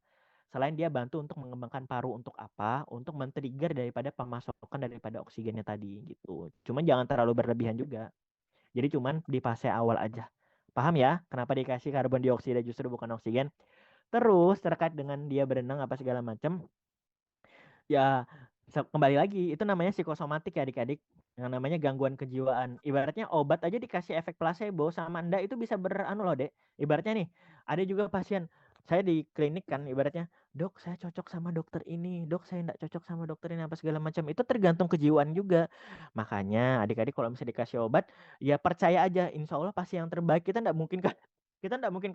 Selain dia bantu untuk mengembangkan paru untuk apa? Untuk men-trigger daripada pemasukan daripada oksigennya tadi gitu. Cuman jangan terlalu berlebihan juga. Jadi cuman di fase awal aja. Paham ya? Kenapa dikasih karbon dioksida justru bukan oksigen? Terus terkait dengan dia berenang apa segala macam, ya kembali lagi itu namanya psikosomatik ya adik-adik. Yang namanya gangguan kejiwaan. Ibaratnya obat aja dikasih efek placebo sama Anda itu bisa beranu loh, Dek. Ibaratnya nih, ada juga pasien saya di klinik kan ibaratnya, "Dok, saya cocok sama dokter ini. Dok, saya enggak cocok sama dokter ini apa segala macam." Itu tergantung kejiwaan juga. Makanya adik-adik kalau misalnya dikasih obat, ya percaya aja insya Allah pasti yang terbaik. Kita enggak mungkin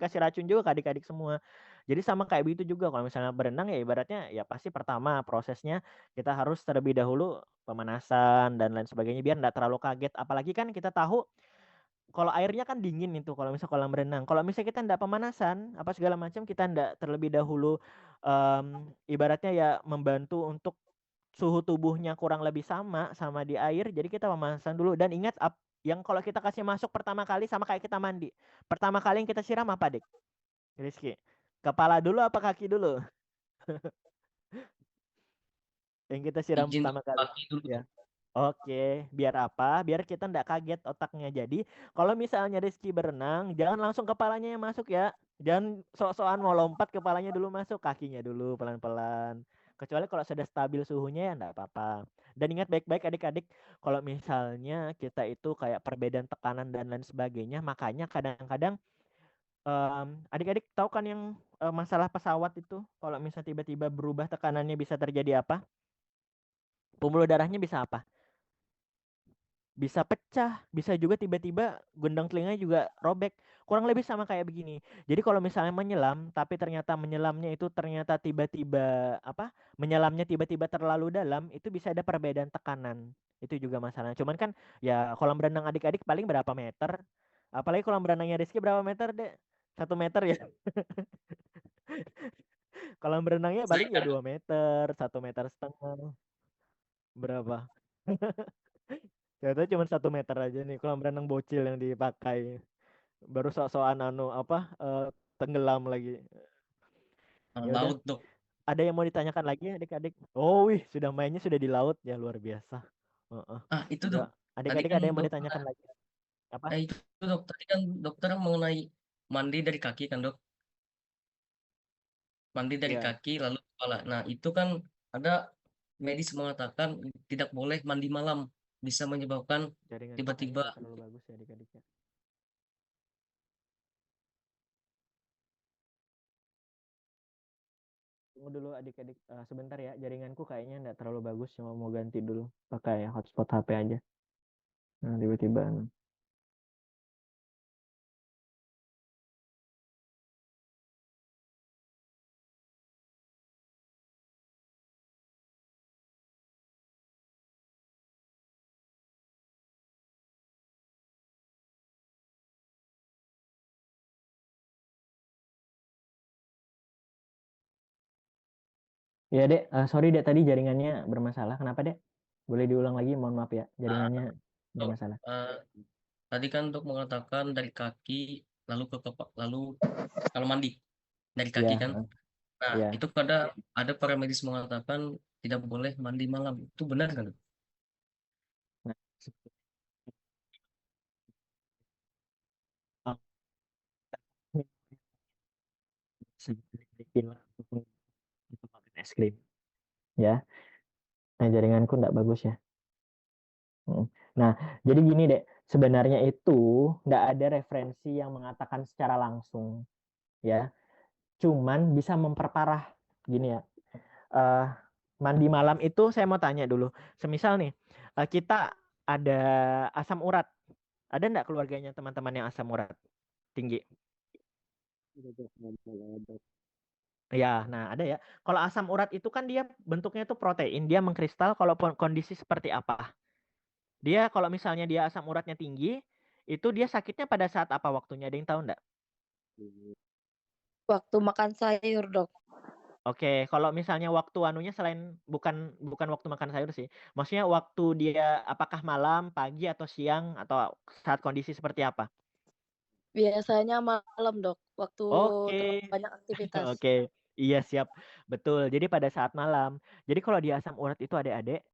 kasih racun juga ke adik-adik semua. Jadi sama kayak begitu juga kalau misalnya berenang ya ibaratnya ya pasti pertama prosesnya kita harus terlebih dahulu pemanasan dan lain sebagainya biar enggak terlalu kaget. Apalagi kan kita tahu kalau airnya kan dingin itu kalau misalnya kolam renang. Kalau misalnya kita enggak pemanasan apa segala macam kita enggak terlebih dahulu ibaratnya ya membantu untuk suhu tubuhnya kurang lebih sama di air. Jadi kita pemanasan dulu dan ingat yang kalau kita kasih masuk pertama kali sama kayak kita mandi. Pertama kali yang kita siram apa, Dik? Rizky. Kepala dulu apa kaki dulu? Yang kita siram Izin, Dok, pertama kali. kaki dulu, Ya. Dok. Oke, biar apa? Biar kita ndak kaget otaknya. Jadi, kalau misalnya Rizky berenang, jangan langsung kepalanya yang masuk ya. Jangan sok-sokan mau lompat kepalanya dulu masuk, kakinya dulu pelan-pelan. Kecuali kalau sudah stabil suhunya ya ndak apa-apa. Dan ingat baik-baik adik-adik, kalau misalnya kita itu kayak perbedaan tekanan dan lain sebagainya, makanya kadang-kadang adik-adik tahu kan yang masalah pesawat itu, kalau misalnya tiba-tiba berubah tekanannya bisa terjadi apa? Pembuluh darahnya bisa apa? Bisa pecah, bisa juga tiba-tiba gendang telinganya juga robek. Kurang lebih sama kayak begini. Jadi kalau misalnya menyelam, tapi ternyata menyelamnya itu ternyata tiba-tiba menyelamnya tiba-tiba terlalu dalam, itu bisa ada perbedaan tekanan. Itu juga masalah. Cuman kan ya kolam renang adik-adik paling berapa meter? Apalagi kolam renangnya Rizky berapa meter, Dek? 1 meter ya. Kolam renangnya paling ya 2 meter, 1,5 meter. Berapa? Ternyata cuma 1 meter aja nih kolam renang bocil yang dipakai. Baru sok-sokan tenggelam lagi. Ya udah, Laut, Dok. ada yang mau ditanyakan lagi adik-adik? Oh, wih, sudah mainnya sudah di laut ya luar biasa. Heeh. Itu, Ya, Dok. Tadi adik-adik kan ada yang mau Dokter, ditanyakan lagi? Apa? itu, Dok. Tadi kan dokter mengenai mandi dari kaki kan, Dok. Mandi dari Ya, kaki lalu kepala. Nah, itu kan ada medis mengatakan tidak boleh mandi malam, bisa menyebabkan jaringan kakaknya tiba-tiba nggak terlalu bagus ya adik-adik ya. Tunggu dulu adik-adik sebentar ya, jaringanku kayaknya nggak terlalu bagus, cuma mau ganti dulu pakai hotspot HP aja. Nah, tiba-tiba. Ya dek, sorry dek tadi jaringannya bermasalah. Kenapa dek? Boleh diulang lagi, mohon maaf ya, jaringannya Untuk, bermasalah. tadi kan untuk mengatakan dari kaki lalu ke kepala, lalu kalau mandi dari kaki Ya, kan. Nah, ya. itu ada para medis mengatakan tidak boleh mandi malam. Itu benar kan? Nah, untuk makan es krim, ya. Nah, jaringanku nggak bagus ya. Nah, jadi gini dek, sebenarnya itu nggak ada referensi yang mengatakan secara langsung, ya. Cuman bisa memperparah gini ya. eh, Mandi malam itu saya mau tanya dulu. Semisal nih, kita ada asam urat. Ada nggak keluarganya teman-teman yang asam urat tinggi? Ya, nah ada ya. Kalau asam urat itu kan dia bentuknya itu protein, dia mengkristal. Kalau kondisi seperti apa? Dia kalau misalnya dia asam uratnya tinggi, itu dia sakitnya pada saat apa waktunya? Ada yang tahu nggak? Waktu makan sayur, Dok. Oke, kalau misalnya waktu anunya selain bukan waktu makan sayur sih. Maksudnya waktu dia apakah malam, pagi atau siang atau saat kondisi seperti apa? Biasanya malam, Dok. Waktu Oke. terlalu banyak aktivitas. Oke. Iya siap. Betul. Jadi pada saat malam. Jadi kalau di asam urat itu adik-adik